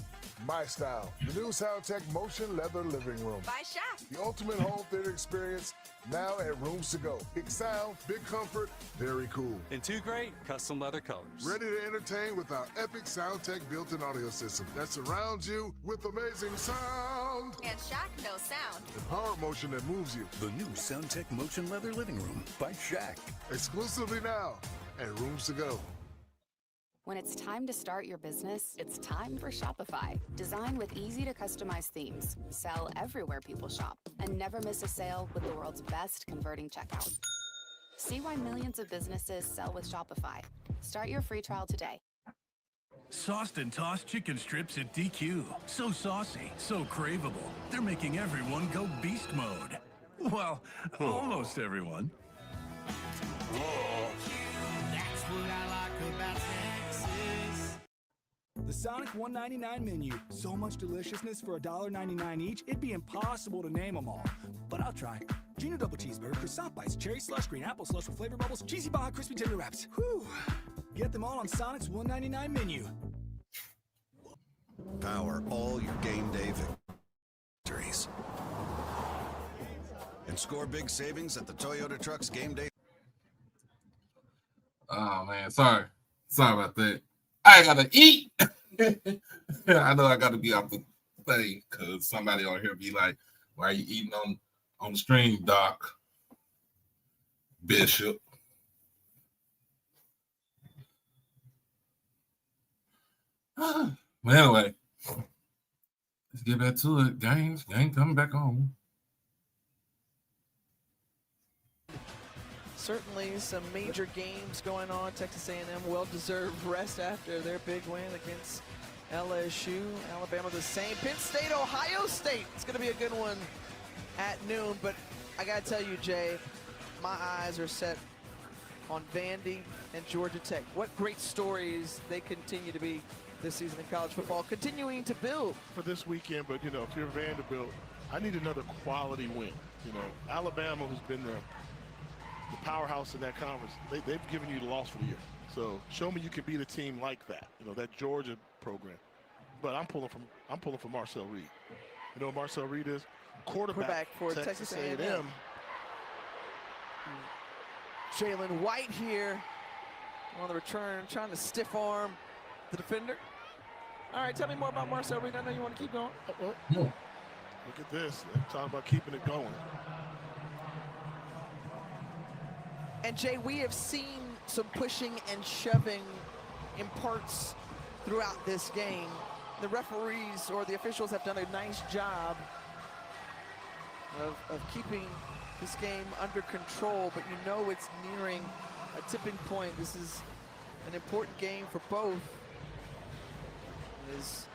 My Style, the new SoundTech Motion Leather Living Room. By Shaq. The ultimate home theater experience, now at Rooms to Go. Big sound, big comfort, very cool. And 2 great custom leather colors. Ready to entertain with our epic SoundTech built-in audio system that surrounds you with amazing sound. And Shaq knows sound. The power motion that moves you. The new SoundTech Motion Leather Living Room by Shaq. Exclusively now at Rooms to Go. When it's time to start your business, it's time for Shopify. Designed with easy to customize themes, sell everywhere people shop, and never miss a sale with the world's best converting checkout. See why millions of businesses sell with Shopify. Start your free trial today. Sauced and tossed chicken strips at DQ. So saucy, so craveable. They're making everyone go beast mode. Well, almost everyone. That's what I like about Texas. The Sonic $1.99 menu. So much deliciousness for $1.99 each, it'd be impossible to name them all. But I'll try. Junior double cheeseburger, croissant bites, cherry slush, green apple slush with flavor bubbles, cheesy baja, crispy tender wraps. Whew. Get them all on Sonic's $1.99 menu. Power all your game day victories. And score big savings at the Toyota Trucks Game Day. Oh, man. Sorry about that. I gotta eat. I know I gotta be off the thing because somebody on here be like, why are you eating on the stream, Doc? Bishop. But anyway, let's get back to it. Game coming back on. Certainly some major games going on. Texas A&M well-deserved rest after their big win against LSU. Alabama the same. Penn State, Ohio State. It's going to be a good one at noon. But I got to tell you, Jay, my eyes are set on Vandy and Georgia Tech. What great stories they continue to be this season in college football, continuing to build. For this weekend, but, you know, if you're Vanderbilt, I need another quality win. You know, Alabama, who's been the powerhouse in that conference, they've given you the loss for the year. So show me you can beat a team like that, you know, that Georgia program. But I'm pulling for Marcel Reed. You know what Marcel Reed is? Quarterback for Texas A&M. Jalen White here on the return, trying to stiff arm the defender. All right, tell me more about Marcel Reed. I know you want to keep going. Look at this. They're talking about keeping it going. And Jay, we have seen some pushing and shoving in parts throughout this game. The referees or the officials have done a nice job of keeping this game under control, but you know it's nearing a tipping point. This is an important game for both. Is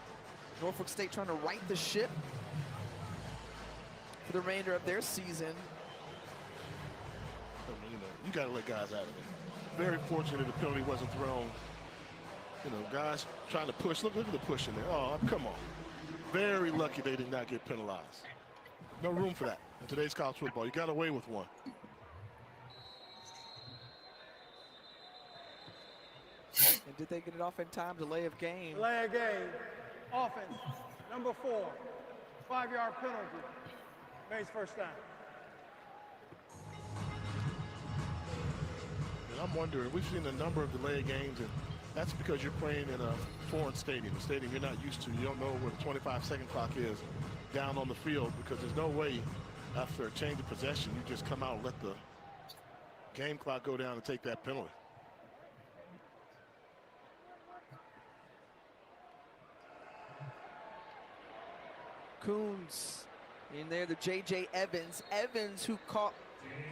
Norfolk State trying to right the ship for the remainder of their season? You know, you got to let guys out of it. Very fortunate the penalty wasn't thrown. You know, guys trying to push. Look at the push in there. Oh, come on. Very lucky they did not get penalized. No room for that in today's college football. You got away with one. And did they get it off in time? Delay of game. Delay of game. Offense, number 4. 5-yard penalty. Makes first down. And I'm wondering, we've seen a number of delay games, and that's because you're playing in a foreign stadium, a stadium you're not used to. You don't know what the 25-second clock is down on the field, because there's no way after a change of possession you just come out and let the game clock go down and take that penalty. Coons in there, the J.J. Evans. Evans, who caught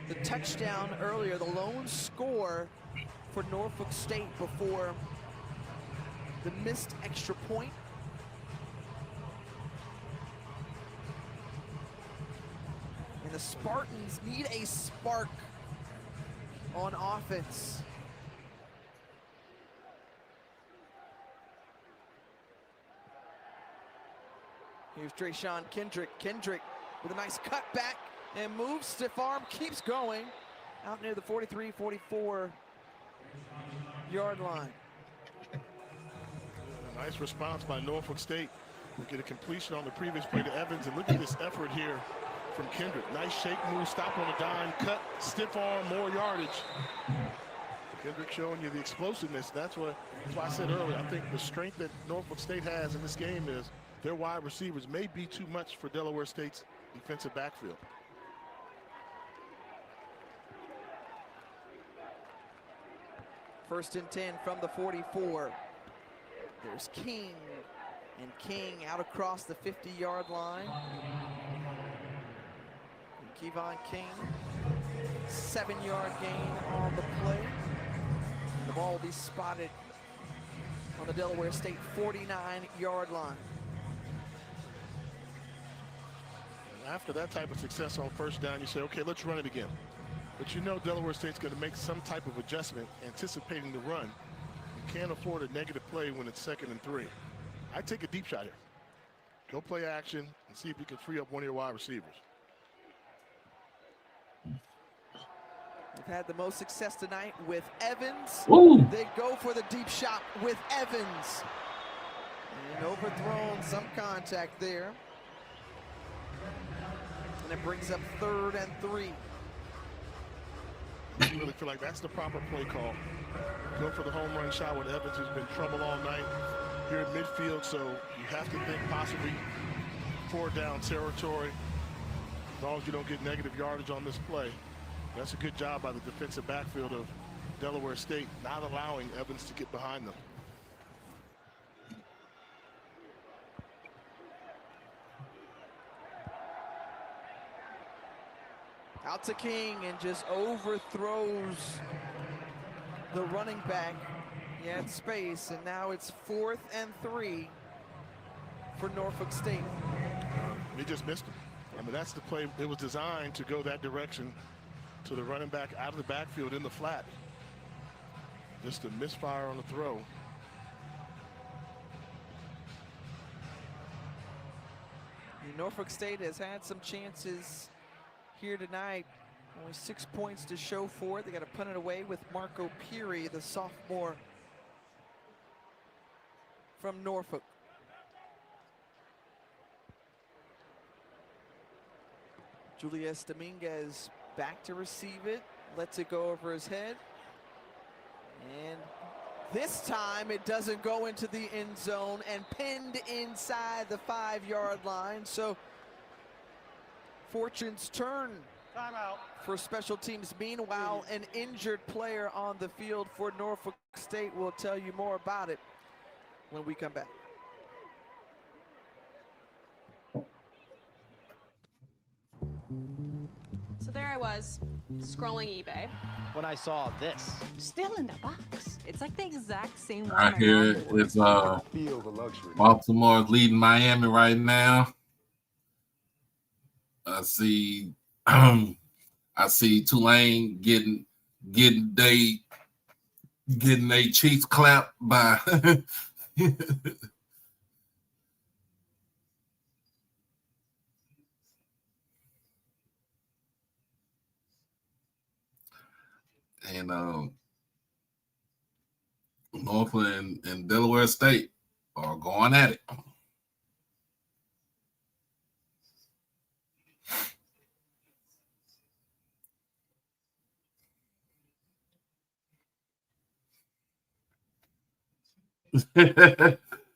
the touchdown earlier, the lone score for Norfolk State before the missed extra point. And the Spartans need a spark on offense. Here's Trayshawn Kendrick. Kendrick with a nice cut back and moves. Stiff arm, keeps going out near the 43, 44 yard line. Nice response by Norfolk State. We get a completion on the previous play to Evans, and look at this effort here from Kendrick. Nice shake move, stop on a dime, cut, stiff arm, more yardage. Kendrick showing you the explosiveness. That's why I said earlier, I think the strength that Norfolk State has in this game is their wide receivers may be too much for Delaware State's defensive backfield. First and 10 from the 44. There's King, and King out across the 50-yard line. And Kevon King, 7-yard gain on the play. The ball will be spotted on the Delaware State 49-yard line. After that type of success on first down, you say, okay, let's run it again. But you know Delaware State's going to make some type of adjustment anticipating the run. You can't afford a negative play when it's 2nd and 3. I take a deep shot here. Go play action and see if you can free up one of your wide receivers. They've had the most success tonight with Evans. Ooh. They go for the deep shot with Evans. And overthrown, some contact there. And it brings up 3rd and 3. I really feel like that's the proper play call. Go for the home run shot with Evans, who's been trouble all night here at midfield, so you have to think possibly 4th down territory. As long as you don't get negative yardage on this play. That's a good job by the defensive backfield of Delaware State, not allowing Evans to get behind them. Out to King and just overthrows the running back. He had space, and now it's 4th and 3 for Norfolk State. He just missed him. I mean, that's the play. It was designed to go that direction, to the running back out of the backfield in the flat. Just a misfire on the throw. Norfolk State has had some chances here tonight. Only 6 points to show for it. They got to punt it away with Marco Peary, the sophomore from Norfolk. Julius Dominguez back to receive it. Lets it go over his head. And this time it doesn't go into the end zone and pinned inside the 5-yard line. So fortunes turn for special teams. Meanwhile, an injured player on the field for Norfolk State. We'll tell you more about it when we come back. So there I was, scrolling eBay, when I saw this. Still in the box. It's like the exact same one. I hear it's Baltimore's leading Miami right now. I see Tulane getting they cheeks clapped by and Norfolk and Delaware State are going at it.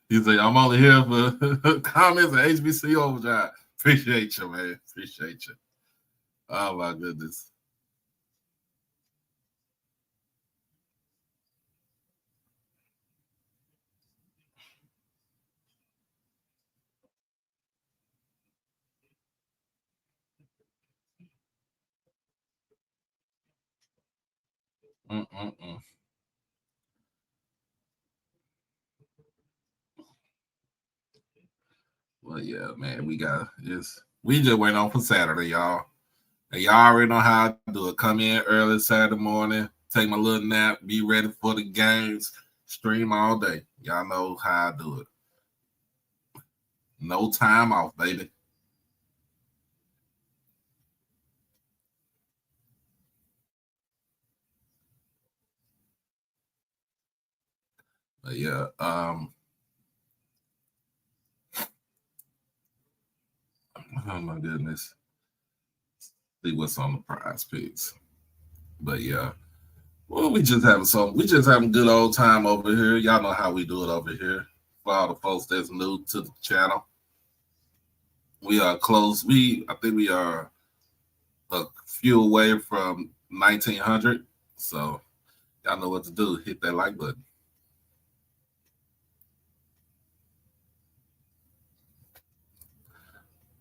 He's like, I'm only here for comments and HBCU overdrive. Appreciate you, man. Appreciate you. Oh my goodness. Well, yeah, man, we just waiting on for Saturday, y'all. And y'all already know how I do it. Come in early Saturday morning, take my little nap, be ready for the games, stream all day. Y'all know how I do it. No time off, baby. But yeah, oh my goodness. See what's on the prize picks. But yeah. Well, we just having good old time over here. Y'all know how we do it over here. For all the folks that's new to the channel. We are close. I think we are a few away from 1900. So y'all know what to do. Hit that like button.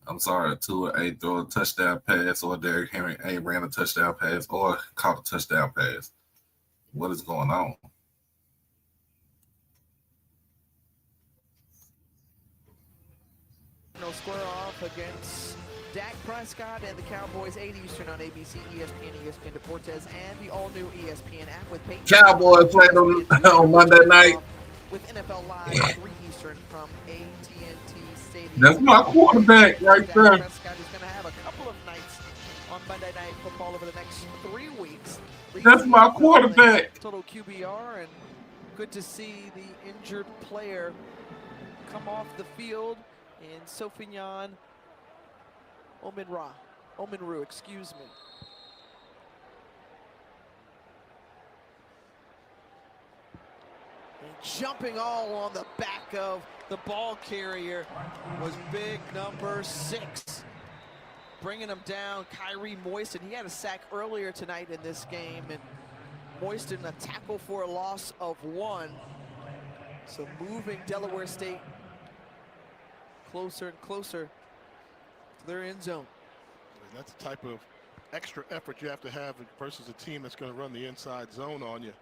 I'm sorry, Tua ain't throw a touchdown pass, or Derrick Henry ain't ran a touchdown pass, or caught a touchdown pass. What is going on? No square off against Dak Prescott and the Cowboys, 8 Eastern on ABC, ESPN, ESPN Deportes, and the all-new ESPN app with Peyton. Cowboys playing on Monday night. With NFL Live, 3 Eastern from AT&T Stadium. That's my quarterback right there. Dak Prescott is going to have a couple of nights on Monday Night Football over the next 3 weeks. That's my quarterback. Total QBR, and good to see the injured player come off the field. And Sofian Ominru, excuse me. And jumping all on the back of the ball carrier was big number 6. Bringing him down, Kyrie Moiston. He had a sack earlier tonight in this game, and Moiston a tackle for a loss of 1. So moving Delaware State closer and closer to their end zone. That's the type of extra effort you have to have versus a team that's going to run the inside zone on you.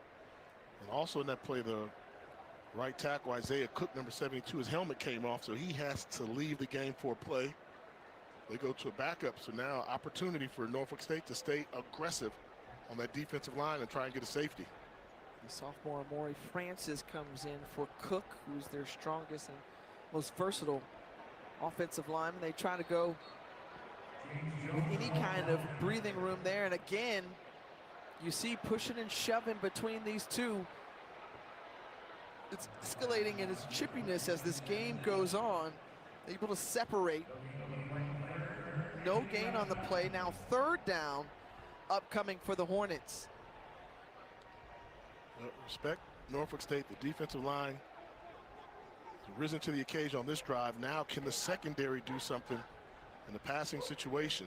And also in that play, the right tackle, Isaiah Cook, number 72, his helmet came off, so he has to leave the game for a play. They go to a backup, so now opportunity for Norfolk State to stay aggressive on that defensive line and try and get a safety. The sophomore Maury Francis comes in for Cook, who's their strongest and most versatile offensive lineman. They try to go with any kind of breathing room there. And again, you see pushing and shoving between these two. It's escalating in its chippiness as this game goes on. Able to separate. No gain on the play. Now 3rd down upcoming for the Hornets. Respect Norfolk State, the defensive line has risen to the occasion on this drive. Now can the secondary do something in the passing situation?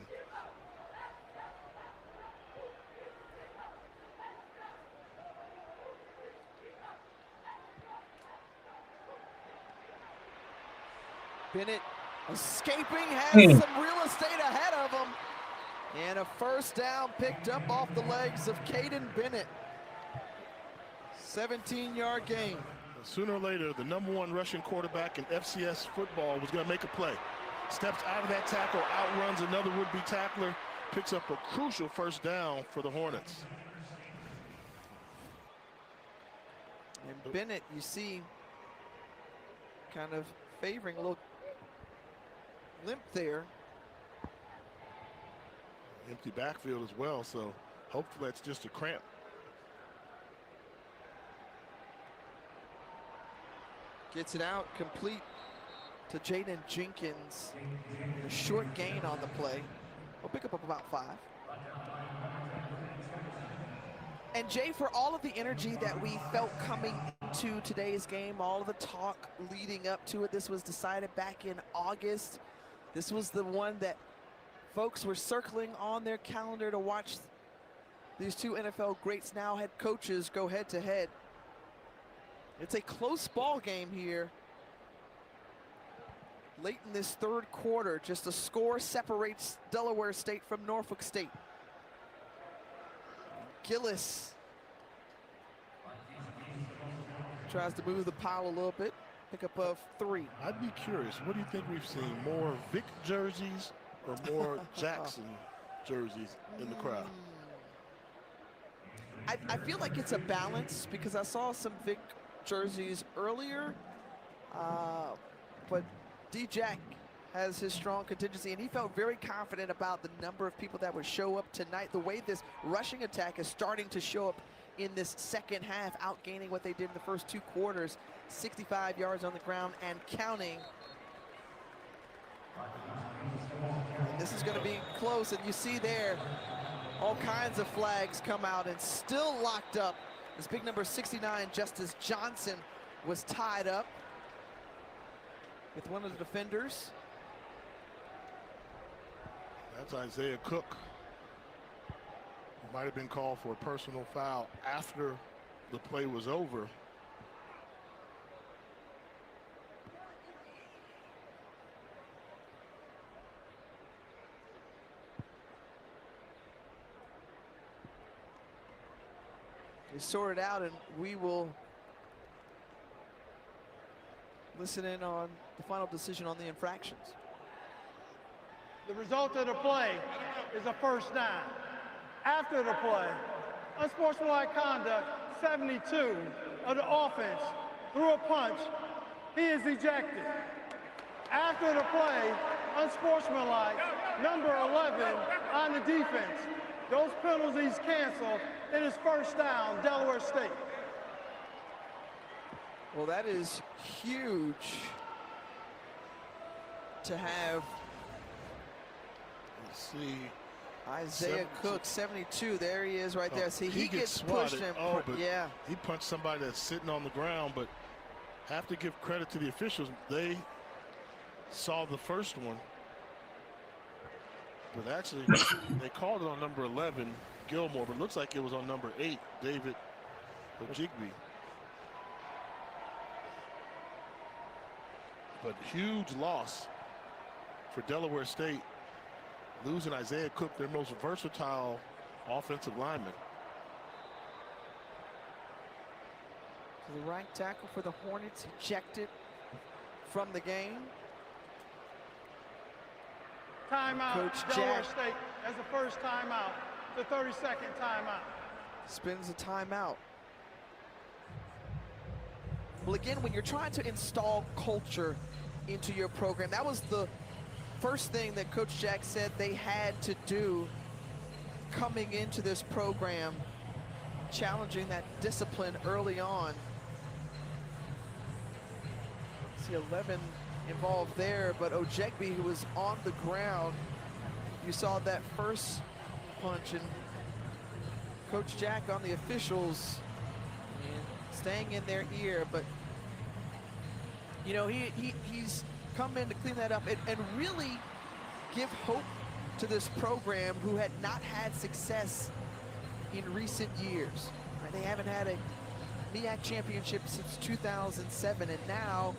Bennett escaping, has some real estate ahead of him. And a 1st down picked up off the legs of Caden Bennett. 17-yard gain. Sooner or later, the #1 rushing quarterback in FCS football was going to make a play. Steps out of that tackle, outruns another would-be tackler, picks up a crucial 1st down for the Hornets. And Bennett, you see, kind of favoring a little limp there. Empty backfield as well, so hopefully that's just a cramp. Gets it out, complete to Jaden Jenkins. A short gain on the play. We'll pick up about 5. And Jay, for all of the energy that we felt coming into today's game, all of the talk leading up to it, this was decided back in August. This was the one that folks were circling on their calendar to watch these two NFL greats, now head coaches, go head to head. It's a close ball game here. Late in this 3rd quarter, just a score separates Delaware State from Norfolk State. Gillis tries to move the pile a little bit, pick up of 3. I'd be curious, what do you think we've seen? More Vic jerseys or more Jackson jerseys in the crowd? I feel like it's a balance because I saw some Vic jerseys earlier, but D-Jack has his strong contingency, and he felt very confident about the number of people that would show up tonight. The way this rushing attack is starting to show up in this second half, outgaining what they did in the first 2 quarters. 65 yards on the ground and counting. And this is going to be close, and you see there all kinds of flags come out, and still locked up. This big number 69, Justice Johnson, was tied up with one of the defenders. That's Isaiah Cook. He might have been called for a personal foul after the play was over. They sort it out, and we will listen in on the final decision on the infractions. The result of the play is a 1st down. After the play, unsportsmanlike conduct, 72 of the offense threw a punch. He is ejected. After the play, unsportsmanlike, number 11 on the defense. Those penalties canceled. It is 1st down, Delaware State. Well, that is huge to have. Let's see. Isaiah Cook, 72. There he is right there. See, he gets swatted. pushed and but yeah. He punched somebody that's sitting on the ground, but have to give credit to the officials. They saw the first one. But actually, they called it on number 11, Gilmore, but it looks like it was on number 8, David Ojigbe. But huge loss for Delaware State. losing Isaiah Cook, their most versatile offensive lineman. The right tackle for the Hornets ejected from the game. Timeout. Coach Delaware Jack State as the first timeout. The 32nd timeout. spins a timeout. Well, again, when you're trying to install culture into your program, that was the first thing that Coach Jack said they had to do coming into this program, challenging that discipline early on. See 11 involved there, but Ojegbe, who was on the ground, you saw that first punch, and Coach Jack on the officials and staying in their ear, but you know, he's come in to clean that up and really give hope to this program who had not had success in recent years. Right? They haven't had a MEAC championship since 2007, and now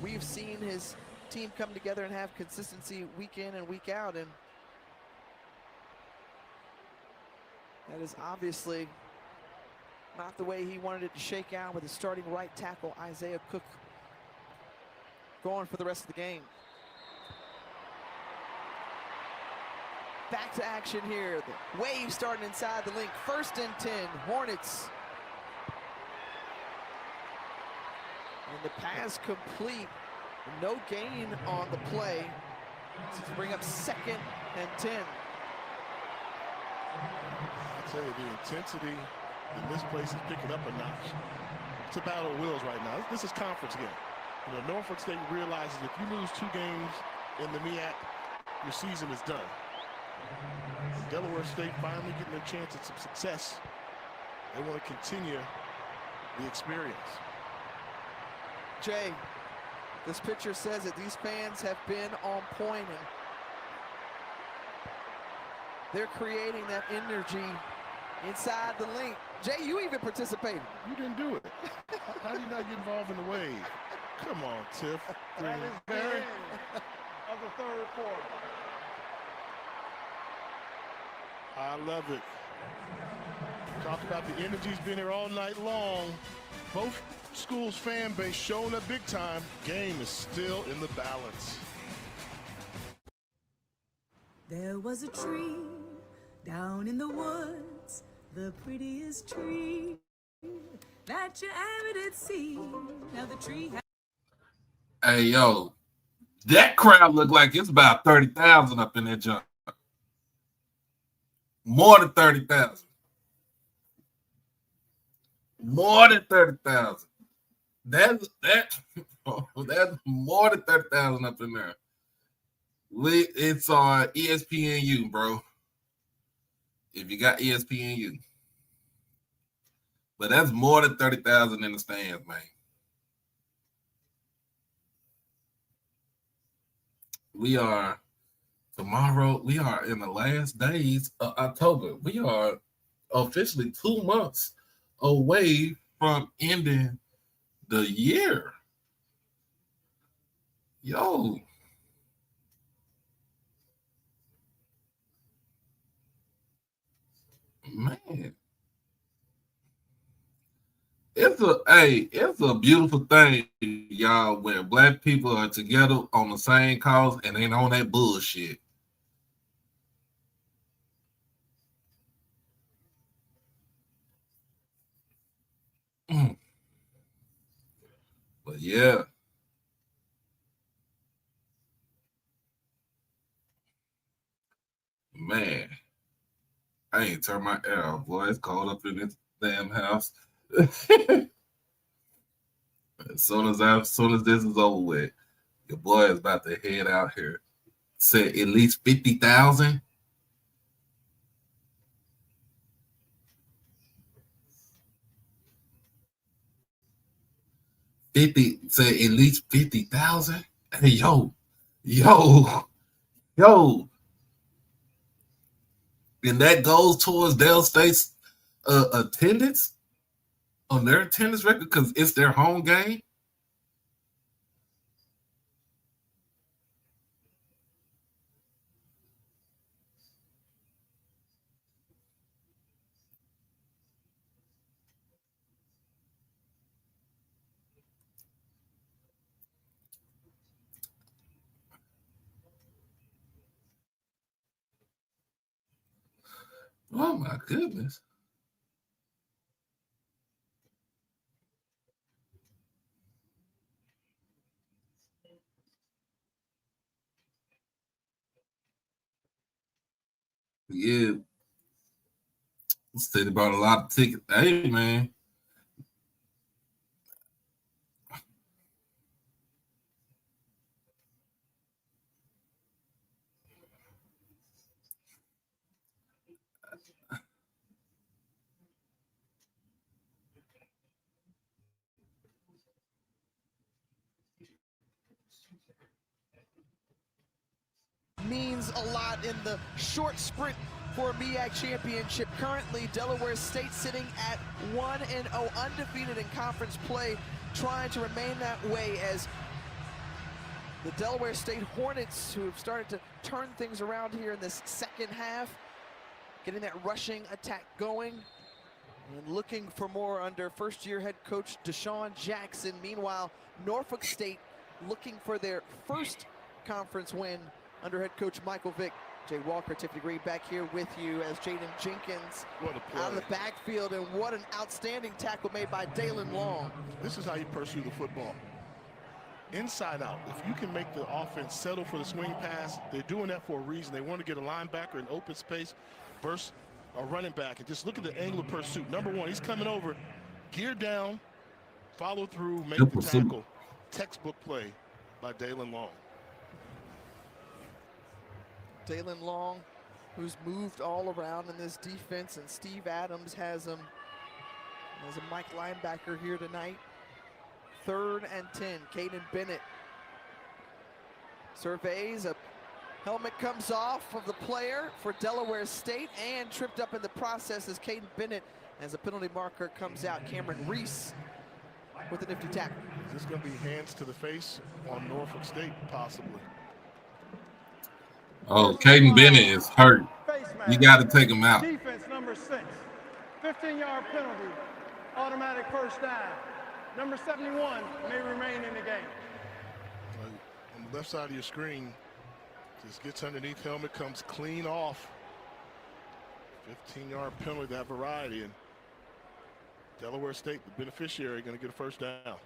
we've seen his team come together and have consistency week in and week out, and that is obviously not the way he wanted it to shake out with his starting right tackle, Isaiah Cook, going for the rest of the game. Back to action here. The wave starting inside the link. 1st and 10, Hornets. And the pass complete. No gain on the play to bring up 2nd and 10. I tell you, the intensity in this place is picking up a notch. It's a battle of wills right now. This is conference game. You know, Norfolk State realizes if you lose 2 games in the MEAC, your season is done. Delaware State finally getting a chance at some success. They want to continue the experience. Jay, this picture says that these fans have been on point, and they're creating that energy inside the link. Jay, you even participated. You didn't do it. How do you not get involved in the wave? Come on, Tiff. That is the end of the 3rd quarter. I love it. Talk about the energy's been here all night long. Both schools' fan base showing up big time. Game is still in the balance. There was a tree down in the woods, the prettiest tree that you ever did see. Now the tree. Hey, yo, that crowd looked like it's about 30,000 up in that junk. More than 30,000. More than 30,000. That's more than 30,000 up in there. It's on ESPNU, bro. If you got ESPNU. But that's more than 30,000 in the stands, man. We are tomorrow. We are in the last days of October. We are officially 2 months away from ending the year. Yo. Man. It's a beautiful thing, y'all, when black people are together on the same cause and ain't on that bullshit. But yeah. Man. I ain't turned my air off, boy. It's cold up in this damn house. As soon as this is over with, your boy is about to head out here. Said at least 50,000. Said at least 50,000. Hey, yo. And that goes towards Dell State's attendance on their attendance record because it's their home game. Oh my goodness. Yeah. State about a lot of tickets. Hey man. Means a lot in the short sprint for MEAC championship. Currently, Delaware State sitting at 1-0, undefeated in conference play, trying to remain that way as the Delaware State Hornets, who have started to turn things around here in this second half, getting that rushing attack going and looking for more under first-year head coach Deshaun Jackson. Meanwhile, Norfolk State looking for their first conference win under head coach Michael Vick. Jay Walker, Tiffany Green back here with you as Jaden Jenkins out of the backfield, and what an outstanding tackle made by Dalen Long. This is how you pursue the football. Inside out. If you can make the offense settle for the swing pass, they're doing that for a reason. They want to get a linebacker in open space, burst a running back, and just look at the angle of pursuit. Number one, he's coming over, gear down, follow through, make the tackle. Textbook play by Dalen Long. Dalen Long, who's moved all around in this defense, and Steve Adams has him as a Mike linebacker here tonight. 3rd and 10, Caden Bennett surveys, a helmet comes off of the player for Delaware State and tripped up in the process as Caden Bennett, as a penalty marker comes out. Cameron Reese with a nifty tackle. Is this going to be hands to the face on Norfolk State, possibly? Oh, Caden Bennett is hurt. You got to take him out. Defense number 6, 15-yard penalty, automatic first down. Number 71 may remain in the game. On the left side of your screen, just gets underneath helmet, comes clean off. 15-yard penalty, that variety, and Delaware State, the beneficiary, going to get a first down.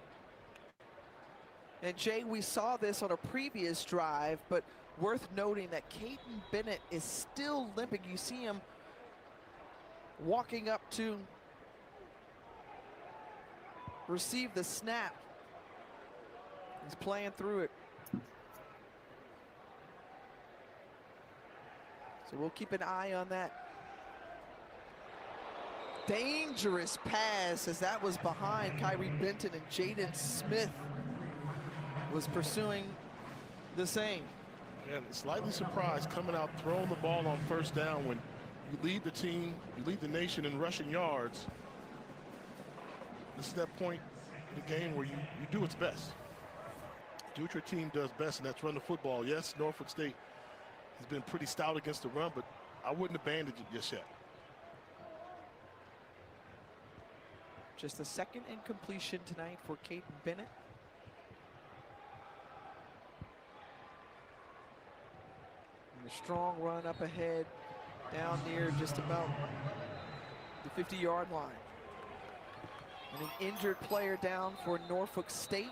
And Jay, we saw this on a previous drive, but worth noting that Caden Bennett is still limping. You see him walking up to receive the snap. He's playing through it. So we'll keep an eye on that. Dangerous pass, as that was behind Kyrie Benton, and Jaden Smith was pursuing the same. And slightly surprised coming out throwing the ball on first down when you lead the team, you lead the nation in rushing yards. This is that point in the game where you do what's best. Do what your team does best, and that's run the football. Yes, Norfolk State has been pretty stout against the run, but I wouldn't abandon it just yet. Just the second incompletion tonight for Caden Bennett. And a strong run up ahead, down near just about the 50-yard line. And an injured player down for Norfolk State.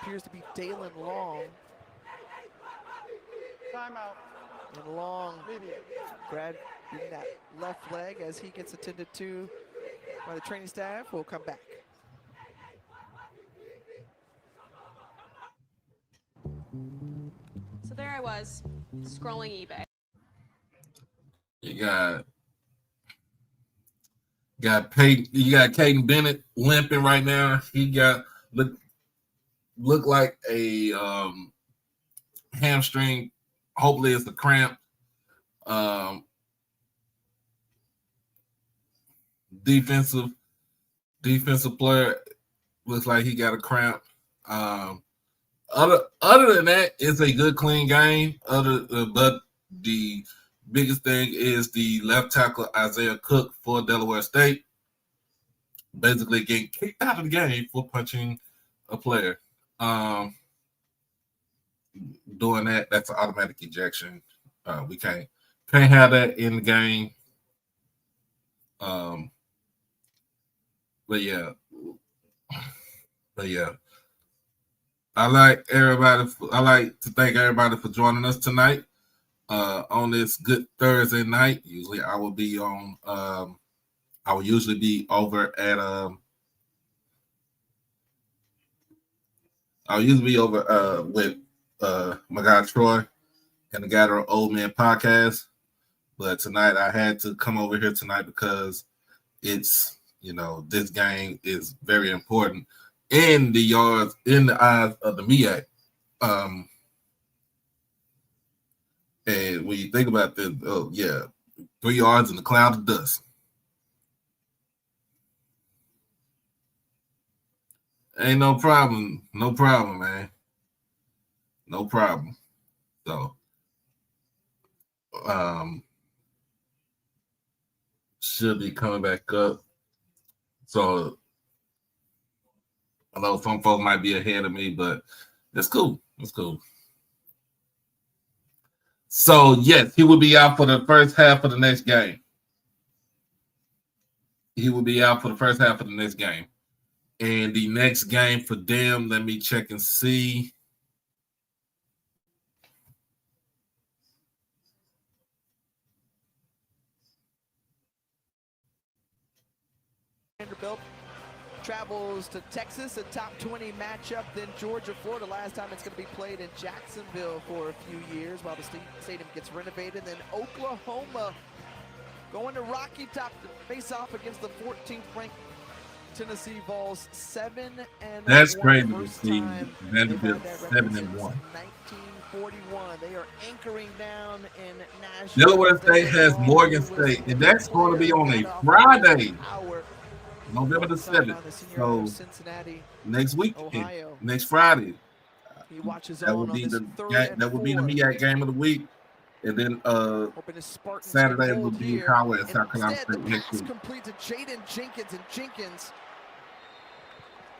Appears to be Dalen Long. Timeout. And Long grabbing that left leg as he gets attended to by the training staff. We'll come back. So there I was, scrolling eBay. You got Caden Bennett limping right now. He got look like a hamstring. Hopefully it's a cramp. Defensive player looks like he got a cramp. Other than that, it's a good clean game. But the biggest thing is the left tackle Isaiah Cook for Delaware State basically getting kicked out of the game for punching a player. doing that, that's an automatic ejection. We can't have that in the game. But yeah. I like to thank everybody for joining us tonight on this good Thursday night. Usually I will be on I will usually be over at with my guy Troy and the Gather Old Man podcast. But tonight I had to come over here tonight because it's, this game is very important in the eyes of the MEAC. And when you think about this, 3 yards in the cloud of dust. Ain't no problem, man. No problem. So, should be coming back up. So, I know some folks might be ahead of me, but it's cool. It's cool. So, yes, he will be out for the first half of the next game. And the next game for them, let me check and see. Vanderbilt travels to Texas, a top 20 matchup, then Georgia, Florida. Last time it's going to be played in Jacksonville for a few years while the stadium gets renovated. Then Oklahoma going to Rocky Top to face off against the 14th ranked Tennessee Vols. 7-1. That's crazy to First see time Vanderbilt 7-1. 1941. They are anchoring down in Nashville. Delaware State has Morgan State, and that's going to be on a Friday, November the 7th. So next week, next Friday, that will be the MEAC game of the week. And then Saturday will be Howard and South Carolina State next week. Complete to Jaden Jenkins, and Jenkins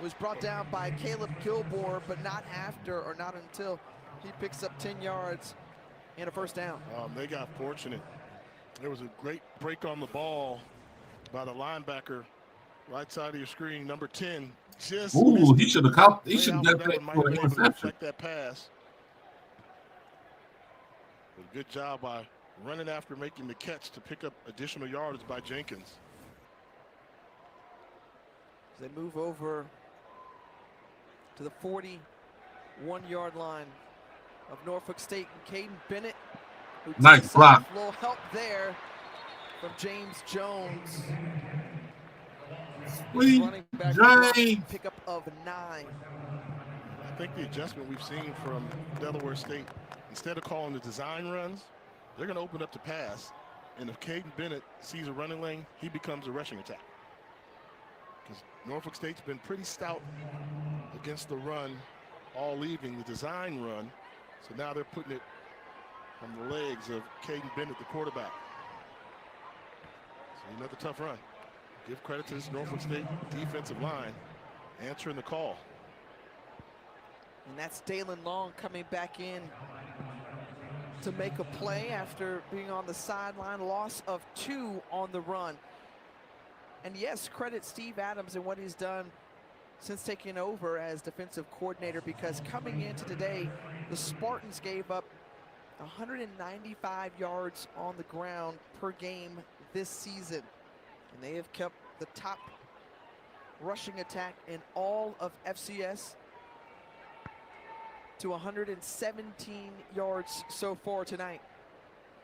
was brought down by Caleb Gilmore, but not until he picks up 10 yards and a first down. They got fortunate. There was a great break on the ball by the linebacker, right side of your screen, number 10. He should have caught. He should have done that for an interception. That pass. But good job by running after making the catch to pick up additional yardage by Jenkins. They move over to the 41-yard line of Norfolk State, and Caden Bennett, who nice block. A little help there from James Jones. Sweet James. Pickup of 9. I think the adjustment we've seen from Delaware State, instead of calling the design runs, they're going to open up to pass. And if Caden Bennett sees a running lane, he becomes a rushing attack. Because Norfolk State's been pretty stout against the run, all leaving the design run. So now they're putting it on the legs of Caden Bennett, the quarterback. So another tough run. Give credit to this Norfolk State defensive line answering the call. And that's Dalen Long coming back in to make a play after being on the sideline. Loss of 2 on the run. And yes, credit Steve Adams and what he's done since taking over as defensive coordinator, because coming into today, the Spartans gave up 195 yards on the ground per game this season. And they have kept the top rushing attack in all of FCS to 117 yards so far tonight.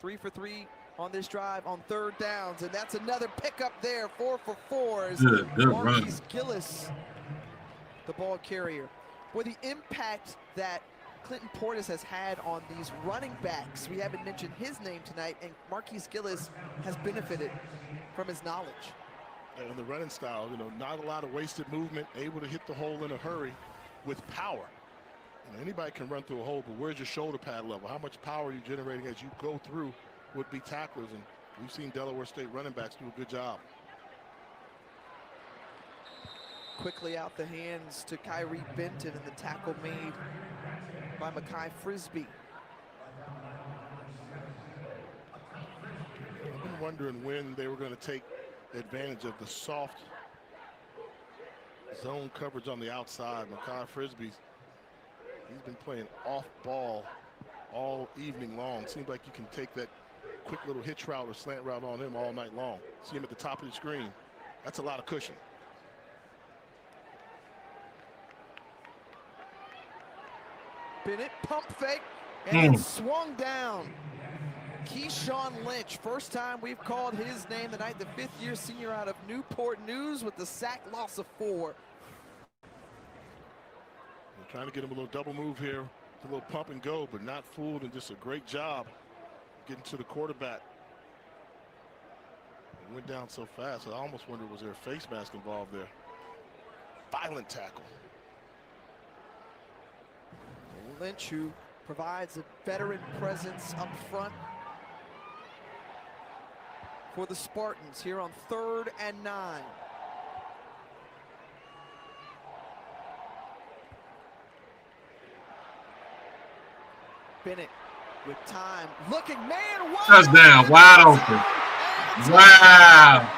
3 for 3 on this drive on third downs, and that's another pickup there. 4 for 4 is Marquise Gillis, the ball carrier. Boy, the impact that Clinton Portis has had on these running backs, we haven't mentioned his name tonight, and Marquise Gillis has benefited from his knowledge. And the running style, not a lot of wasted movement, able to hit the hole in a hurry with power. Anybody can run through a hole, but where's your shoulder pad level? How much power are you generating as you go through would-be tacklers? And we've seen Delaware State running backs do a good job. quickly out the hands to Kyrie Benton, and the tackle made by Makai Frisbee. I've been wondering when they were going to take advantage of the soft zone coverage on the outside. Makai Frisbee, he's been playing off ball all evening long. Seems like you can take that quick little hitch route or slant route on him all night long. See him at the top of the screen. That's a lot of cushion. Bennett pump fake and it swung down. Keyshawn Lynch, first time we've called his name tonight, the fifth-year senior out of Newport News with the sack loss of 4. They're trying to get him a little double move here, a little pump and go, but not fooled, and just a great job getting to the quarterback. It went down so fast, I almost wondered, was there a face mask involved there? Violent tackle. Lynch, who provides a veteran presence up front for the Spartans here on 3rd and 9. Bennett with time, looking, man, touchdown, wide open. Wow.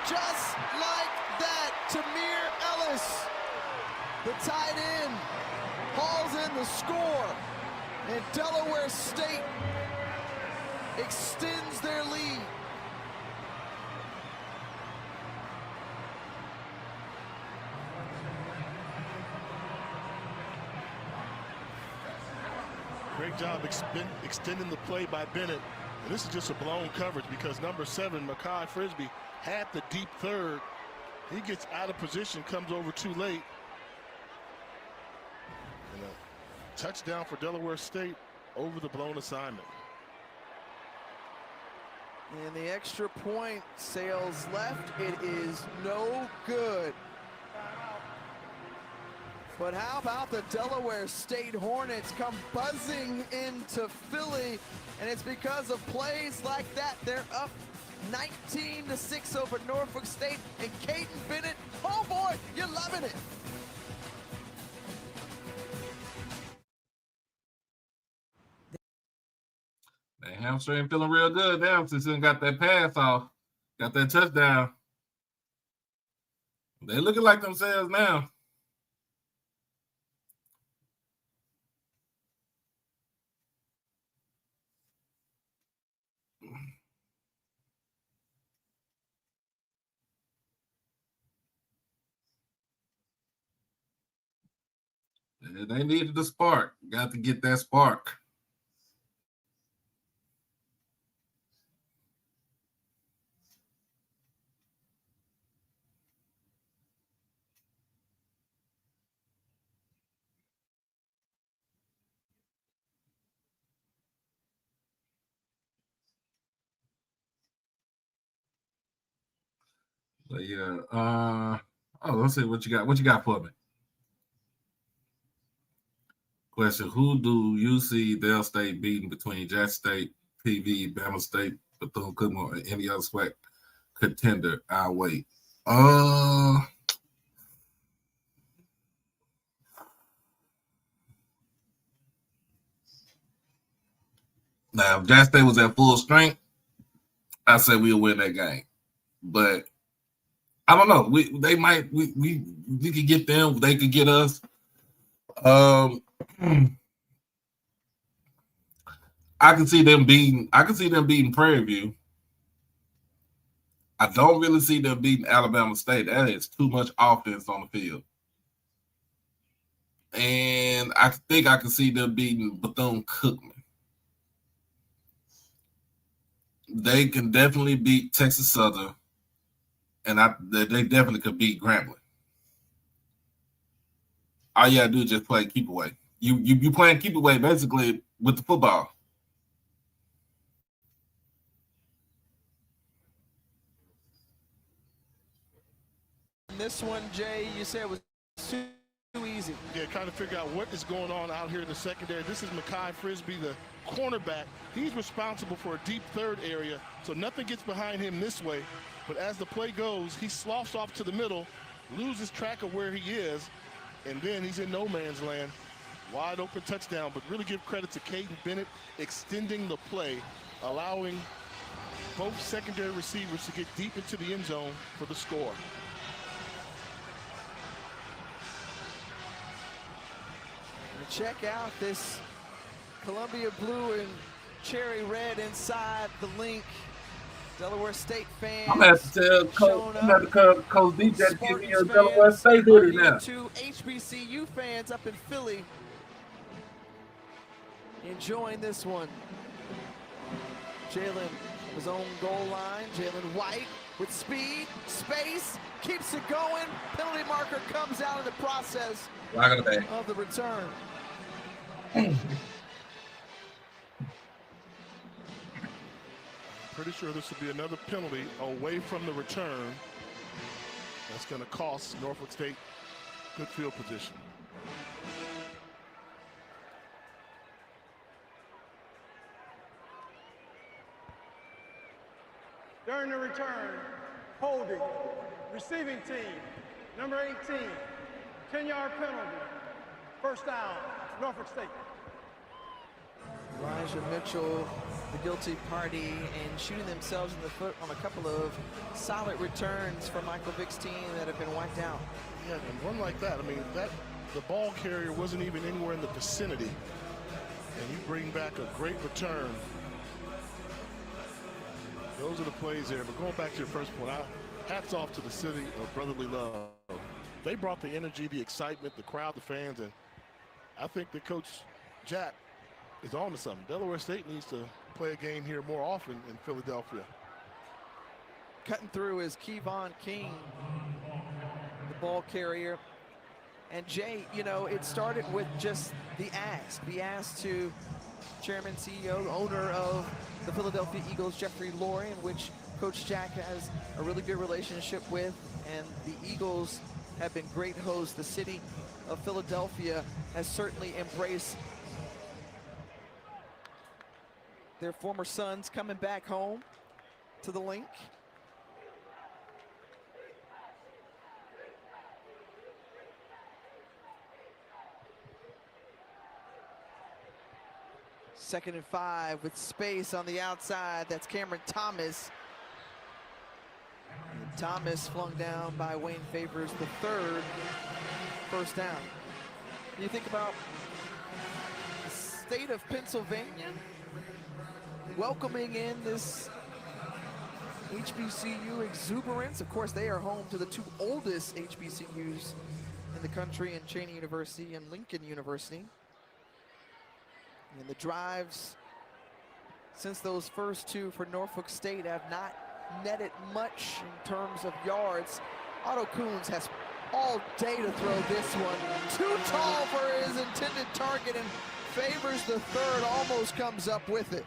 Just like that, Tamir Ellis, the tight end, hauls in the score, and Delaware State extends their lead. Great job extending the play by Bennett. And this is just a blown coverage because number 7, Makai Frisbee, had the deep third. He gets out of position, comes over too late. And a touchdown for Delaware State over the blown assignment. And the extra point sails left. It is no good. But how about the Delaware State Hornets come buzzing into Philly, and it's because of plays like that. They're up 19-6 over Norfolk State, and Caden Bennett, oh boy, you're loving it. That hamstring feeling real good now since he got that pass off, got that touchdown. They looking like themselves now. They needed the spark. Got to get that spark. But yeah, let's see what you got. What you got for me? Question: who do you see Dell State beating between Jackson State, PV, Bama State, Bethune-Cookman, or any other SWAC contender? I'll wait. Now, if Jackson State was at full strength, I say we'll win that game. But I don't know. We could get them. They could get us. I can see them beating Prairie View. I don't really see them beating Alabama State. That is too much offense on the field. And I think I can see them beating Bethune-Cookman. They can definitely beat Texas Southern, and they definitely could beat Grambling. All you gotta do is just play keep away. You playing keep away basically with the football. This one, Jay, you said was too easy. Yeah, kind of figure out what is going on out here in the secondary. This is Makai Frisbee, the cornerback. He's responsible for a deep third area, so nothing gets behind him this way. But as the play goes, he sloughs off to the middle, loses track of where he is, and then he's in no man's land. Wide open touchdown, but really give credit to Caden Bennett extending the play, allowing both secondary receivers to get deep into the end zone for the score. And check out this Columbia blue and cherry red inside the link. Delaware State fans. I'm gonna have to tell Coach DJ to give me a Delaware State hoodie now. Two HBCU fans up in Philly enjoying this one. Jalen, his own goal line. Jalen White with speed, space, keeps it going. Penalty marker comes out in the process of the return. Pretty sure this will be another penalty away from the return. That's going to cost Norfolk State good field position. During the return, holding, receiving team, number 18, 10-yard penalty, first down, Norfolk State. Elijah Mitchell, the guilty party, and shooting themselves in the foot on a couple of solid returns from Michael Vick's team that have been wiped out. Yeah, and one like that, I mean, the ball carrier wasn't even anywhere in the vicinity, and you bring back a great return. Those are the plays there. But going back to your first point, hats off to the city of brotherly love. They brought the energy, the excitement, the crowd, the fans, and I think that Coach Jack is on to something. Delaware State needs to play a game here more often in Philadelphia. Cutting through is Kevon King, the ball carrier. And Jay, you know, it started with just the ask to Chairman, CEO, owner of the Philadelphia Eagles, Jeffrey Lurie, in which Coach Jack has a really good relationship with, and the Eagles have been great hosts. The city of Philadelphia has certainly embraced their former sons coming back home to the link. Second and 5 with space on the outside. That's Cameron Thomas. And Thomas flung down by Wayne Favors, the third first down. You think about the state of Pennsylvania welcoming in this HBCU exuberance. Of course, they are home to the two oldest HBCUs in the country, in Cheney University and Lincoln University. And the drives since those first two for Norfolk State have not netted much in terms of yards. Otto Coons has all day to throw this one. Too tall for his intended target, and Favors the third almost comes up with it.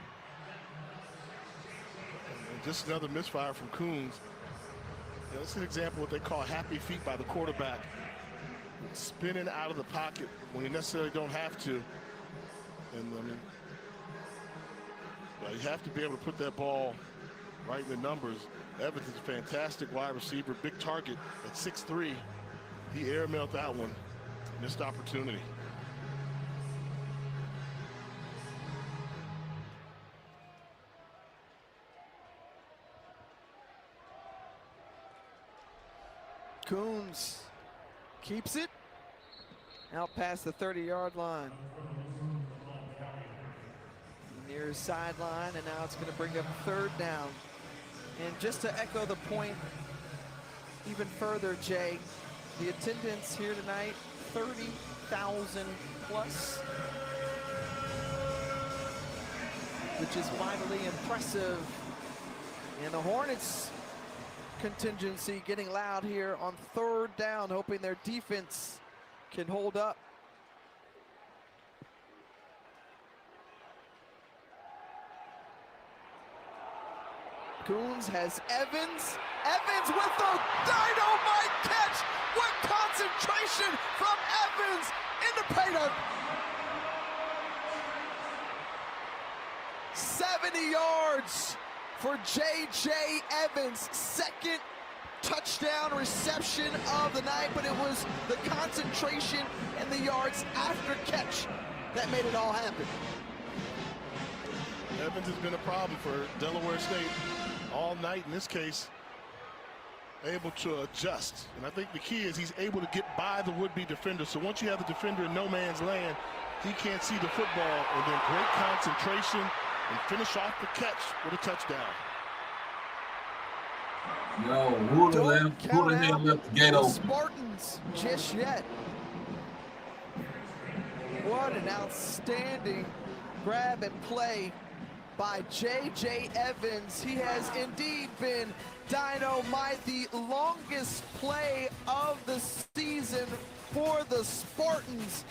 And just another misfire from Coons. You know, this is an example of what they call happy feet by the quarterback. Spinning out of the pocket when you necessarily don't have to. And I mean, you have to be able to put that ball right in the numbers. Evans is a fantastic wide receiver, big target at 6'3". He airmailed that one. Missed opportunity. Coons keeps it out past the 30-yard line. Near his sideline, and now it's going to bring up third down. And just to echo the point even further, Jay, the attendance here tonight, 30,000 plus, which is vitally impressive. And the Hornets contingency getting loud here on third down, hoping their defense can hold up. Coons has Evans. Evans with the dynamite catch. What concentration from Evans in the paint. 70 yards for J.J. Evans. Second touchdown reception of the night, but it was the concentration and the yards after catch that made it all happen. Evans has been a problem for Delaware State all night. In this case, able to adjust. And I think the key is he's able to get by the would-be defender. So once you have the defender in no man's land, he can't see the football, and then great concentration and finish off the catch with a touchdown. Yo, who the hell left the gate open? Spartans just yet. What an outstanding grab and play by J.J. Evans. He has indeed been dynamite, the longest play of the season for the Spartans.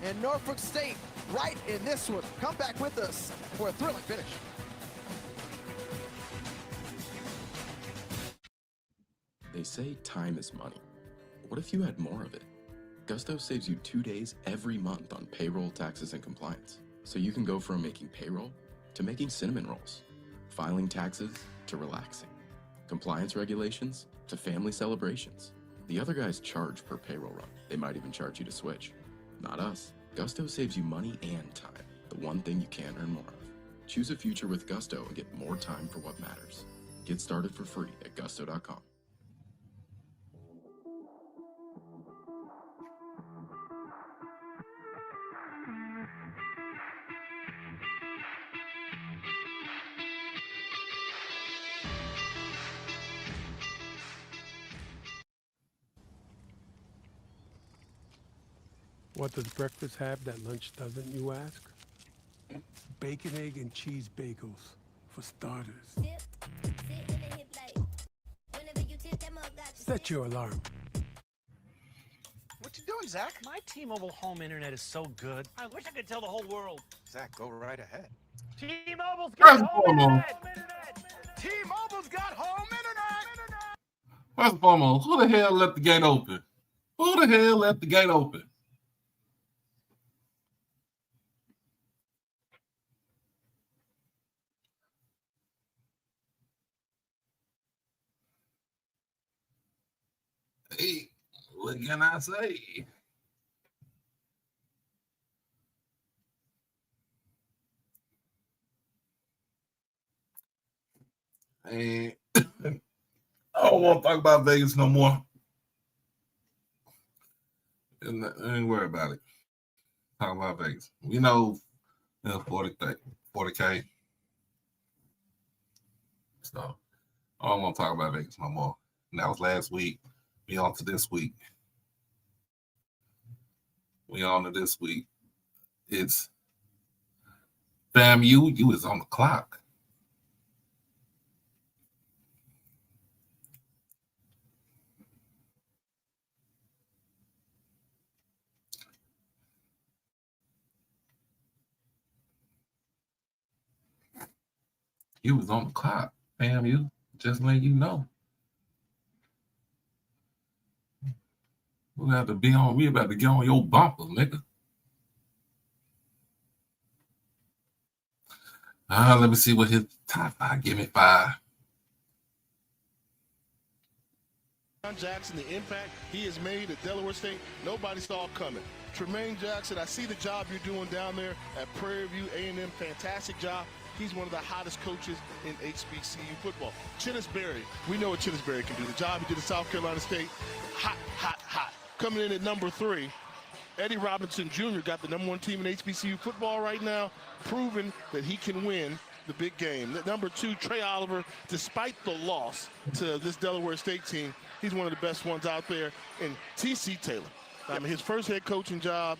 And Norfolk State right in this one. Come back with us for a thrilling finish. They say time is money. What if you had more of it? Gusto saves you 2 days every month on payroll, taxes, and compliance. So you can go from making payroll to making cinnamon rolls, filing taxes to relaxing, compliance regulations to family celebrations. The other guys charge per payroll run. They might even charge you to switch. Not us. Gusto saves you money and time, the one thing you can't earn more of. Choose a future with Gusto and get more time for what matters. Get started for free at gusto.com. What does breakfast have that lunch doesn't, you ask? Bacon, egg, and cheese bagels, for starters. Set your alarm. What you doing, Zach? My T-Mobile home internet is so good. I wish I could tell the whole world. Zach, go right ahead. T-Mobile's got home internet! T-Mobile's got home internet! First and foremost, who the hell left the gate open? Who the hell left the gate open? Hey, what can I say? Hey, I don't want to talk about Vegas no more. Ain't worry about it. Talk about Vegas. We know 40K. So I don't want to talk about Vegas no more. And that was last week. We on to this week. It's FAMU. You is on the clock. You was on the clock, FAMU. Just letting you know. We about to get on your bumper, nigga. Let me see what his top 5. Give me 5. John Jackson, the impact he has made at Delaware State, nobody saw coming. Tremaine Jackson, I see the job you're doing down there at Prairie View A&M. Fantastic job. He's one of the hottest coaches in HBCU football. Chinnis Berry, we know what Chinnis Berry can do. The job he did at South Carolina State, hot, hot, hot. Coming in at number 3, Eddie Robinson Jr. got the #1 team in HBCU football right now, proving that he can win the big game. At number 2, Trey Oliver, despite the loss to this Delaware State team, he's one of the best ones out there. And T.C. Taylor, I mean, his first head coaching job,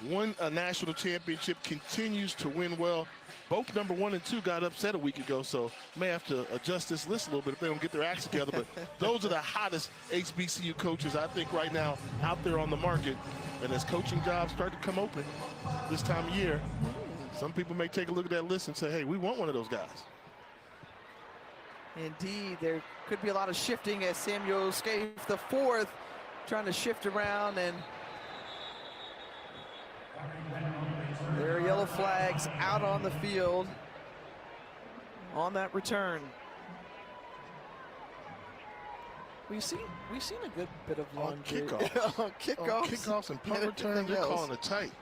won a national championship, continues to win well. Both #1 and 2 got upset a week ago, so may have to adjust this list a little bit if they don't get their acts together. But those are the hottest HBCU coaches, I think, right now out there on the market. And as coaching jobs start to come open this time of year, some people may take a look at that list and say, hey, we want one of those guys. Indeed, there could be a lot of shifting as Samuel Scaife IV trying to shift around, and there are yellow flags out on the field. on that return. We've seen a good bit of on kickoffs and punt returns. They're calling it tight.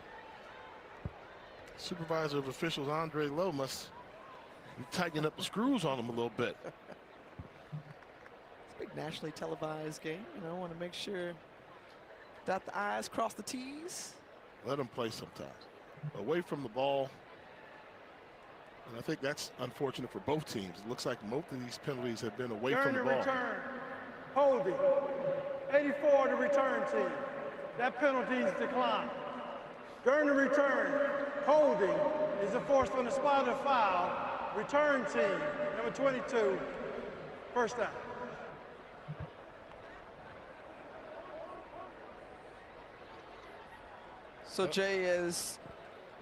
Supervisor of officials Andre Lowe must be tightening up the screws on them a little bit. It's a big nationally televised game. You know, want to make sure dot the I's, cross the T's. Let them play sometimes. Away from the ball. And I think that's unfortunate for both teams. It looks like most of these penalties have been away from the ball. Return. Holding. 84 to return team. That penalty is declined. During the return, holding is enforced on the spot of the foul. Return team, number 22, first down. So Jay, as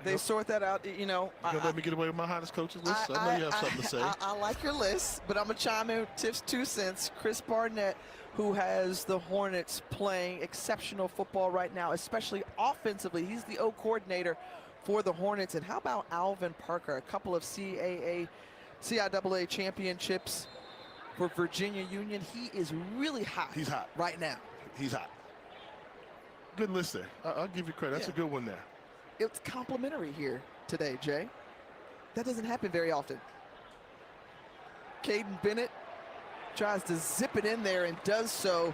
they sort that out, you know. You gonna let me get away with my hottest coaches list? I know you have something to say. I like your list, but I'm gonna chime in with Tiff's 2 cents. Chris Barnett, who has the Hornets playing exceptional football right now, especially offensively. He's the O coordinator for the Hornets. And how about Alvin Parker? A couple of CIAA championships for Virginia Union. He is really hot. He's hot right now. He's hot. Good list there. I'll give you credit. That's a good one there. It's complimentary here today, Jay. That doesn't happen very often. Caden Bennett tries to zip it in there and does so.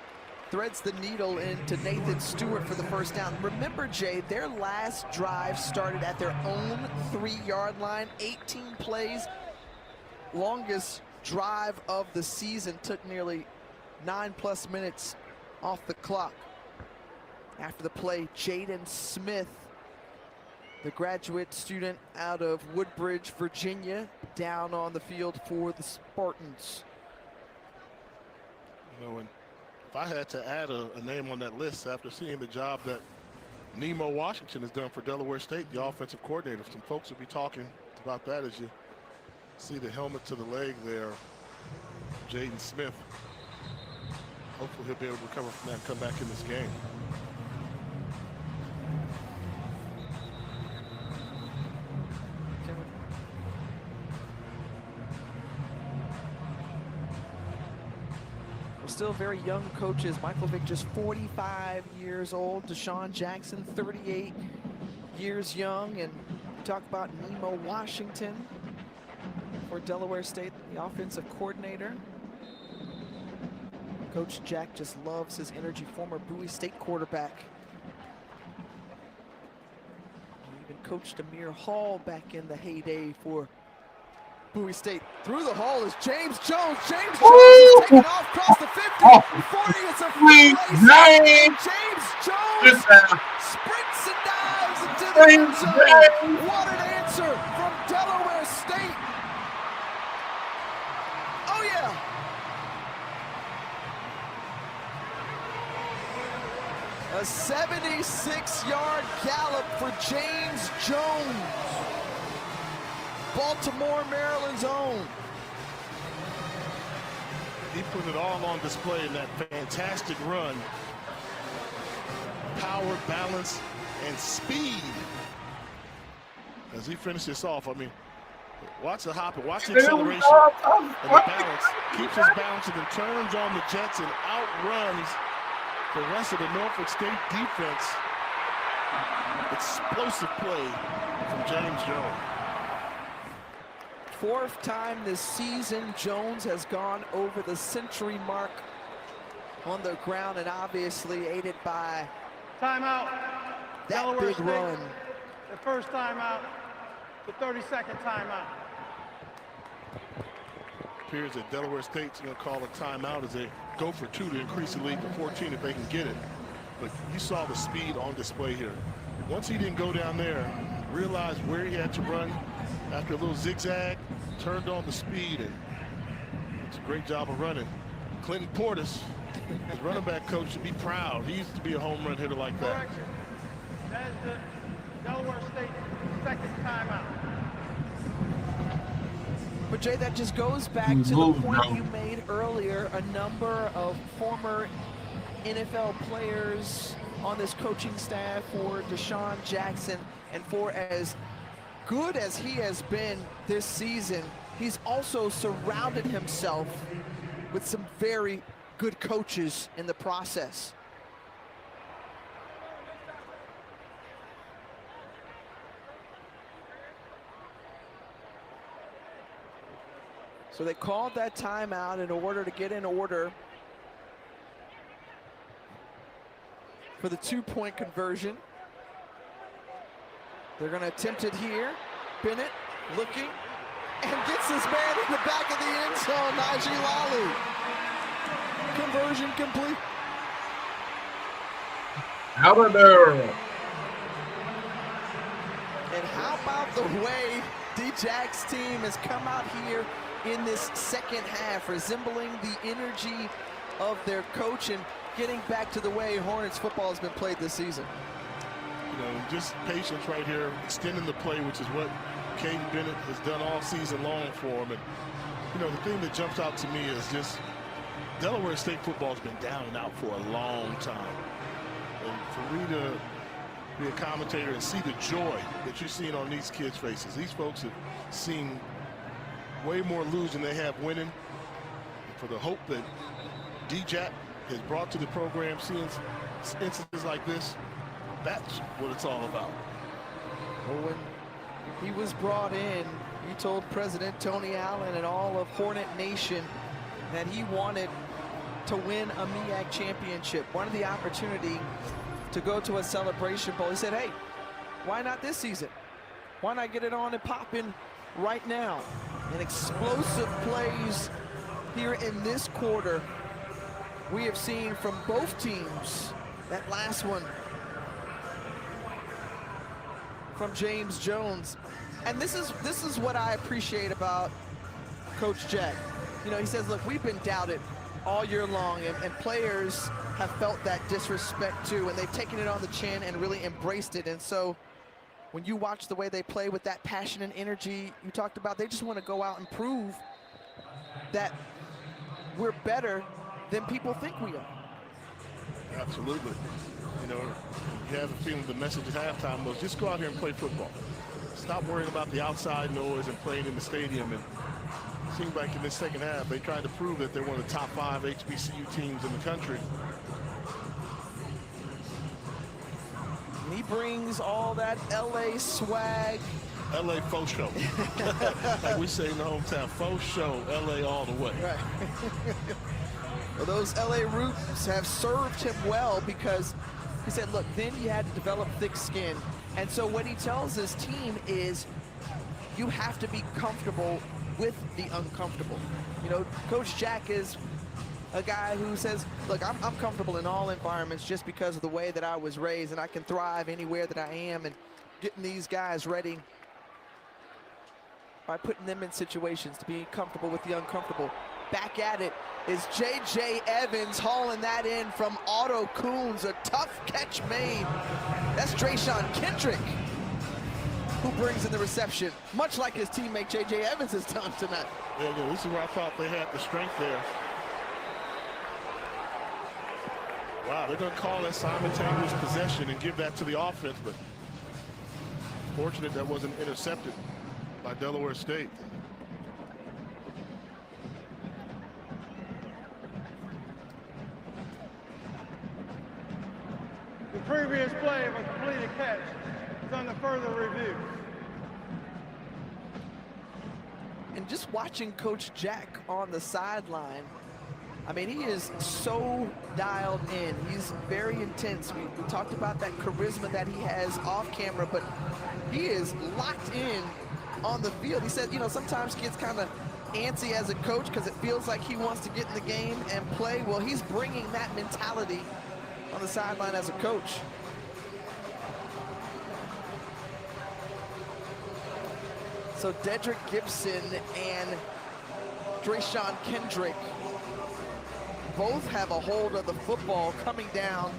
Threads the needle into Nathan Stewart for the first down. Remember, Jay, their last drive started at their own 3-yard line. 18 plays. Longest drive of the season. Took nearly 9+ minutes off the clock. After the play, Jaden Smith, the graduate student out of Woodbridge, Virginia, down on the field for the Spartans. You know, and if I had to add a name on that list after seeing the job that Nemo Washington has done for Delaware State, the offensive coordinator, some folks will be talking about that as you see the helmet to the leg there, Jaden Smith. Hopefully he'll be able to recover from that and come back in this game. Still very young coaches. Michael Vick just 45 years old. Deshaun Jackson 38 years young. And talk about Nemo Washington for Delaware State, the offensive coordinator. Coach Jack just loves his energy. Former Bowie State quarterback. He even coached Amir Hall back in the heyday for Bowie State. Through the hole is James Jones. James Jones is taking off across the 50, 40. It's a free race. James Jones sprints and dives into the end zone. What an answer from Delaware State. Oh, yeah. A 76-yard gallop for James Jones. Baltimore, Maryland's own. He put it all on display in that fantastic run. Power, balance, and speed. As he finished this off, I mean, watch the hop and watch the acceleration and the balance. Keeps his balance and then turns on the Jets and outruns the rest of the Norfolk State defense. Explosive play from James Jones. 4th time this season, Jones has gone over the century mark on the ground, and obviously aided by timeout. that Delaware big State, run. The first timeout, the 32nd timeout. Appears that Delaware State's going to call a timeout as they go for 2 to increase the lead to 14 if they can get it. But you saw the speed on display here. Once he didn't go down there, realized where he had to run after a little zigzag, turned on the speed, and it's a great job of running. Clinton Portis, his running back coach, should be proud. He used to be a home run hitter like that. Correction. That is the Delaware State second timeout. But Jay, that just goes back to the point you made earlier. A number of former NFL players on this coaching staff for Deshaun Jackson, and for as good as he has been this season, he's also surrounded himself with some very good coaches in the process. So they called that timeout in order to get in order for the 2-point conversion. They're going to attempt it here. Bennett looking and gets his man in the back of the end zone. Najee Lally. Conversion complete. Out of there. And how about the way D-Jack's team has come out here in this second half, resembling the energy of their coach and getting back to the way Hornets football has been played this season. You know, just patience right here, extending the play, which is what Caden Bennett has done all season long for him. And, you know, the thing that jumps out to me is just Delaware State football has been down and out for a long time. And for me to be a commentator and see the joy that you're seeing on these kids' faces, these folks have seen way more lose than they have winning. And for the hope that D-Jack has brought to the program, seeing instances like this, that's what it's all about. Well, when he was brought in, he told President Tony Allen and all of Hornet Nation that he wanted to win a MEAC championship, wanted the opportunity to go to a Celebration Bowl. He said, hey, why not this season? Why not get it on and popping right now? And explosive plays here in this quarter we have seen from both teams. That last one from James Jones. And this is what I appreciate about Coach Jack. You know, he says, look, we've been doubted all year long, and players have felt that disrespect too, and they've taken it on the chin and really embraced it. And so when you watch the way they play with that passion and energy you talked about, they just want to go out and prove that we're better than people think we are. Absolutely. You know, you have a feeling the message at halftime was just go out here and play football. Stop worrying about the outside noise and playing in the stadium. And it seemed like in this second half, they tried to prove that they're one of the top 5 HBCU teams in the country. And he brings all that LA swag. LA faux show. Like we say in the hometown, faux show, LA all the way. Right. Well, those LA roots have served him well, because he said, look, then he had to develop thick skin. And so what he tells his team is you have to be comfortable with the uncomfortable. You know, Coach Jack is a guy who says, look, I'm comfortable in all environments just because of the way that I was raised, and I can thrive anywhere that I am, and getting these guys ready by putting them in situations to be comfortable with the uncomfortable. Back at it is J.J. Evans hauling that in from Otto Coons. A tough catch made. That's Drayshawn Kendrick who brings in the reception, much like his teammate J.J. Evans has done tonight. Yeah, this is where I thought they had the strength there. Wow, they're going to call that simultaneous possession and give that to the offense, but fortunate that wasn't intercepted by Delaware State. The previous play of a completed catch is under further review. And just watching Coach Jack on the sideline, I mean, he is so dialed in. He's very intense. We talked about that charisma that he has off camera, but he is locked in on the field. He said, you know, sometimes kids kind of antsy as a coach because it feels like he wants to get in the game and play. Well, he's bringing that mentality on the sideline as a coach. So Dedrick Gibson and Drayshawn Kendrick both have a hold of the football coming down.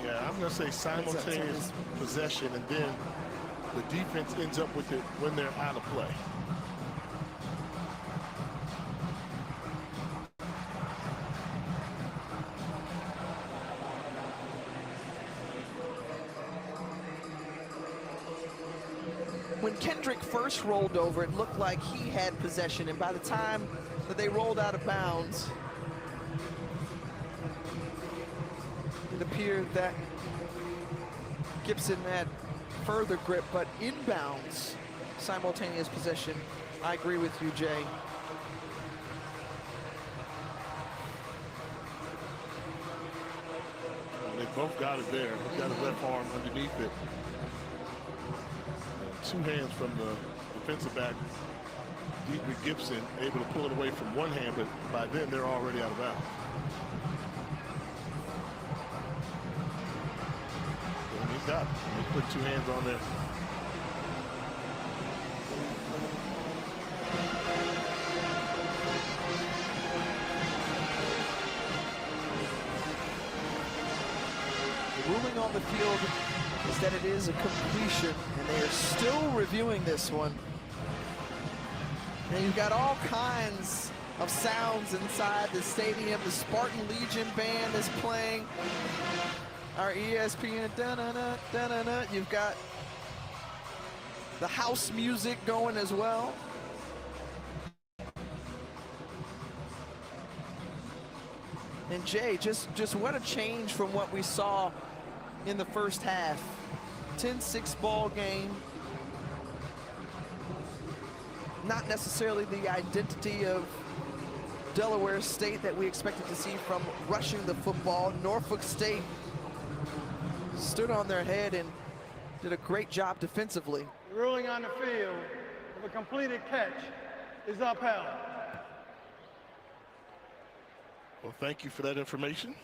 Yeah, I'm going to say simultaneous possession, and then the defense ends up with it when they're out of play. When Kendrick Kendrick first rolled over, it looked like he had possession, and by the time that they rolled out of bounds, it appeared that Gibson had further grip, but inbounds, simultaneous possession. I agree with you, Jay. They both got it there. He's got his left arm underneath it. And 2 hands from the defensive back, Deidre Gibson, able to pull it away from 1 hand, but by then they're already out of bounds. And he's got it. He put 2 hands on there. Ruling on the field is that it is a completion, and they are still reviewing this one. And you've got all kinds of sounds inside the stadium. The Spartan Legion band is playing. Our ESPN, da-na-na, da-na-na. You've got the house music going as well. And Jay, just what a change from what we saw in the first half. 10-6 ball game. Not necessarily the identity of Delaware State that we expected to see from rushing the football. Norfolk State stood on their head and did a great job defensively. The ruling on the field of a completed catch is upheld. Well, thank you for that information.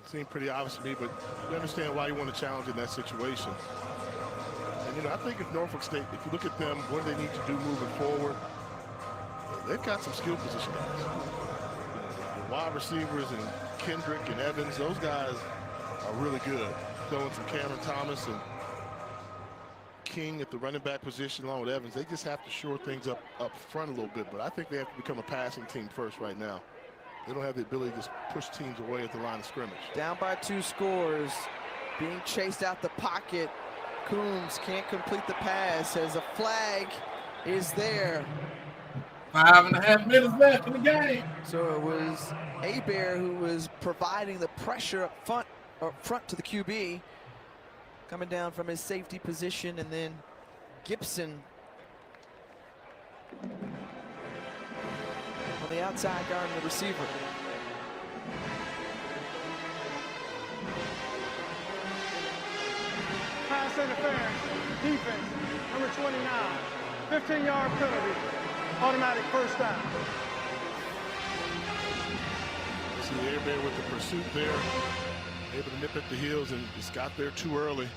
It seemed pretty obvious to me, but you understand why you want to challenge in that situation. And, you know, I think if Norfolk State, if you look at them, what do they need to do moving forward, they've got some skill position guys. The wide receivers and Kendrick and Evans, those guys are really good. Going from Cameron Thomas and King at the running back position along with Evans, they just have to shore things up front a little bit, but I think they have to become a passing team first right now. They don't have the ability to just push teams away at the line of scrimmage. Down by 2 scores, being chased out the pocket. Coombs can't complete the pass as a flag is there. 5.5 minutes left in the game. So it was Hebert who was providing the pressure up front to the QB, coming down from his safety position, and then Gibson on the outside guarding the receiver. Pass interference, defense, number 29, 15-yard penalty, automatic first down. See Hebert with the pursuit there, able to nip at the heels and just got there too early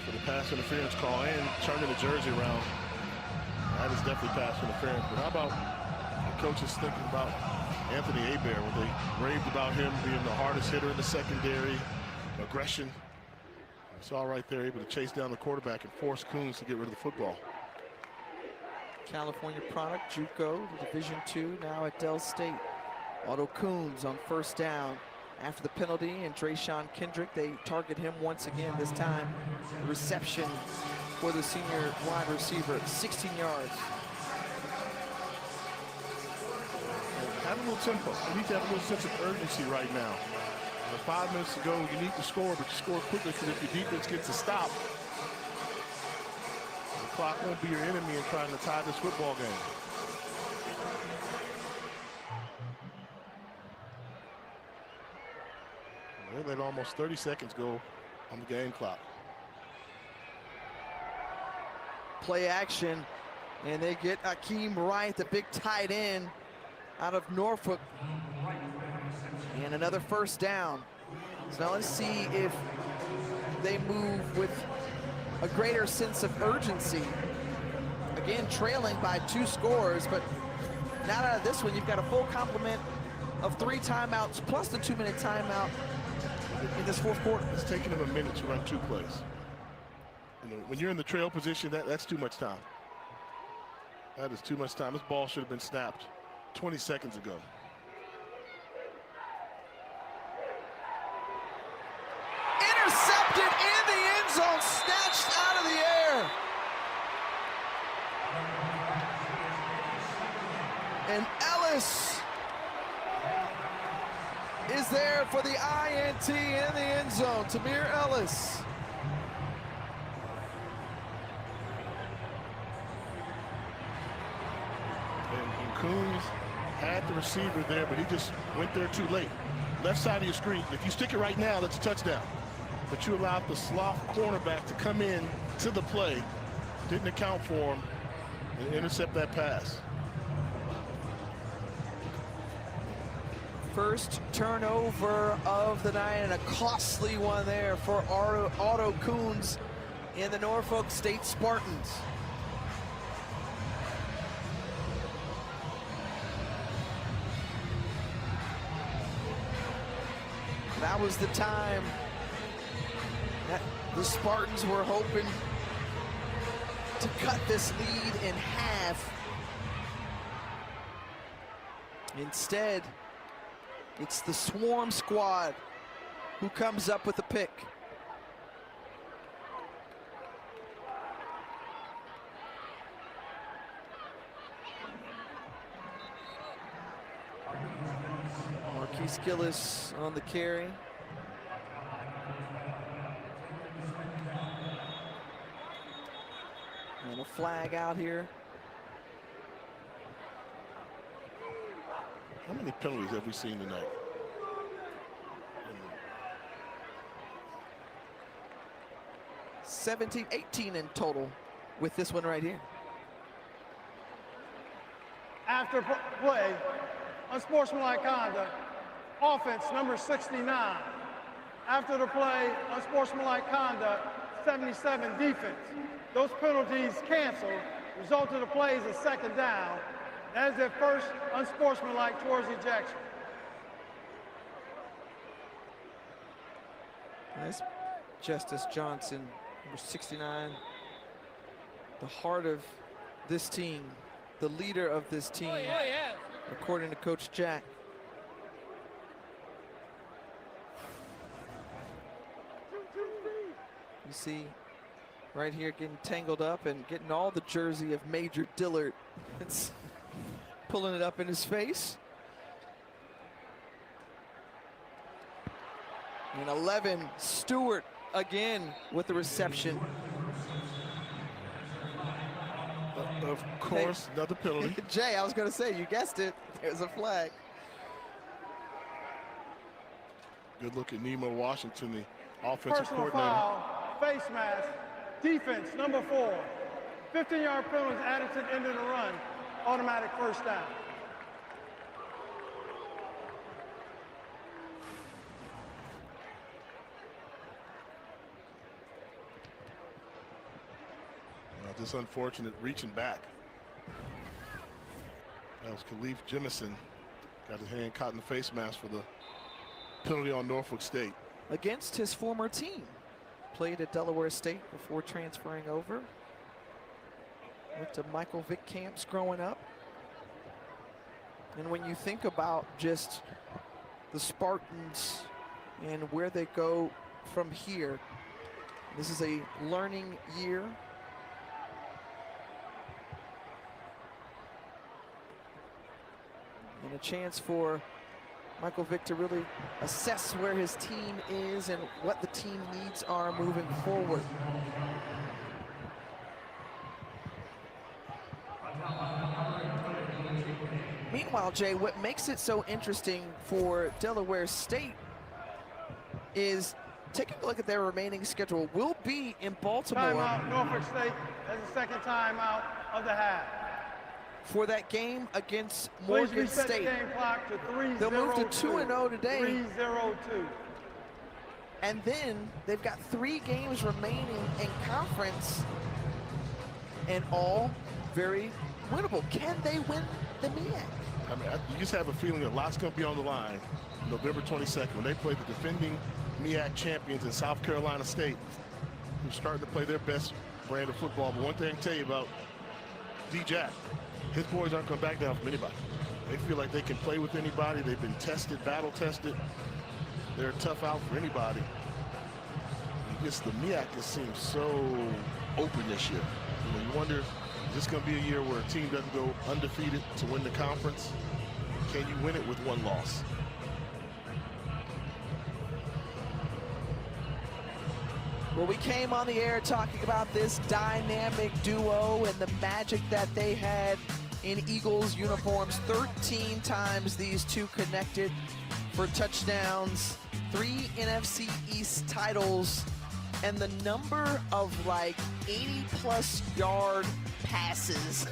for the pass interference call and turning the jersey around. That is definitely pass interference. But how about the coaches thinking about Anthony Hebert when they raved about him being the hardest hitter in the secondary, aggression. It's all right there, able to chase down the quarterback and force Coombs to get rid of the football. California product, JUCO, Division II, now at Del State. Otto Coombs on first down after the penalty, and Drayshawn Kendrick, they target him once again, this time the reception for the senior wide receiver, 16 yards. Have a little tempo. You need to have a little sense of urgency right now. 5 minutes to go, you need to score, but you score quickly because if your defense gets a stop, the clock won't be your enemy in trying to tie this football game. They let almost 30 seconds go on the game clock. Play action, and they get Akeem Wright, the big tight end out of Norfolk. And another first down. So now let's see if they move with a greater sense of urgency. Again, trailing by 2 scores, but not out of this one. You've got a full complement of 3 timeouts plus the 2-minute timeout in this fourth quarter. It's taking them a minute to run 2 plays. You know, when you're in the trail position, that's too much time. That is too much time. This ball should have been snapped 20 seconds ago. Intercepted in the end zone, snatched out of the air. And Ellis is there for the INT in the end zone. Tamir Ellis. And Coons had the receiver there, but he just went there too late. Left side of your screen. If you stick it right now, that's a touchdown. But you allowed the sloth cornerback to come in to the play, didn't account for him, and intercept that pass. First turnover of the night, and a costly one there for Otto Coons in the Norfolk State Spartans. That was the time that the Spartans were hoping to cut this lead in half. Instead, it's the Swarm squad who comes up with the pick. Marquise Gillis on the carry. And a flag out here. How many penalties have we seen tonight? 17, 18 in total with this one right here. After play, unsportsmanlike conduct, offense number 69. After the play, unsportsmanlike conduct, 77 defense. Those penalties canceled. Result of the play is a second down. That is their first unsportsmanlike towards ejection. That's Justice Johnson, number 69. The heart of this team, the leader of this team, according to Coach Jack. You see right here getting tangled up and getting all the jersey of Major Dillard. It's pulling it up in his face. And 11, Stewart again with the reception. Of course, another penalty. Jay, I was going to say, you guessed it. There's a flag. Good look at Nemo Washington, the offensive Personal coordinator. foul, face mask, defense number 4. 15-yard penalties added to the end of the run. Automatic first down. Just unfortunate reaching back. That was Khalif Jemison. Got his hand caught in the face mask for the penalty on Norfolk State. Against his former team. Played at Delaware State before transferring over. Went to Michael Vick camps growing up. And when you think about just the Spartans and where they go from here, this is a learning year. And a chance for Michael Vick to really assess where his team is and what the team needs are moving forward. Meanwhile, Jay, what makes it so interesting for Delaware State is taking a look at their remaining schedule. We'll be in Baltimore. Timeout, Norfolk State has the second timeout of the half. For that game against Morgan State. The game clock to 3-0-2. They'll move to 2-0 today. 3-0-2. And then they've got 3 games remaining in conference, and all very winnable. Can they win the MEAC? I mean, you just have a feeling a lot's going to be on the line November 22nd when they play the defending MEAC champions in South Carolina State, who's starting to play their best brand of football. But one thing I can tell you about D-Jack, his boys aren't going to back down from anybody. They feel like they can play with anybody. They've been tested, battle tested. They're a tough out for anybody. And just the MEAC just seems so open this year. You wonder, is this going to be a year where a team doesn't go undefeated to win the conference? Can you win it with one loss? Well, we came on the air talking about this dynamic duo and the magic that they had in Eagles uniforms. 13 times these two connected for touchdowns, 3 NFC East titles, and the number of like 80-plus yard passes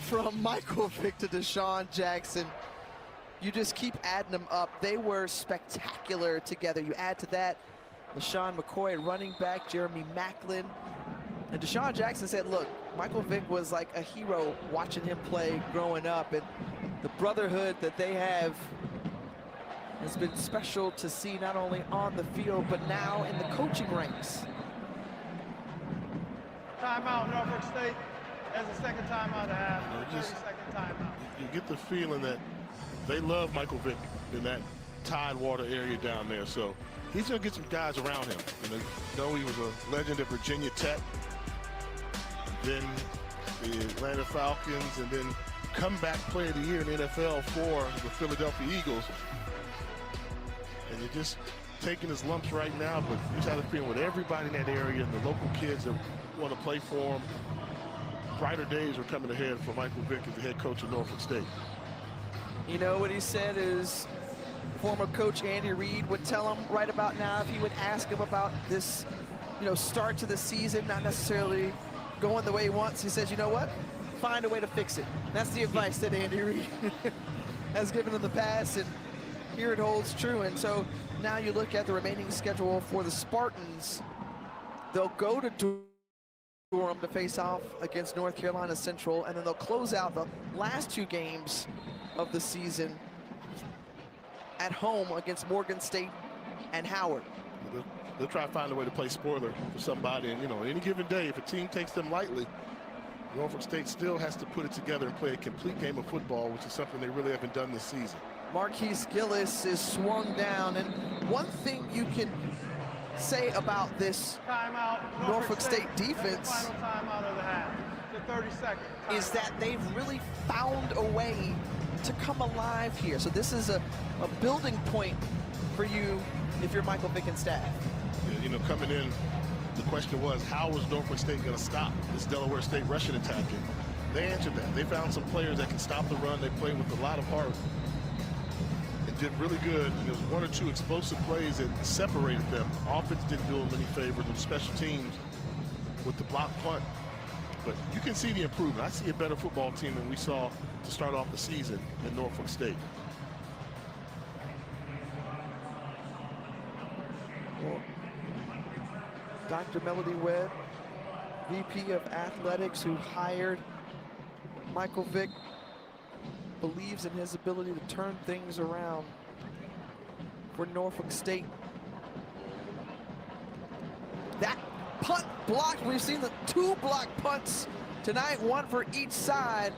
from Michael Vick to Deshaun Jackson. You just keep adding them up. They were spectacular together. You add to that LaShawn McCoy, running back, Jeremy Maclin. And Deshaun Jackson said, look, Michael Vick was like a hero watching him play growing up. And the brotherhood that they have has been special to see, not only on the field, but now in the coaching ranks. Timeout, Norfolk State. That's the second timeout to have. 30-second timeout. You get the feeling that they love Michael Vick in that Tidewater area down there. So he's going to get some guys around him. You know he was a legend at Virginia Tech, then the Atlanta Falcons, and then comeback player of the year in the NFL for the Philadelphia Eagles. And you're just taking his lumps right now, but you just have a feeling with everybody in that area and the local kids that want to play for him, brighter days are coming ahead for Michael Vick as the head coach of Norfolk State. You know what he said is former coach Andy Reid would tell him right about now if he would ask him about this, start to the season, not necessarily going the way he wants. He says, you know what? Find a way to fix it. That's the advice that Andy Reid has given in the past, and here it holds true. And so now you look at the remaining schedule for the Spartans. They'll go to Durham to face off against North Carolina Central, and then they'll close out the last 2 games of the season at home against Morgan State and Howard. They'll try to find a way to play spoiler for somebody, and any given day, if a team takes them lightly, Norfolk State still has to put it together and play a complete game of football, which is something they really haven't done this season. Marquise Gillis is swung down, and one thing you can say about this Norfolk State defense final timeout of the half. The 30-second is that they've really found a way to come alive here. So this is a building point for you if you're Michael Vick and staff. Yeah, coming in, the question was, how was Norfolk State going to stop this Delaware State rushing attack? And they answered that. They found some players that can stop the run. They played with a lot of heart and did really good. There was 1 or 2 explosive plays that separated them. Offense didn't do them any favors with special teams with the block punt. But you can see the improvement. I see a better football team than we saw to start off the season in Norfolk State. Well, Dr. Melody Webb, VP of Athletics, who hired Michael Vick, believes in his ability to turn things around for Norfolk State. That punt blocked. We've seen the 2 block punts tonight, 1 for each side.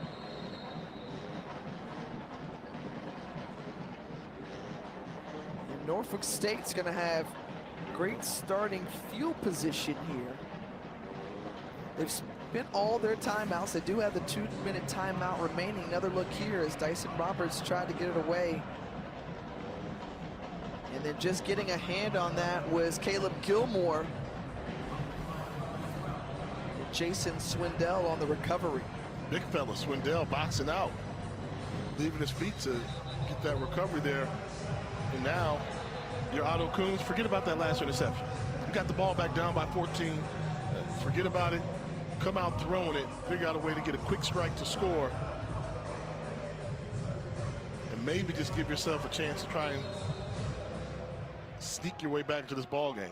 And Norfolk State's going to have great starting field position here. They've spent all their timeouts. They do have the 2-minute timeout remaining. Another look here as Dyson Roberts tried to get it away. And then just getting a hand on that was Caleb Gilmore. And Jason Swindell on the recovery. Big fella, Swindell boxing out, leaving his feet to get that recovery there. And now your Otto Coons, forget about that last interception. You got the ball back down by 14. Forget about it. Come out throwing it. Figure out a way to get a quick strike to score. And maybe just give yourself a chance to try and sneak your way back to this ball game.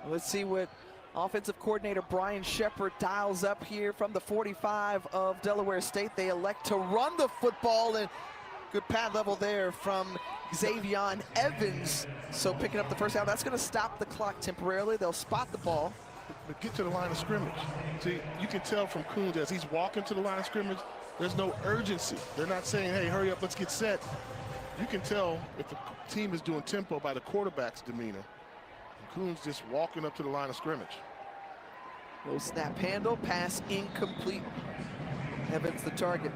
Let's see what offensive coordinator Brian Shepard dials up here from the 45 of Delaware State. They elect to run the football, and good pad level there from Xavion Evans. So picking up the first down, that's going to stop the clock temporarily. They'll spot the ball. But get to the line of scrimmage. See, you can tell from Coons as he's walking to the line of scrimmage, there's no urgency. They're not saying, hey, hurry up, let's get set. You can tell if the team is doing tempo by the quarterback's demeanor. And Coons just walking up to the line of scrimmage. Low snap handle, pass incomplete. Evans the target.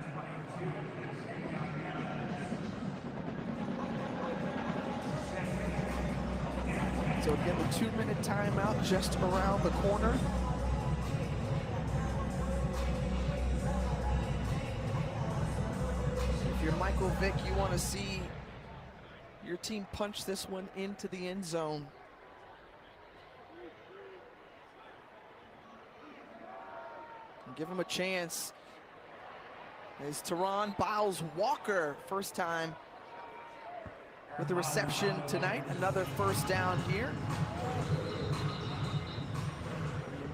So again, the 2-minute timeout just around the corner. If you're Michael Vick, you want to see your team punch this one into the end zone. And give him a chance. Is Teron Biles Walker, first time with the reception tonight. Another first down here.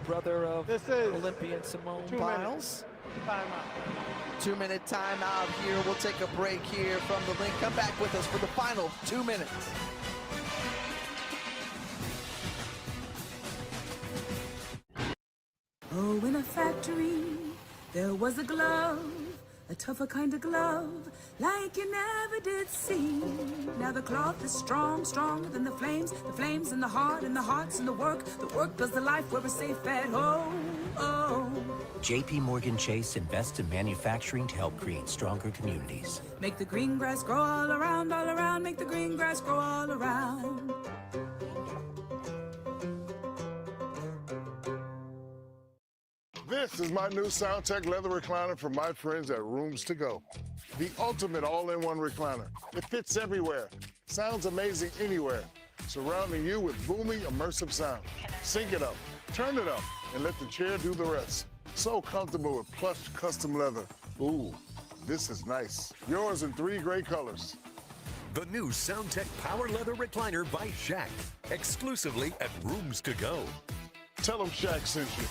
Brother of Olympian Simone Biles. 2-minute timeout here. We'll take a break here from the link. Come back with us for the final 2 minutes. Oh, in a factory, there was a glove, a tougher kind of glove, like you never did see. Now the cloth is strong, stronger than the flames in the heart, and the heart's in the work does the life where we're safe at home. Oh. JP Morgan Chase invests in manufacturing to help create stronger communities. Make the green grass grow all around, make the green grass grow all around. This is my new SoundTech leather recliner from my friends at Rooms To Go. The ultimate all-in-one recliner. It fits everywhere, sounds amazing anywhere, surrounding you with booming, immersive sound. Sync it up, turn it up, and let the chair do the rest. So comfortable with plush custom leather. Ooh, this is nice. Yours in 3 great colors. The new SoundTech Power Leather Recliner by Shaq, exclusively at Rooms To Go. Tell them Shaq sent you.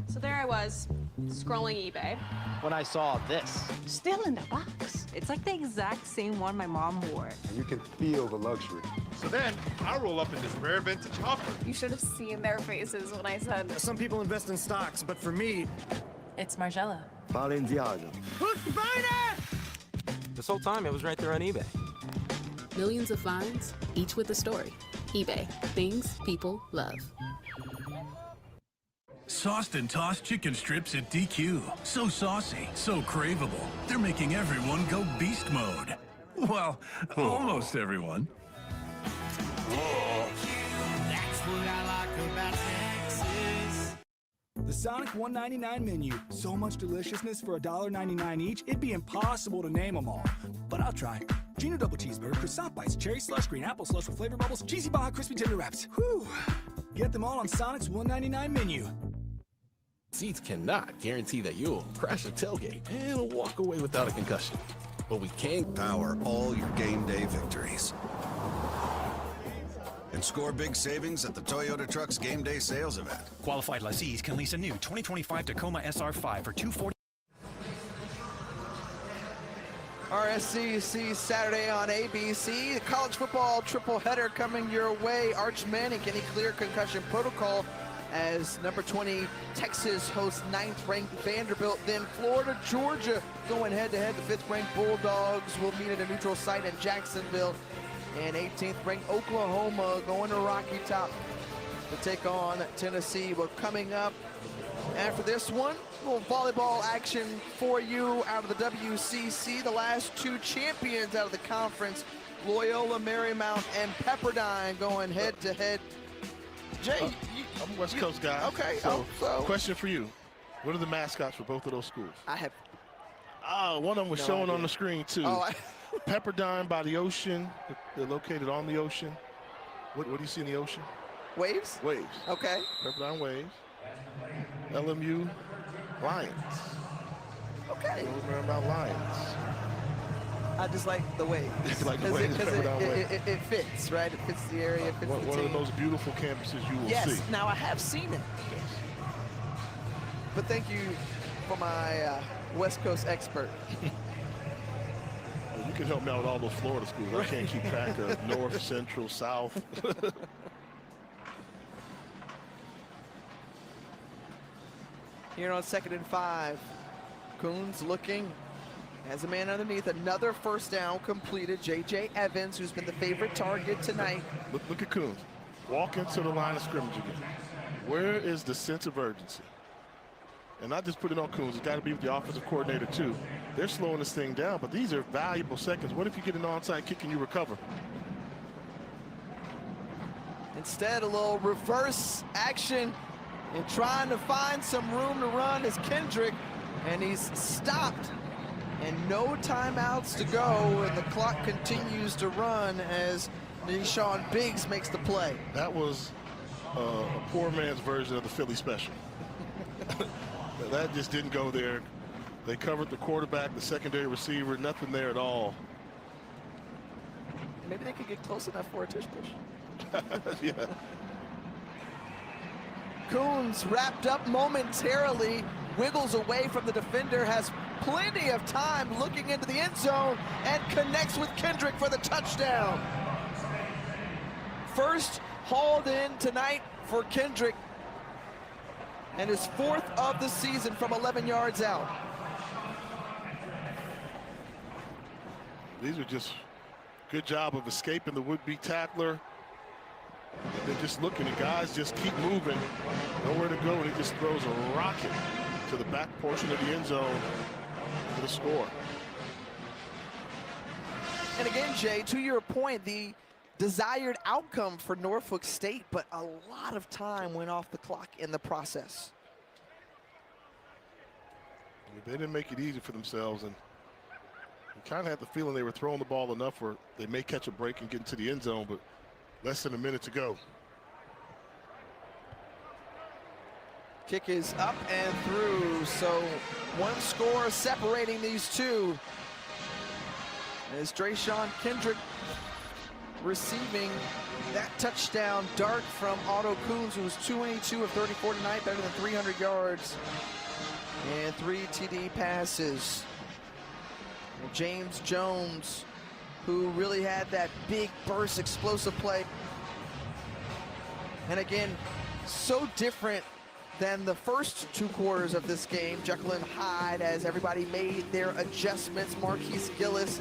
So there I was, scrolling eBay, when I saw this. Still in the box. It's like the exact same one my mom wore. And you can feel the luxury. So then, I roll up in this rare vintage hopper. You should have seen their faces when I said... Some people invest in stocks, but for me... It's Margiela. Balenciaga. This whole time, it was right there on eBay. Millions of finds, each with a story. eBay. Things people love. Sauced and tossed chicken strips at DQ. So saucy, so craveable. They're making everyone go beast mode. Well, almost everyone. That's what I like about Texas. The Sonic $1.99 menu. So much deliciousness for $1.99 each, it'd be impossible to name them all. But I'll try. Junior double cheeseburger, croissant bites, cherry slush, green apple slush with flavor bubbles, cheesy baja, crispy tender wraps. Whew. Get them all on Sonic's $1.99 menu. Seats cannot guarantee that you'll crash a tailgate and walk away without a concussion. But we can power all your game day victories. And score big savings at the Toyota Trucks Game Day Sales event. Qualified lessees can lease a new 2025 Tacoma SR5 for $240. RSCC Saturday on ABC. The college football triple header coming your way. Arch Manning, can he clear concussion protocol as number 20 Texas hosts 9th-ranked Vanderbilt. Then Florida, Georgia going head-to-head. The 5th-ranked Bulldogs will meet at a neutral site in Jacksonville. And 18th-ranked Oklahoma going to Rocky Top to take on Tennessee. Well, coming up after this one, a little volleyball action for you out of the WCC. The last 2 champions out of the conference, Loyola Marymount and Pepperdine, going head-to-head. Jay, I'm a West Coast guy. Okay. So, question for you. What are the mascots for both of those schools? I have... one of them was no shown idea. on the screen, too. Pepperdine by the ocean. They're located on the ocean. What do you see in the ocean? Waves? Waves. Okay. Pepperdine Waves. LMU Lions. Okay. Marymount Lions. I just like the way. Like the way it fits, right? It fits the area, it fits the one team. of the most beautiful campuses you will see. Yes, now I have seen it. Yes. But thank you for my West Coast expert. Well, you can help me out with all those Florida schools. I can't keep track of North, Central, South. Here on 2nd and 5, Coons looking. Has a man underneath. Another first down completed. J.J. Evans, who's been the favorite target tonight. Look at Coons. Walk into the line of scrimmage again. Where is the sense of urgency? and not just put it on Coons, it's got to be with the offensive coordinator too. They're slowing this thing down, but these are valuable seconds. What if you get an onside kick and you recover? Instead, a little reverse action and trying to find some room to run is Kendrick, and he's stopped. And no timeouts to go, and the clock continues to run as Deshaun Biggs makes the play. That was a poor man's version of the Philly special. That just didn't go there. They covered the quarterback, the secondary receiver, nothing there at all. Maybe they could get close enough for a tush push. Yeah. Coons wrapped up momentarily, wiggles away from the defender, has plenty of time looking into the end zone, and connects with Kendrick for the touchdown. First hauled in tonight for Kendrick, and his 4th of the season from 11 yards out. These are just good job of escaping the would-be tackler. And then just looking, and guys just keep moving, nowhere to go, and he just throws a rocket to the back portion of the end zone for the score. And again, Jay, to your point, the desired outcome for Norfolk State, but a lot of time went off the clock in the process. They didn't make it easy for themselves, and you kind of had the feeling they were throwing the ball enough where they may catch a break and get into the end zone, but less than a minute to go. Kick is up and through, so one score separating these two. As Deshaun Kendrick receiving that touchdown dart from Otto Coons, who was 22 of 34 tonight, better than 300 yards and 3 TD passes. And James Jones, who really had that big burst, explosive play. And again, so different than the first 2 quarters of this game. Jekyll and Hyde, as everybody made their adjustments. Marquise Gillis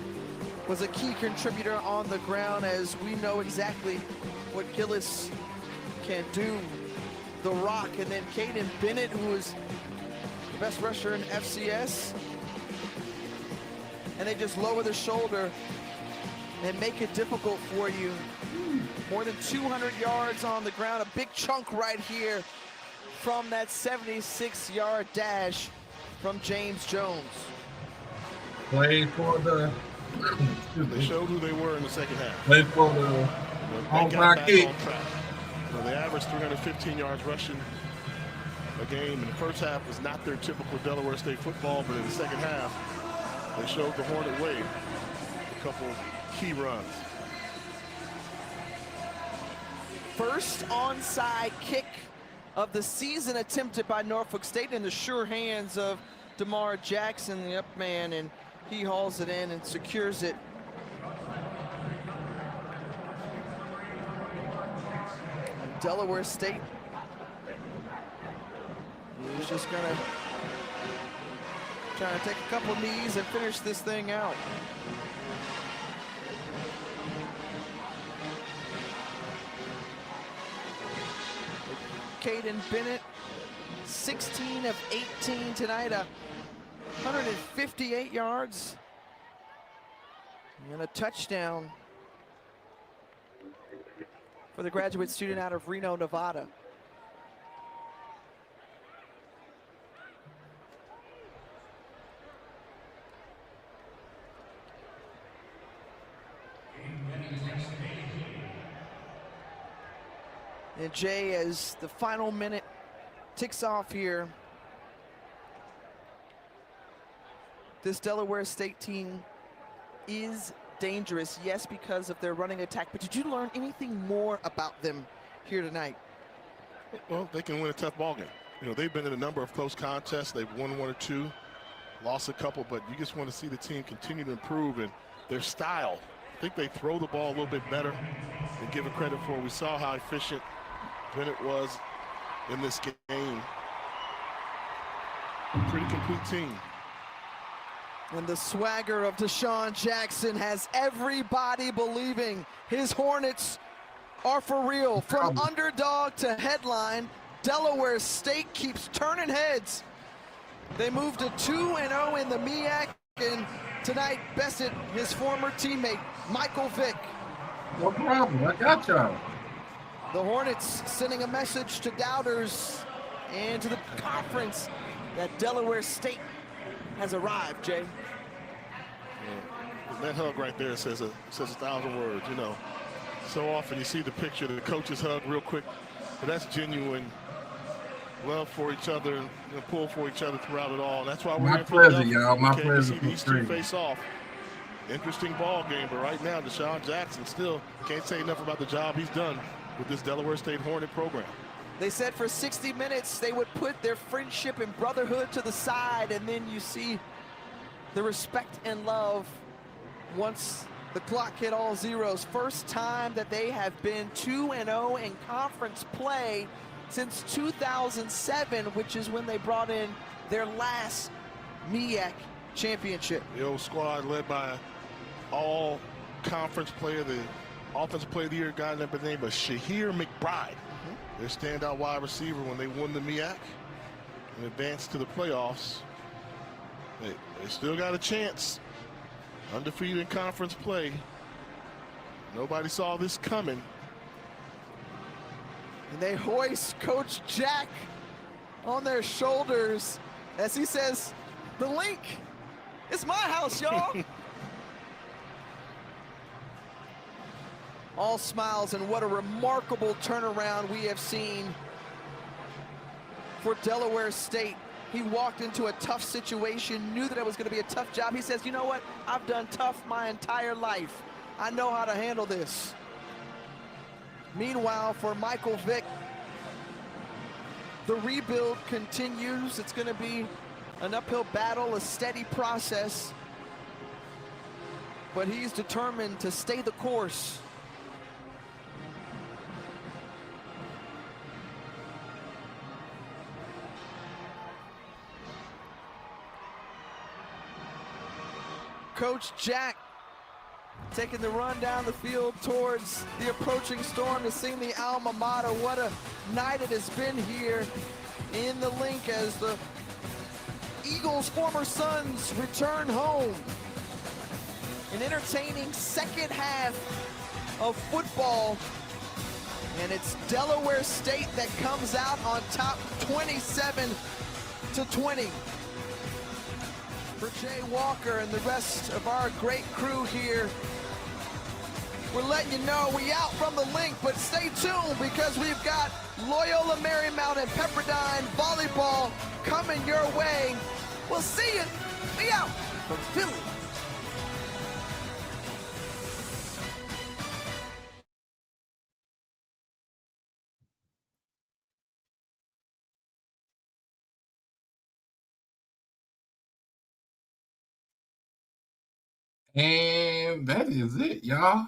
was a key contributor on the ground, as we know exactly what Gillis can do. The Rock, and then Caden Bennett, who is the best rusher in FCS. And they just lower the shoulder and make it difficult for you. More than 200 yards on the ground, a big chunk right here from that 76-yard dash from James Jones. Played for the... They showed who they were in the second half. Played for the on-track kick. They averaged 315 yards rushing a game. In the first half was not their typical Delaware State football, but in the second half, they showed the Hornet way. A couple key runs. First onside kick of the season attempted by Norfolk State in the sure hands of DeMar Jackson, the up man, and he hauls it in and secures it. And Delaware State is just gonna try to take a couple knees and finish this thing out. Caden Bennett, 16 of 18 tonight, 158 yards and a touchdown for the graduate student out of Reno, Nevada. And Jay, as the final minute ticks off here, this Delaware State team is dangerous, yes, because of their running attack, but did you learn anything more about them here tonight? Well, they can win a tough ball game. You know, they've been in a number of close contests. They've won 1 or 2, lost a couple, but you just want to see the team continue to improve in their style. I think they throw the ball a little bit better and give it credit for. We saw how efficient Bennett was in this game. Pretty complete team. And the swagger of Deshaun Jackson has everybody believing his Hornets are for real. From underdog to headline, Delaware State keeps turning heads They moved to 2-0 in the MEAC, and tonight bested his former teammate, Michael Vick. No problem. I got y'all. The Hornets sending a message to doubters and to the conference that Delaware State has arrived, Jay. Yeah. That hug right there says a 1,000 words, you know. So often you see the picture of the coaches hug real quick, but that's genuine love for each other and pull for each other throughout it all. That's why we're My in pleasure, Philadelphia. y'all. My We came to pleasure see for these two free. face off. Interesting ball game, but right now, Deshaun Jackson still can't say enough about the job he's done with this Delaware State Hornet program. They said for 60 minutes they would put their friendship and brotherhood to the side, and then you see the respect and love once the clock hit all zeros. First time that they have been 2-0 in conference play since 2007, which is when they brought in their last MEAC championship. The old squad led by all-conference player, the offensive player of the year guy by the name of Shahir McBride. Their standout wide receiver when they won the MEAC and advanced to the playoffs. They still got a chance. Undefeated in conference play. Nobody saw this coming. And they hoist Coach Jack on their shoulders as he says, "The link, it's my house, y'all." All smiles, and what a remarkable turnaround we have seen for Delaware State. He walked into a tough situation, knew that it was going to be a tough job. He says, you know what? I've done tough my entire life. I know how to handle this. Meanwhile, for Michael Vick, the rebuild continues. It's going to be an uphill battle, a steady process, but he's determined to stay the course. Coach Jack taking the run down the field towards the approaching storm to sing the alma mater. What a night it has been here in the link as the Eagles' former sons return home. An entertaining second half of football, and it's Delaware State that comes out on top 27-20. For Jay Walker and the rest of our great crew here, we're letting you know we out from the link, but stay tuned because we've got Loyola Marymount and Pepperdine volleyball coming your way. We'll see you. Be out from Philly. And that is it, y'all.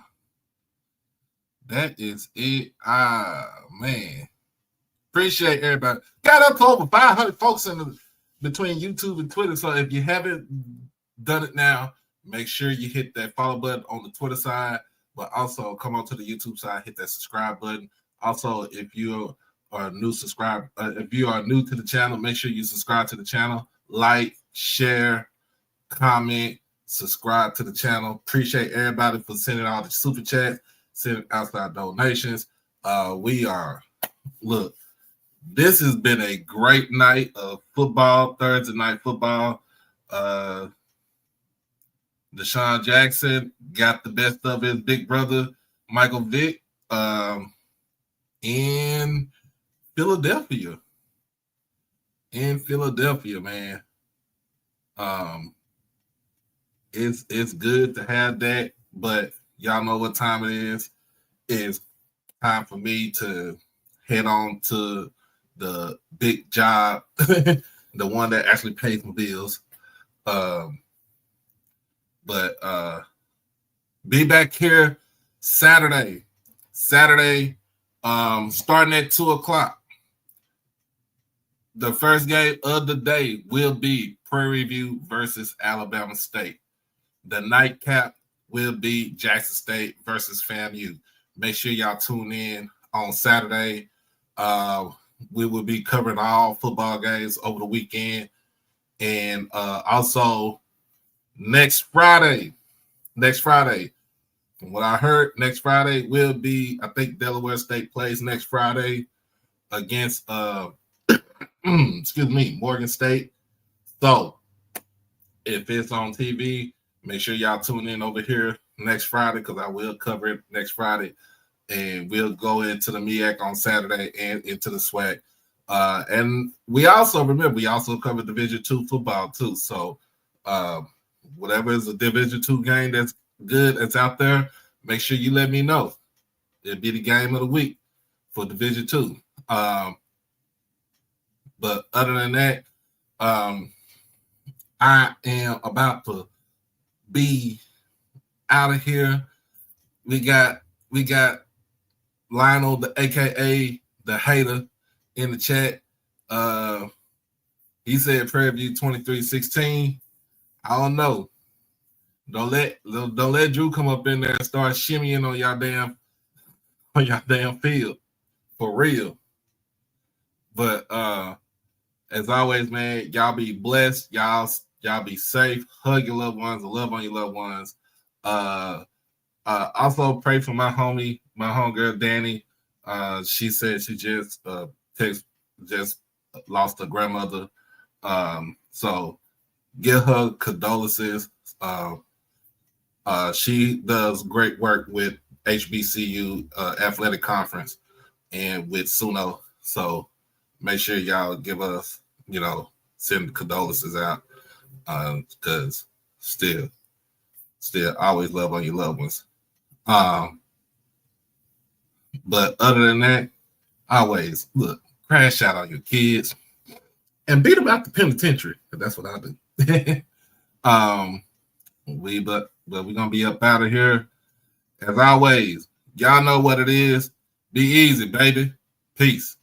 That is it. Man. Appreciate everybody. Got up to over 500 folks between YouTube and Twitter. So if you haven't done it now, make sure you hit that follow button on the Twitter side, but also come on to the YouTube side, hit that subscribe button. Also, if you are new if you are new to the channel, make sure you subscribe to the channel, like, share, comment, subscribe to the channel. Appreciate everybody for sending all the super chats, sending outside donations. Look, this has been a great night of football, Thursday night football. Deshaun Jackson got the best of his big brother, Michael Vick, in Philadelphia. In Philadelphia, man. It's good to have that, but y'all know what time it is. It's time for me to head on to the big job, the one that actually pays my bills. But be back here Saturday, starting at 2:00. The first game of the day will be Prairie View versus Alabama State. The nightcap will be Jackson State versus FAMU. Make sure y'all tune in on Saturday. We will be covering all football games over the weekend. And also next Friday, from what I heard, next Friday will be, I think Delaware State plays next Friday against Morgan State. So if it's on TV, make sure y'all tune in over here next Friday, because I will cover it next Friday. And we'll go into the MEAC on Saturday and into the SWAC. And we also cover Division II football too. So whatever is a Division II game that's good, that's out there, make sure you let me know. It'll be the game of the week for Division II. But other than that, I am about to be out of here. We got Lionel, the AKA the hater, in the chat. He said Prairie View 23-16. I don't know. Don't let Drew come up in there and start shimmying on y'all damn field. For real. But as always, man, y'all be blessed. Y'all be safe. Hug your loved ones. Love on your loved ones. Also pray for my homegirl Danny. She said she just lost her grandmother. So give her condolences. She does great work with HBCU athletic conference and with Suno. So make sure y'all give us, send condolences out, because still always love on your loved ones. But other than that, always crash out on your kids and beat them out the penitentiary, because that's what I do. But we're gonna be up out of here. As always, y'all know what it is. Be easy, baby. Peace.